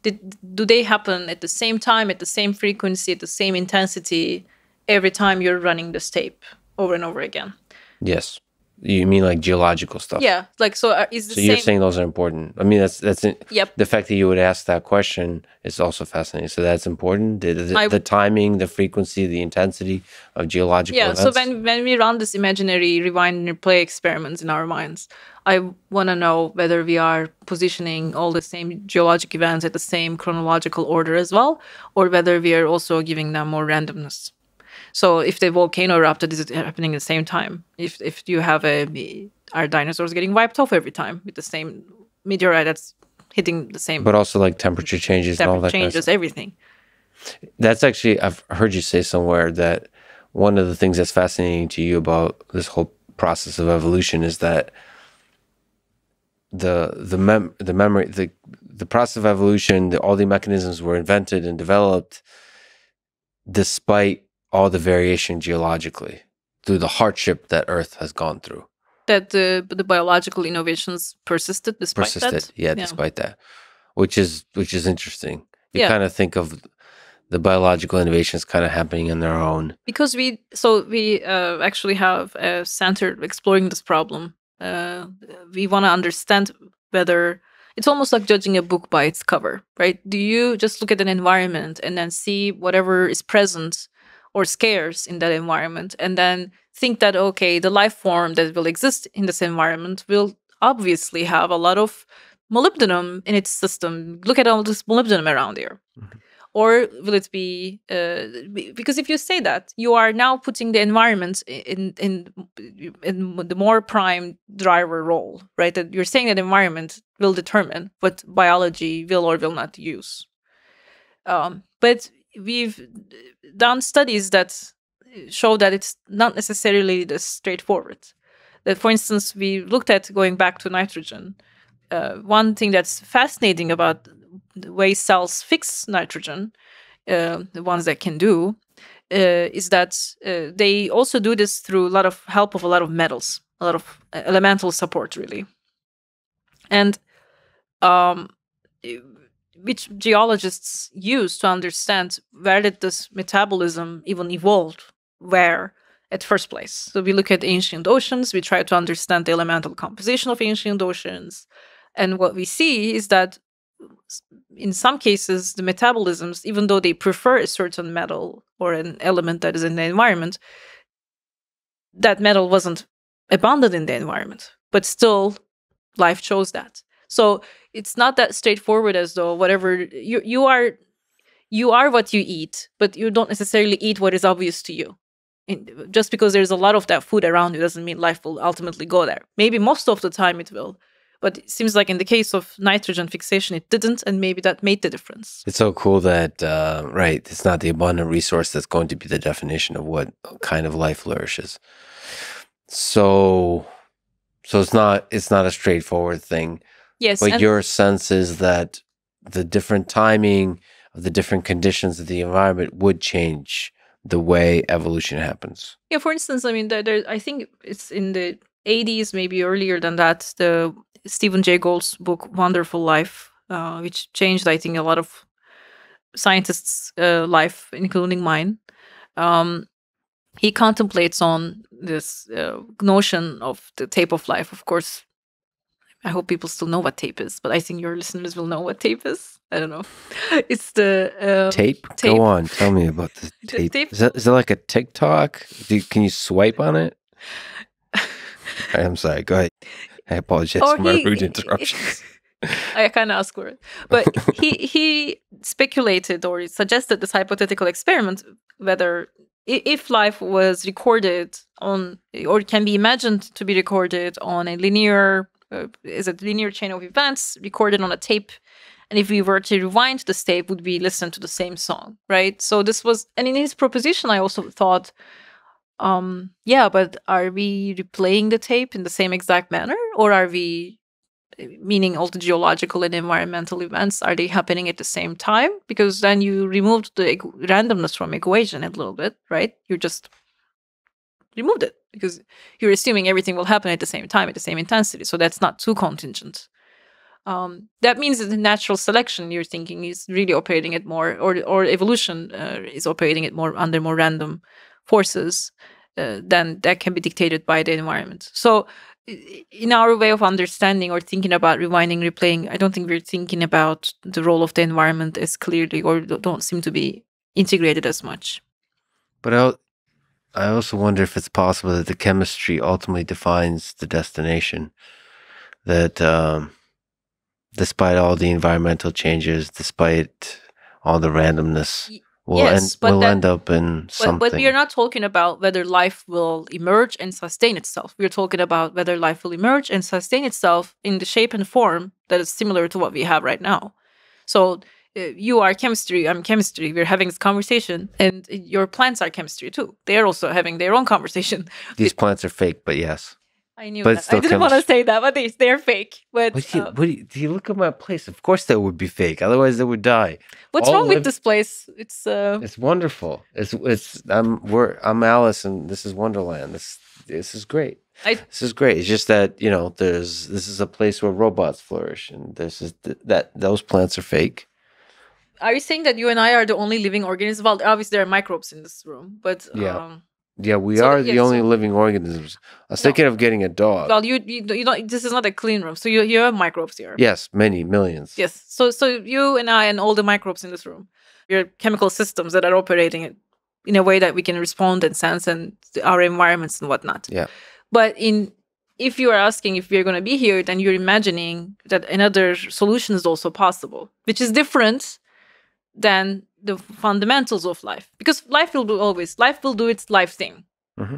do they happen at the same time, at the same frequency, at the same intensity every time you're running this tape over and over again? Yes. You mean like geological stuff? Yeah, like, so is the So same. you're saying those are important. I mean, that's Yep. The fact that you would ask that question is also fascinating. So that's important. The timing, the frequency, the intensity of geological events. So when we run this imaginary rewind and replay experiments in our minds, I want to know whether we are positioning all the same geologic events at the same chronological order as well, or whether we are also giving them more randomness. So if the volcano erupted, is it happening at the same time? If you have are dinosaurs getting wiped off every time with the same meteorite that's hitting the same? But also like temperature changes and all that changes kind of stuff. Everything. That's actually, I've heard you say somewhere that one of the things that's fascinating to you about this whole process of evolution is that the memory, the process of evolution, all the mechanisms were invented and developed despite all the variation geologically through the hardship that Earth has gone through. That the biological innovations persisted despite that? Yeah, despite that. Which is interesting. You kind of think of the biological innovations kind of happening on their own. Because we actually have a center exploring this problem. We want to understand whether it's almost like judging a book by its cover, right? Do you just look at an environment and then see whatever is present or scarce in that environment, and then think that, okay, the life form that will exist in this environment will obviously have a lot of molybdenum in its system. Look at all this molybdenum around here. Mm-hmm. Or will it be, because if you say that, you are now putting the environment in the more prime driver role, right? That you're saying that environment will determine what biology will or will not use. But we've done studies that show that it's not necessarily this straightforward. That, for instance, we looked at, going back to nitrogen, one thing that's fascinating about the way cells fix nitrogen, the ones that can do, is that they also do this through a lot of help of a lot of metals, a lot of elemental support, really. And which geologists use to understand where did this metabolism even evolve, where at first place. So we look at ancient oceans, we try to understand the elemental composition of ancient oceans, and what we see is that in some cases, the metabolisms, even though they prefer a certain metal or an element that is in the environment, that metal wasn't abundant in the environment, but still life chose that. So it's not that straightforward, as though whatever you are what you eat, but you don't necessarily eat what is obvious to you. Just because there's a lot of that food around you doesn't mean life will ultimately go there. Maybe most of the time it will, but it seems like in the case of nitrogen fixation, it didn't, and maybe that made the difference. It's so cool that, right, it's not the abundant resource that's going to be the definition of what kind of life flourishes. So So it's not a straightforward thing. Yes, But and your sense is that the different timing of the different conditions of the environment would change the way evolution happens. yeah, for instance, I mean, I think it's in the 80s, maybe earlier than that, the Stephen Jay Gould's book Wonderful Life, which changed, I think, a lot of scientists' life, including mine. Um, he contemplates on this notion of the tape of life. Of course, I hope people still know what tape is, but I think your listeners will know what tape is. I don't know. It's the Tape? tape. Go on. Tell me about the The tape. tape. Is that like a TikTok? Can you swipe on it? I'm sorry. Go ahead. I apologize Or for my rude interruptions. I kind of asked for it, but he speculated or suggested this hypothetical experiment whether if life was recorded on or can be imagined to be recorded on a linear is a linear chain of events recorded on a tape, and if we were to rewind this tape, would we listen to the same song, right? So this was, and in his proposition, I also thought, yeah, but are we replaying the tape in the same exact manner, or are we, meaning all the geological and environmental events, are they happening at the same time? Because then you removed the randomness from equation a little bit, right? You just removed it because you're assuming everything will happen at the same time, at the same intensity. So that's not too contingent. That means that the natural selection you're thinking is really operating at more, or evolution is operating at more under more random forces than that can be dictated by the environment. So in our way of understanding or thinking about rewinding, replaying, I don't think we're thinking about the role of the environment as clearly, or don't seem to be integrated as much. But I also wonder if it's possible that the chemistry ultimately defines the destination. That despite all the environmental changes, despite all the randomness, we'll end up in something. But we are not talking about whether life will emerge and sustain itself. We're talking about whether life will emerge and sustain itself in the shape and form that is similar to what we have right now. So you are chemistry, I'm chemistry. We're having this conversation, and your plants are chemistry too. They're also having their own conversation. These plants are fake, but yes. I knew that. I didn't want to say that, but they're fake. But do you look at my place? Of course, that would be fake. Otherwise, they would die. What's wrong with this place? It's wonderful. I'm Alice, and this is Wonderland. This is great. This is great. It's just that this is a place where robots flourish, and those plants are fake. Are you saying that you and I are the only living organisms? Well, obviously there are microbes in this room, but yeah, we are the only living organisms. I was thinking of getting a dog. Well, you don't. This is not a clean room, so you have microbes here. Yes, many millions. Yes, so you and I and all the microbes in this room, we're chemical systems that are operating in a way that we can respond and sense and our environments and whatnot. Yeah. But if you are asking if we're going to be here, then you're imagining that another solution is also possible, which is different than the fundamentals of life, because life will do its life thing. Mm-hmm.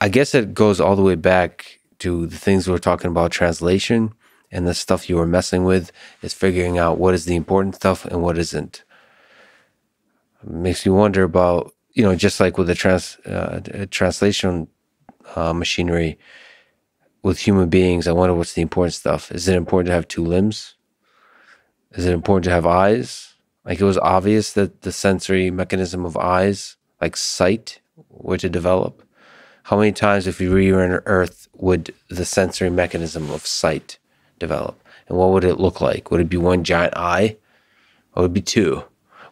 I guess it goes all the way back to the things we were talking about, translation, and the stuff you were messing with is figuring out what is the important stuff and what isn't. It makes me wonder about, just like with the translation machinery with human beings, I wonder what's the important stuff. Is it important to have two limbs? Is it important to have eyes? Like, it was obvious that the sensory mechanism of eyes, like sight, were to develop. How many times, if we were on Earth, would the sensory mechanism of sight develop? And what would it look like? Would it be one giant eye? Or would it be two?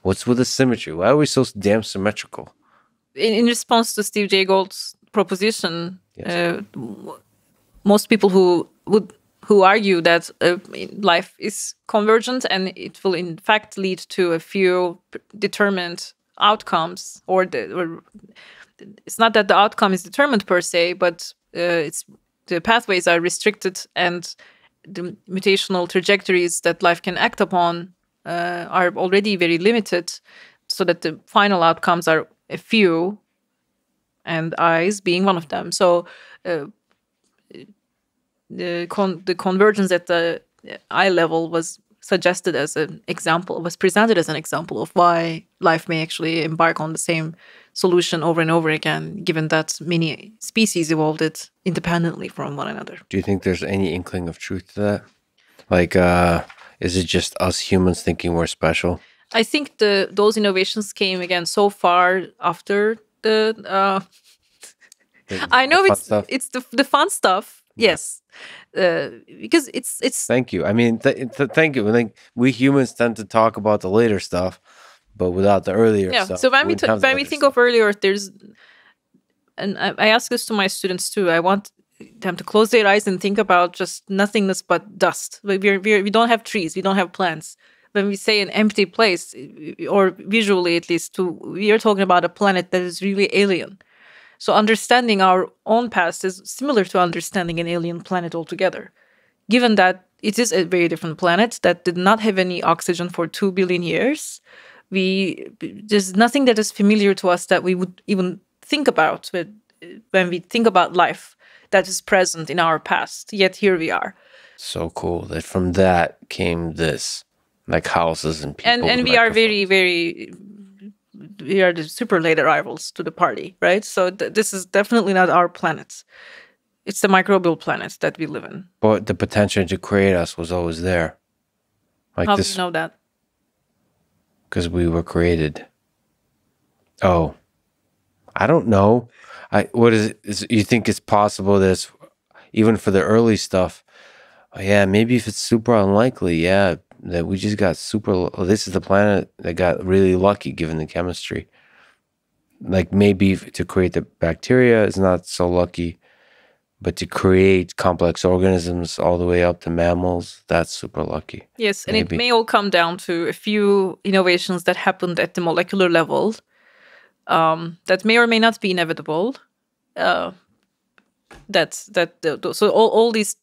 What's with the symmetry? Why are we so damn symmetrical? In response to Steve Jay Gould's proposition, yes. Most people who argue that life is convergent and it will in fact lead to a few determined outcomes, or it's not that the outcome is determined per se, but it's the pathways are restricted, and the mutational trajectories that life can act upon are already very limited, so that the final outcomes are a few, and eyes being one of them. So the convergence at the eye level was suggested as an example, was presented as an example of why life may actually embark on the same solution over and over again, given that many species evolved it independently from one another. Do you think there's any inkling of truth to that? Like, is it just us humans thinking we're special? I think those innovations came again so far after the. I know fun stuff? it's the fun stuff. Yes, because it's. Thank you. I mean, thank you. I think we humans tend to talk about the later stuff, but without the earlier Yeah. stuff. So when we wouldn't have the when we later think stuff. of early Earth, there's, and I ask this to my students too. I want them to close their eyes and think about just nothingness but dust. We don't have trees, we don't have plants. When we say an empty place, or visually at least, we are talking about a planet that is really alien. So understanding our own past is similar to understanding an alien planet altogether. Given that it is a very different planet that did not have any oxygen for 2 billion years, there's nothing that is familiar to us that we would even think about when we think about life that is present in our past. Yet here we are. So cool that from that came this, like houses and people. And with we are microphones. we are the super late arrivals to the party, right? So this is definitely not our planet. It's the microbial planet that we live in. But the potential to create us was always there. Like How do this, you know that? because we were created. Oh, I don't know. What is you think it's possible that it's, even for the early stuff? Oh, yeah, maybe if it's super unlikely, yeah, that we just got this is the planet that got really lucky given the chemistry. Like maybe to create the bacteria is not so lucky, but to create complex organisms all the way up to mammals, that's super lucky. Yes, and Maybe. it may all come down to a few innovations that happened at the molecular level that may or may not be inevitable. So all these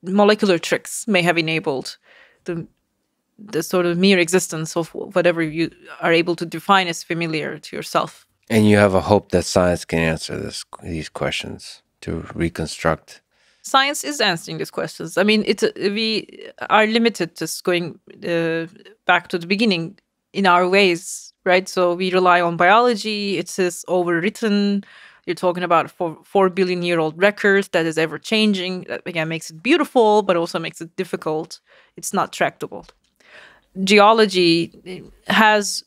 molecular tricks may have enabled the sort of mere existence of whatever you are able to define as familiar to yourself. And you have a hope that science can answer these questions to reconstruct. Science is answering these questions. I mean, we are limited, just going back to the beginning, in our ways, right? So we rely on biology. It is overwritten. You're talking about 4 billion year old record that is ever changing. That again makes it beautiful, but also makes it difficult. It's not tractable. Geology has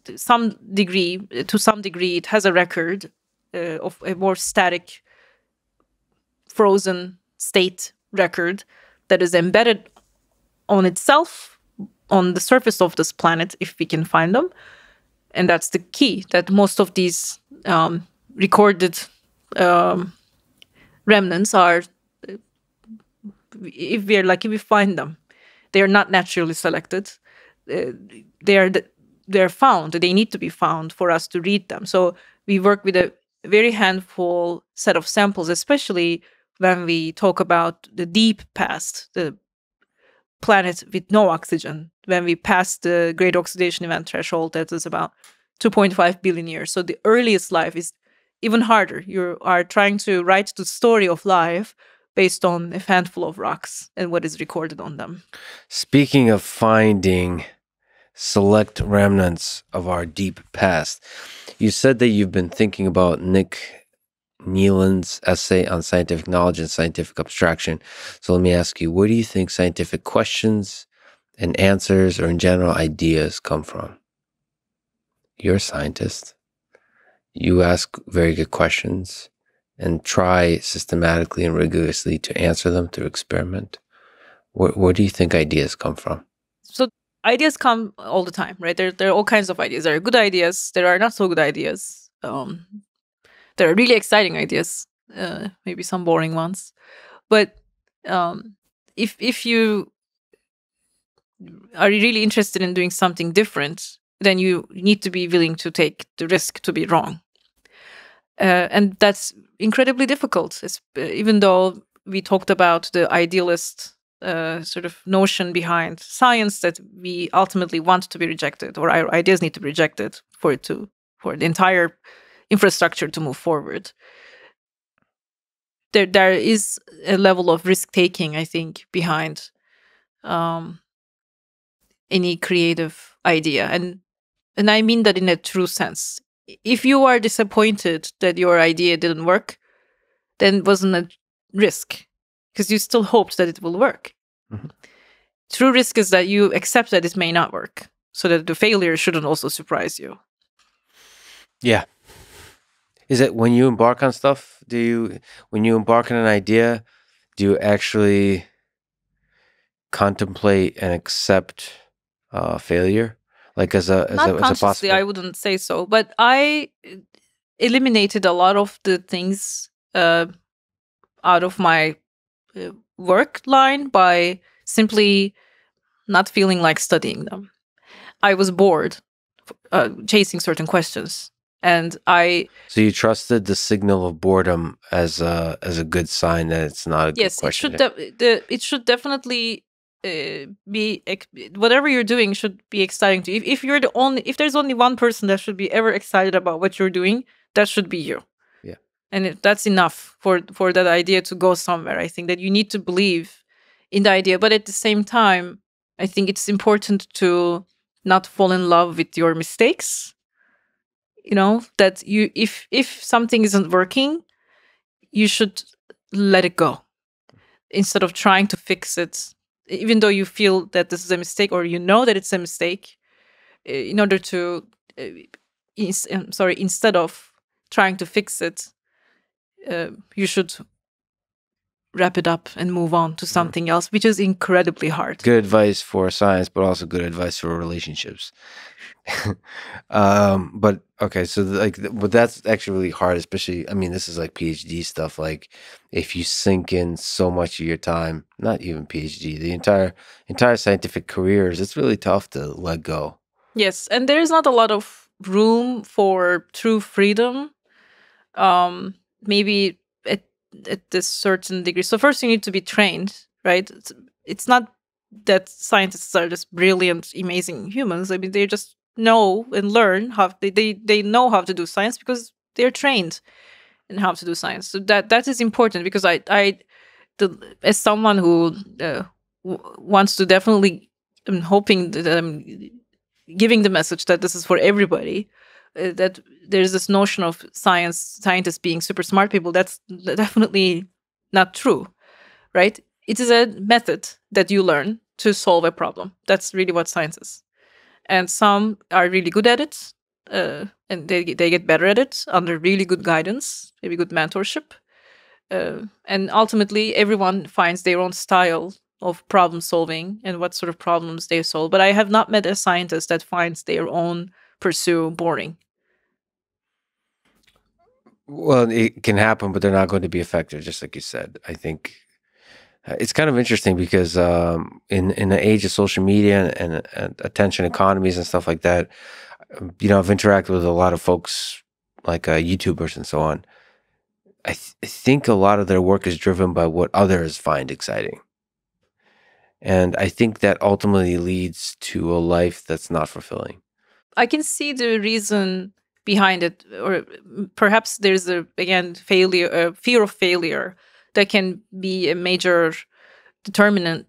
to some degree, it has a record of a more static, frozen state record that is embedded on itself on the surface of this planet, if we can find them. And that's the key, that most of these recorded remnants are, if we are lucky, we find them. They are not naturally selected. They're found. They need to be found for us to read them. So we work with a very handful set of samples, especially when we talk about the deep past, the planet with no oxygen, when we pass the great oxidation event threshold, that is about 2.5 billion years. So the earliest life is even harder. You are trying to write the story of life based on a handful of rocks and what is recorded on them. Speaking of finding select remnants of our deep past, you said that you've been thinking about Nick Nealon's essay on scientific knowledge and scientific abstraction. So let me ask you, where do you think scientific questions and answers, or in general ideas, come from? You're a scientist. You ask very good questions and try systematically and rigorously to answer them through experiment. Where do you think ideas come from? So ideas come all the time, right? There are all kinds of ideas. There are good ideas. There are not so good ideas. There are really exciting ideas, maybe some boring ones. But if you are really interested in doing something different, then you need to be willing to take the risk to be wrong. And that's incredibly difficult, even though we talked about the idealist sort of notion behind science, that we ultimately want to be rejected, or our ideas need to be rejected for the entire infrastructure to move forward. There is a level of risk taking, I think, behind any creative idea, and And I mean that in a true sense. If you are disappointed that your idea didn't work, then it wasn't a risk because you still hoped that it will work. Mhm. True risk is that you accept that it may not work, so that the failure shouldn't also surprise you. Yeah. Is it when you embark on stuff, when you embark on an idea, do you actually contemplate and accept failure? Like as Not a consciously, I possible. wouldn't say so, but I eliminated a lot of the things out of my work line by simply not feeling like studying them. I was bored chasing certain questions, and So you trusted the signal of boredom as a good sign that it's not a good yes, question. it should definitely be whatever you're doing should be exciting to you. If you're the only, if there's only one person that should be ever excited about what you're doing, that should be you. Yeah. And that's enough for that idea to go somewhere. I think that you need to believe in the idea, but at the same time, I think it's important to not fall in love with your mistakes. You know, that you, if something isn't working, you should let it go instead of trying to fix it, even though you feel that this is a mistake or you know that it's a mistake. In order to instead of trying to fix it, you should wrap it up and move on to something else, which is incredibly hard. Good advice for science, but also good advice for relationships. But okay, so but that's actually really hard, especially, I mean, this is like PhD stuff. Like if you sink in so much of your time, not even PhD, the entire scientific careers, it's really tough to let go. Yes, and there is not a lot of room for true freedom. Maybe at this certain degree. So first, you need to be trained, right? It's not that scientists are just brilliant, amazing humans. I mean, they just know and learn how they know how to do science because they're trained in how to do science. So that is important because as someone who wants to definitely, I'm hoping that giving the message that this is for everybody, that there's this notion of scientists being super smart people. That's definitely not true, right? It is a method that you learn to solve a problem. That's really what science is. And some are really good at it, and they get better at it under really good guidance, maybe good mentorship. And ultimately, everyone finds their own style of problem solving and what sort of problems they solve. But I have not met a scientist that finds their own pursuit boring. Well, it can happen, but they're not going to be effective, just like you said. I think it's kind of interesting because in the age of social media and attention economies and stuff like that, I've interacted with a lot of folks like YouTubers and so on. I think a lot of their work is driven by what others find exciting. And I think that ultimately leads to a life that's not fulfilling. I can see the reason behind it, or perhaps there's fear of failure that can be a major determinant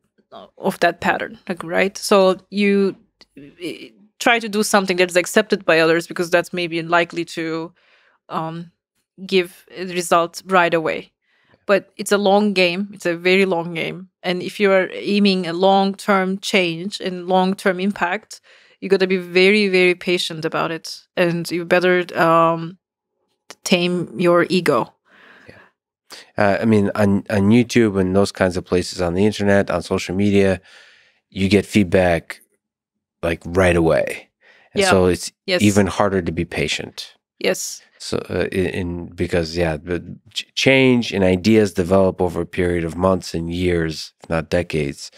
of that pattern, like, right? So you try to do something that is accepted by others because that's maybe likely to give a result right away. But it's a long game. It's a very long game. And if you are aiming a long-term change and long-term impact, you got to be very, very patient about it. And you better tame your ego. I mean, on YouTube and those kinds of places, on the internet, on social media, you get feedback like right away. And so it's even harder to be patient. Yes. So because the change and ideas develop over a period of months and years, if not decades,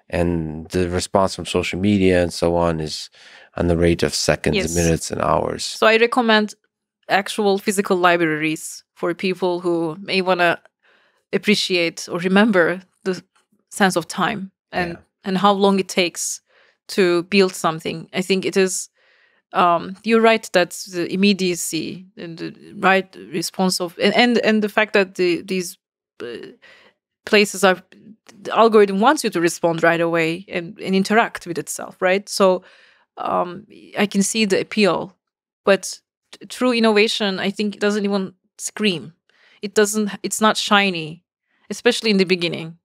and the response from social media and so on is on the rate of seconds, minutes, and hours. So I recommend actual physical libraries for people who may want to appreciate or remember the sense of time and how long it takes to build something. I think it is. You're right that the immediacy and the right response of and the fact that these places are, the algorithm wants you to respond right away and interact with itself, right? So I can see the appeal, but true innovation, I think, doesn't even scream. It doesn't. It's not shiny, especially in the beginning.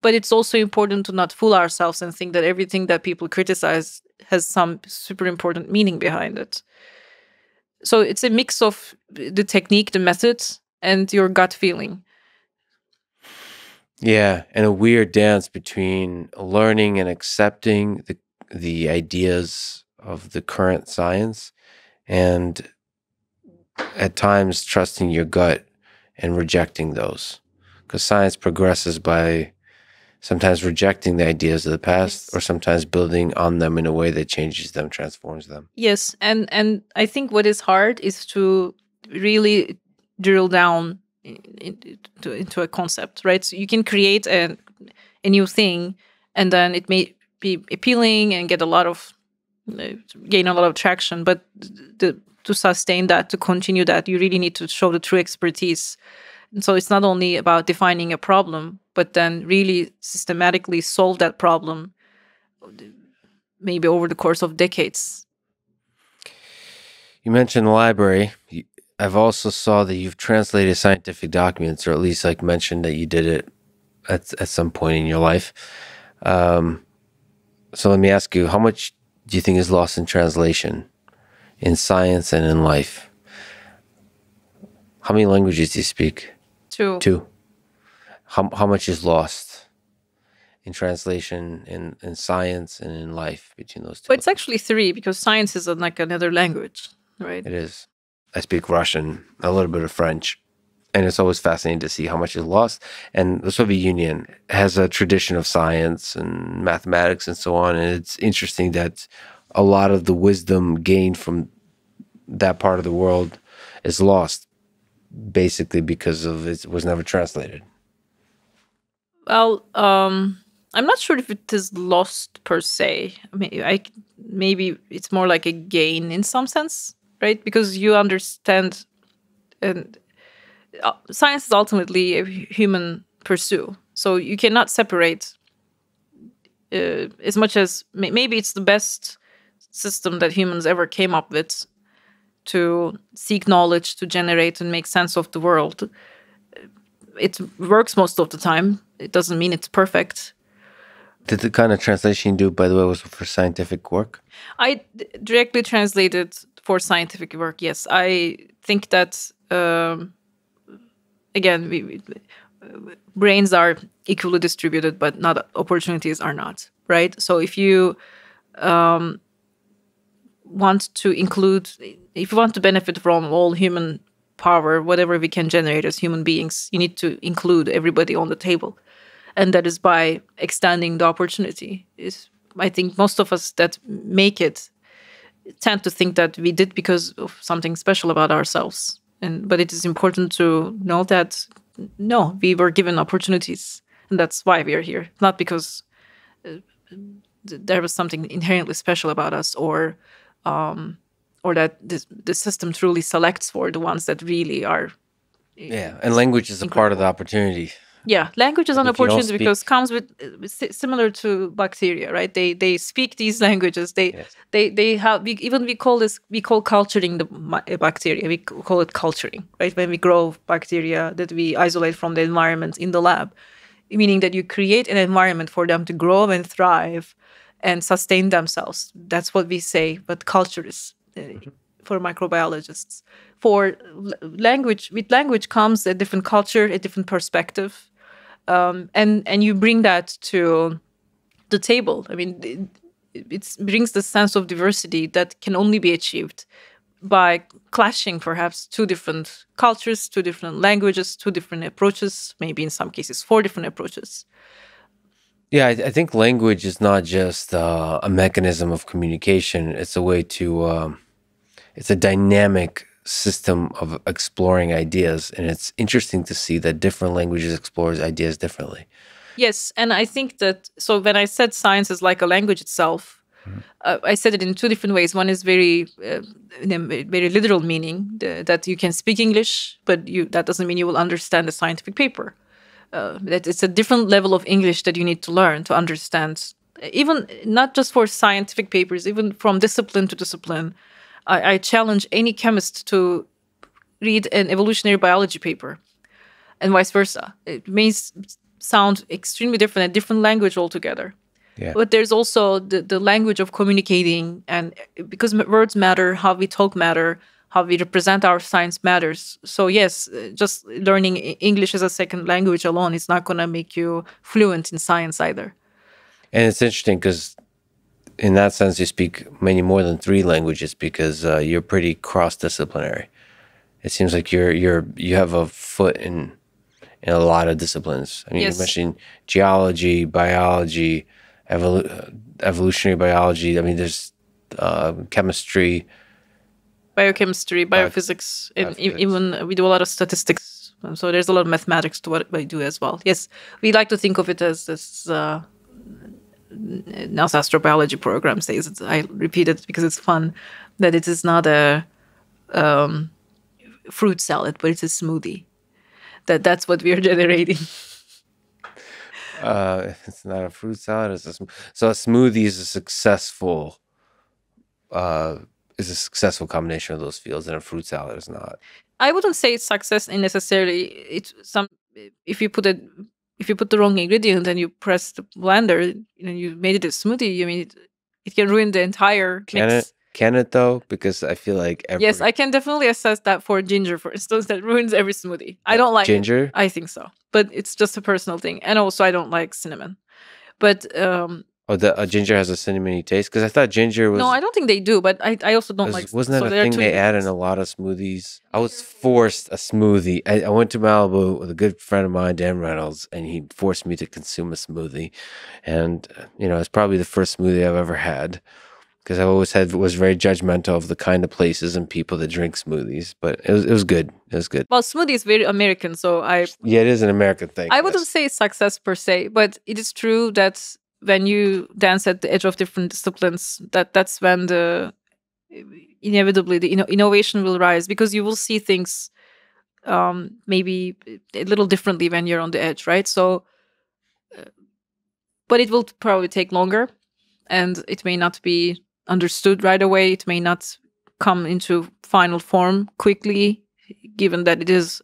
But it's also important to not fool ourselves and think that everything that people criticize has some super important meaning behind it. So it's a mix of the technique, the methods, and your gut feeling. Yeah, and a weird dance between learning and accepting the ideas of the current science, and at times trusting your gut and rejecting those. Because science progresses by sometimes rejecting the ideas of the past, or Yes. sometimes building on them in a way that changes them, transforms them. Yes, and I think what is hard is to really drill down into a concept, right? So you can create a new thing, and then it may be appealing and get a lot of uh, gain a lot of traction. But to sustain that, to continue that, you really need to show the true expertise. And so it's not only about defining a problem, but then really systematically solve that problem, maybe over the course of decades. You mentioned the library. I've also saw that you've translated scientific documents, or at least like mentioned that you did it at some point in your life. Um, so let me ask you, how much do you think is lost in translation in science and in life? How many languages do you speak? To Two. How much is lost in translation in science and in life between those two? But it's actually three because science is like another language, right? It is. I speak Russian, a little bit of French, and it's always fascinating to see how much is lost. And the Soviet Union has a tradition of science and mathematics and so on. And it's interesting that a lot of the wisdom gained from that part of the world is lost, basically because of it was never translated. Well, I'm not sure if it is lost per se. Maybe it's more like a gain in some sense, right? Because you understand, and science is ultimately a human pursuit. So you cannot separate as much as maybe it's the best system that humans ever came up with to seek knowledge, to generate and make sense of the world. It works most of the time. It doesn't mean it's perfect. Did the kind of translation you do, by the way, was for scientific work? I directly translated for scientific work. Yes, I think that again, brains are equally distributed, but not opportunities are not, right? So if you want to include, if you want to benefit from all human power, whatever we can generate as human beings, you need to include everybody on the table, and that is by extending the opportunity. Is I think most of us that make it tend to think that we did because of something special about ourselves, but it is important to know that no, we were given opportunities, and that's why we are here, not because there was something inherently special about us, or that the system truly selects for the ones that really are. Yeah, and language is a part of the opportunity. Yeah, language is an If you don't opportunity speak- because comes with similar to bacteria, right? They speak these languages. Yes. They have we call culturing the bacteria. We call it culturing, right? When we grow bacteria that we isolate from the environment in the lab, meaning that you create an environment for them to grow and thrive and sustain themselves. That's what we say. But culture is for microbiologists. For language, with language comes a different culture, a different perspective, and you bring that to the table. I mean, it brings the sense of diversity that can only be achieved by clashing perhaps two different cultures, two different languages, two different approaches, maybe in some cases four different approaches. Yeah, I think language is not just a mechanism of communication. It's a way to, it's a dynamic system of exploring ideas. And it's interesting to see that different languages explore ideas differently. Yes, and I think that, so when I said science is like a language itself, I said it in two different ways. One is in a very literal meaning, that you can speak English, but that doesn't mean you will understand a scientific paper. That it's a different level of English that you need to learn to understand even not just for scientific papers, even from discipline to discipline. I challenge any chemist to read an evolutionary biology paper and vice versa. It may sound extremely different, a different language altogether. Yeah. But there's also the language of communicating, and because words matter, how we talk matter, how we represent our science matters. So yes, just learning English as a second language alone is not going to make you fluent in science either. And it's interesting because in that sense, you speak many more than 3 languages because you're pretty cross-disciplinary. It seems like you have a foot in a lot of disciplines. I mean, Yes. you mentioned geology, biology, evolutionary biology. I mean, there's chemistry, Biochemistry, biophysics, and biophysics. even we do a lot of statistics. So there's a lot of mathematics to what we do as well. Yes, we like to think of it as this. NASA astrobiology program says, I repeat it because it's fun, that it is not a fruit salad, but it's a smoothie. That's what we are generating. It's not a fruit salad. So a smoothie is a successful combination of those fields, and a fruit salad is not. I wouldn't say it's success in necessarily. It's some if you put the wrong ingredient and you press the blender, you made it a smoothie. I mean, it can ruin the entire mix. Can it though? Because I feel like Yes, I can definitely assess that for ginger, for instance, that ruins every smoothie. I don't like ginger. It. I think so, but it's just a personal thing, and also I don't like cinnamon. But ginger has a cinnamony taste, because I thought ginger was. No, I don't think they do, but I also don't like. Wasn't that a thing they add in a lot of smoothies? I was forced a smoothie. I went to Malibu with a good friend of mine, Dan Reynolds, and he forced me to consume a smoothie, and it's probably the first smoothie I've ever had. Because I always was very judgmental of the kind of places and people that drink smoothies, but it was good. It was good. Well, smoothie is very American, so it is an American thing. I wouldn't say success per se, but it is true that when you dance at the edge of different disciplines, that's when inevitably the innovation will rise, because you will see things maybe a little differently when you're on the edge, right? So, but it will probably take longer, and it may not be understood right away. It may not come into final form quickly, given that it is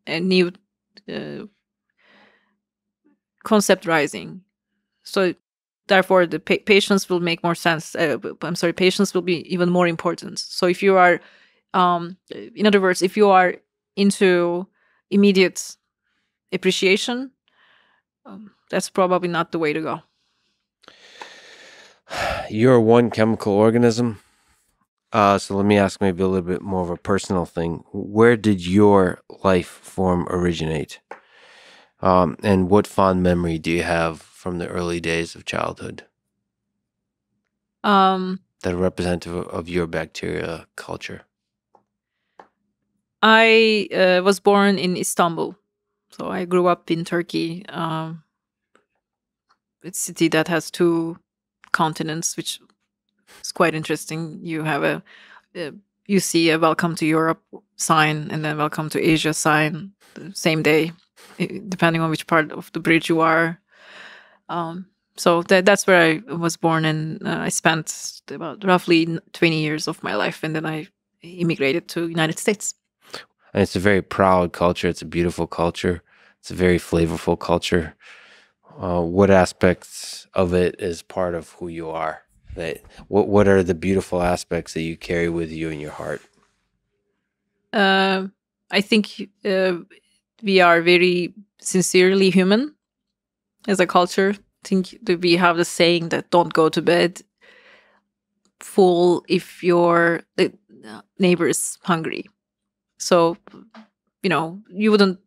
a new concept rising. So therefore, the patience will make more sense. Patience will be even more important. So if you are, in other words, if you are into immediate appreciation, that's probably not the way to go. You're one chemical organism. So let me ask maybe a little bit more of a personal thing. Where did your life form originate? And what fond memory do you have from the early days of childhood that are representative of your bacteria culture? I was born in Istanbul. So I grew up in Turkey. It's a city that has 2 continents, which is quite interesting. You have you see a welcome to Europe sign and then welcome to Asia sign the same day, depending on which part of the bridge you are. So that's where I was born, and I spent about roughly 20 years of my life, and then I immigrated to the United States. And it's a very proud culture. It's a beautiful culture. It's a very flavorful culture. What aspects of it is part of who you are? What are the beautiful aspects that you carry with you in your heart? I think we are very sincerely human as a culture. I think that we have the saying that don't go to bed full if your neighbor is hungry. So, you wouldn't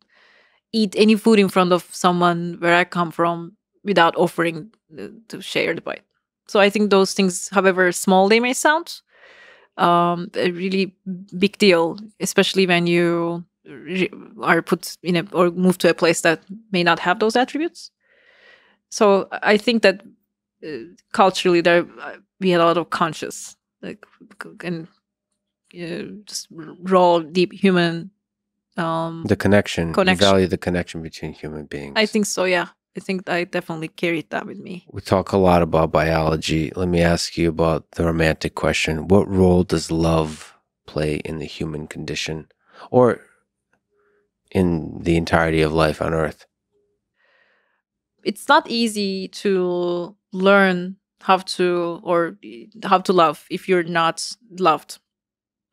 eat any food in front of someone where I come from without offering to share the bite. So I think those things, however small they may sound, a really big deal, especially when you are put in or move to a place that may not have those attributes. So I think that culturally we had a lot of conscious, and just raw, deep human. The connection. You value the connection between human beings. I think so, yeah. I think I definitely carried that with me. We talk a lot about biology. Let me ask you about the romantic question. What role does love play in the human condition or in the entirety of life on Earth? It's not easy to learn how to love if you're not loved.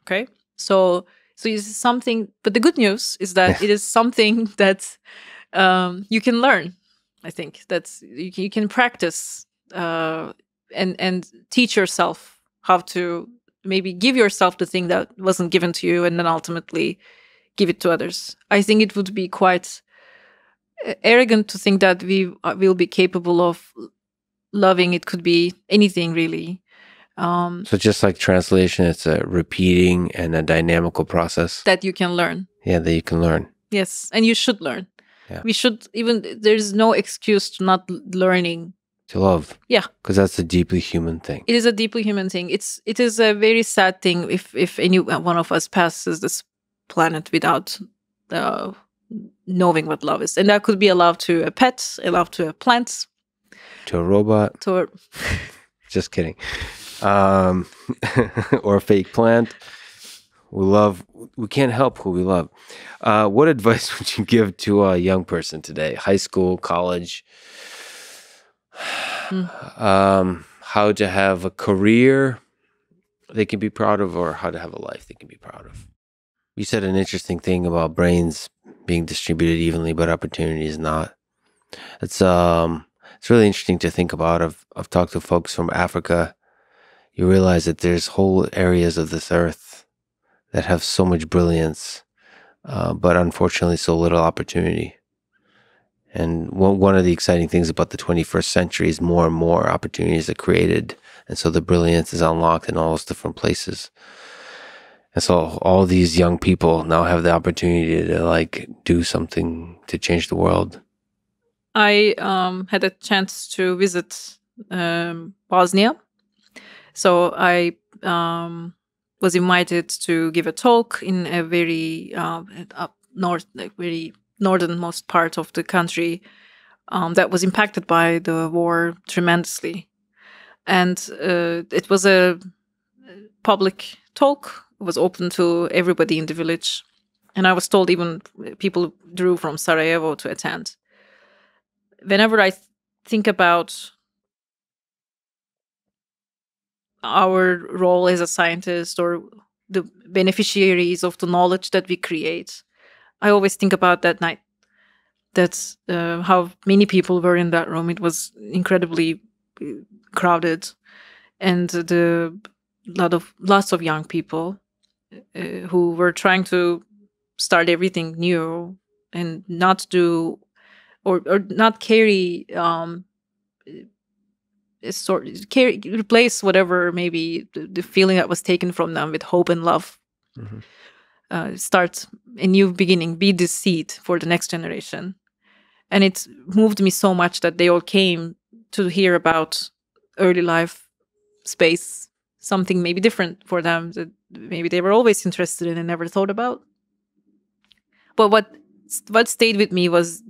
Okay, so it's something. But the good news is that it is something that you can learn. I think that's you can practice and teach yourself how to maybe give yourself the thing that wasn't given to you, and then ultimately give it to others. I think it would be quite arrogant to think that we will be capable of loving. It could be anything really. So just like translation, it's a repeating and a dynamical process that you can learn. Yeah, that you can learn. Yes, and you should learn. Yeah. We should there's no excuse to not learning To love. Yeah. Because that's a deeply human thing. It is a deeply human thing. It is a very sad thing if any one of us passes this planet without knowing what love is. And that could be a love to a pet, a love to a plant, To a robot. to a Just kidding. Or a fake plant. We can't help who we love. What advice would you give to a young person today? High school, college? How to have a career they can be proud of, or how to have a life they can be proud of. You said an interesting thing about brains being distributed evenly, but opportunities not. It's really interesting to think about. I've talked to folks from Africa. You realize that there's whole areas of this earth that have so much brilliance, but unfortunately so little opportunity. And one of the exciting things about the 21st century is more and more opportunities are created. And so the brilliance is unlocked in all those different places. And so all these young people now have the opportunity to do something to change the world. I had a chance to visit Bosnia. So I was invited to give a talk in a very up north, very northernmost part of the country that was impacted by the war tremendously. And it was a public talk. It was open to everybody in the village. And I was told even people drew from Sarajevo to attend. Whenever I think about our role as a scientist or the beneficiaries of the knowledge that we create, I always think about that night. That's how many people were in that room. It was incredibly crowded, and lots of young people who were trying to start everything new and not do or not carry replace whatever maybe the feeling that was taken from them with hope and love. Start a new beginning, be the seed for the next generation. And it moved me so much that they all came to hear about early life, space, something maybe different for them that maybe they were always interested in and never thought about. But what stayed with me was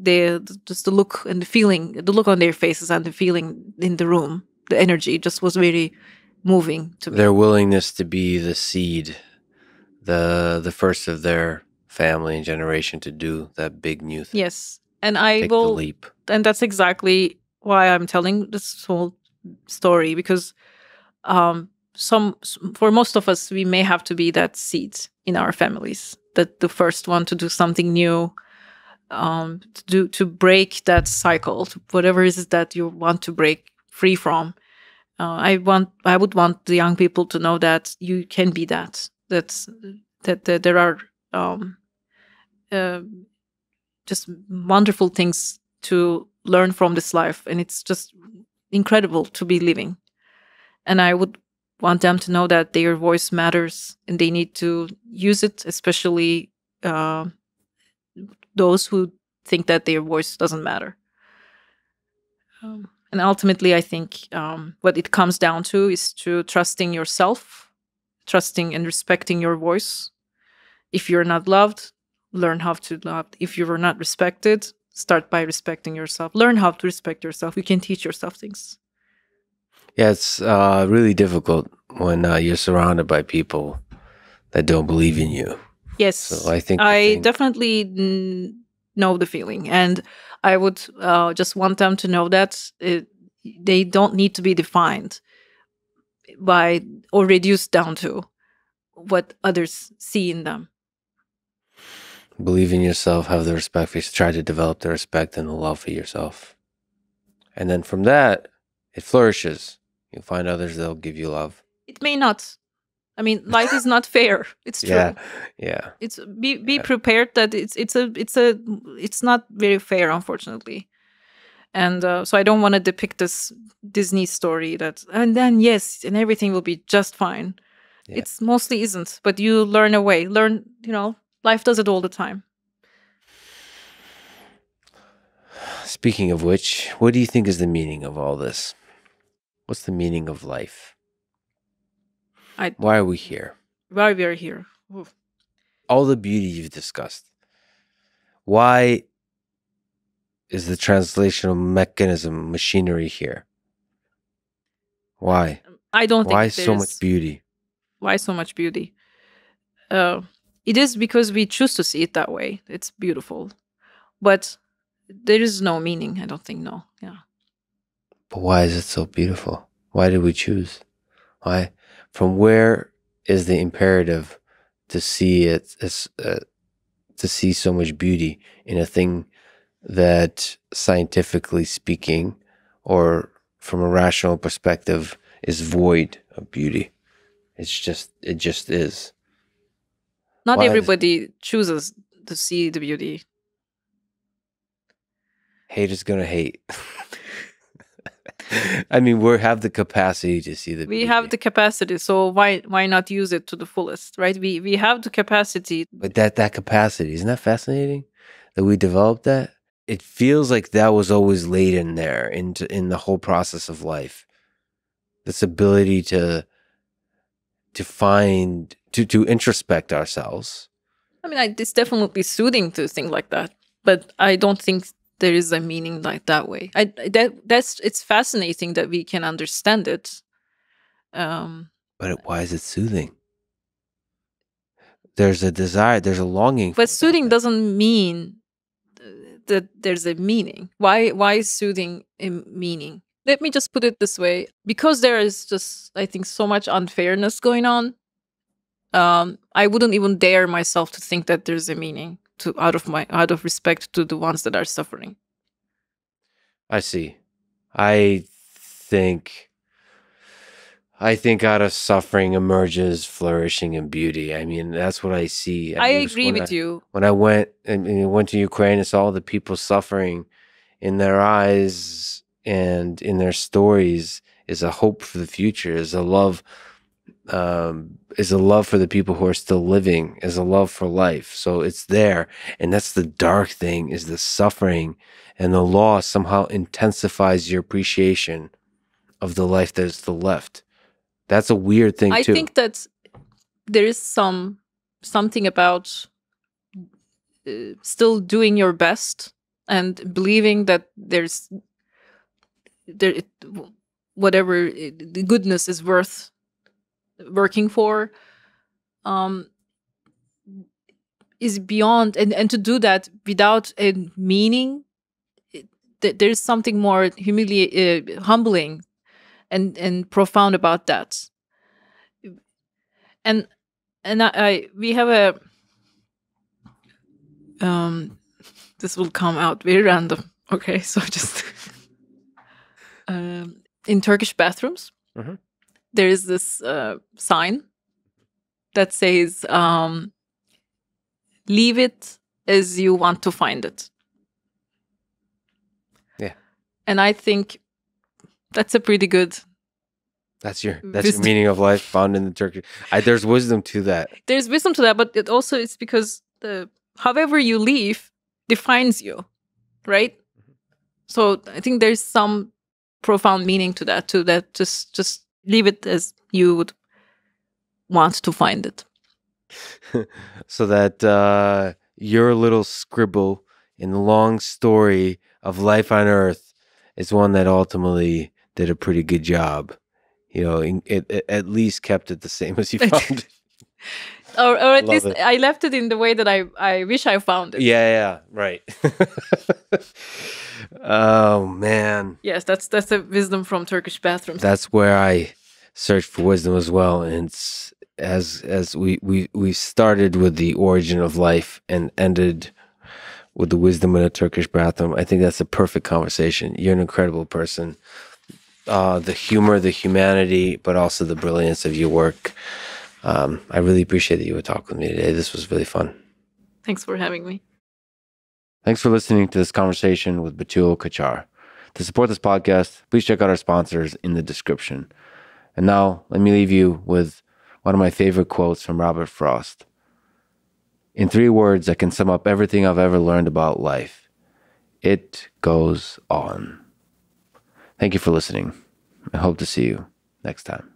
just the look and the feeling, the look on their faces and the feeling in the room. The energy just was very moving to me. Their willingness to be the seed, the first of their family and generation to do that big new thing. Yes. And Take the leap. And that's exactly why I'm telling this whole story, because for most of us, we may have to be that seed in our families, that the first one to do something new, to break that cycle, whatever it is that you want to break free from. I would want the young people to know that you can be that. That there are just wonderful things to learn from this life, and it's just incredible to be living. And I would want them to know that their voice matters and they need to use it, especially those who think that their voice doesn't matter. And ultimately, I think what it comes down to is to trusting yourself, trusting and respecting your voice. If you're not loved, learn how to love. If you were not respected, start by respecting yourself. Learn how to respect yourself. You can teach yourself things. Yeah, it's really difficult when you're surrounded by people that don't believe in you. Yes, So I think I definitely know the feeling, and I would just want them to know that they don't need to be defined by or reduced down to what others see in them. believe in yourself, have the respect for yourself, try to develop the respect and the love for yourself. And then from that, it flourishes. You find others that'll give you love. It may not. I mean, life is not fair. It's true. Yeah. It's be prepared that it's not very fair, unfortunately. And so I don't want to depict this Disney story that and then yes, and everything will be just fine. Yeah. It's mostly isn't, but you learn a way. Learn, life does it all the time. Speaking of which, what do you think is the meaning of all this? What's the meaning of life? Why are we here? Why we are here? Oof. All the beauty you've discussed. Why is the translational mechanism machinery here? Why? I don't think why so much beauty? Why so much beauty? It is because we choose to see it that way. It's beautiful, but there is no meaning. I don't think. No. Yeah. But why is it so beautiful? Why did we choose? Why? From where is the imperative to see it as to see so much beauty in a thing that, scientifically speaking, or from a rational perspective, is void of beauty? It just is. Not everybody chooses to see the beauty. Haters gonna hate. I mean, we have the capacity to see the beauty. We have the capacity, so why not use it to the fullest, right? We have the capacity. But that capacity, isn't that fascinating? That we developed that? It feels like that was always laid in there in the whole process of life. This ability to find to introspect ourselves. I mean, it's definitely soothing to think like that, but I don't think there is a meaning like that way. It's fascinating that we can understand it. But why is it soothing? There's a desire, there's a longing. But soothing doesn't mean that there's a meaning. Why is soothing a meaning? Let me just put it this way. Because there is just, I think, so much unfairness going on, I wouldn't even dare myself to think that there's a meaning out of respect to the ones that are suffering. I see. I think out of suffering emerges flourishing and beauty. I mean, that's what I see. I agree with you. When I went to Ukraine and saw the people suffering, in their eyes and in their stories is a hope for the future, is a love for the people who are still living, is a love for life. So it's there. And that's the dark thing, is the suffering and the loss somehow intensifies your appreciation of the life that is still left. That's a weird thing too. I think that there is something about still doing your best and believing that whatever the goodness is worth working for, is beyond, and to do that without a meaning, there's something more humbling and profound about that. And we have a this will come out very random. Okay, so just in Turkish bathrooms, there is this sign that says, leave it as you want to find it. Yeah. And I think that's a pretty good... That's your meaning of life found in the Turkish. There's wisdom to that. There's wisdom to that, but it also is because however you leave defines you, right? So I think there's some profound meaning to that too, that just leave it as you would want to find it. So that your little scribble in the long story of life on Earth is one that ultimately did a pretty good job. You know, it at least kept it the same as you found it. or at Love least it. I left it in the way that I wish I found it. Yeah, right. Oh man, Yes, that's a wisdom from Turkish bathrooms. that's where I searched for wisdom as well. And it's, as we started with the origin of life and ended with the wisdom in a Turkish bathroom. I think that's a perfect conversation. You're an incredible person. The humor, the humanity, but also the brilliance of your work. I really appreciate that you would talk with me today. This was really fun. Thanks for having me. Thanks for listening to this conversation with Betül Kaçar. To support this podcast, please check out our sponsors in the description. And now, let me leave you with one of my favorite quotes from Robert Frost. In 3 words that can sum up everything I've ever learned about life: it goes on. Thank you for listening. I hope to see you next time.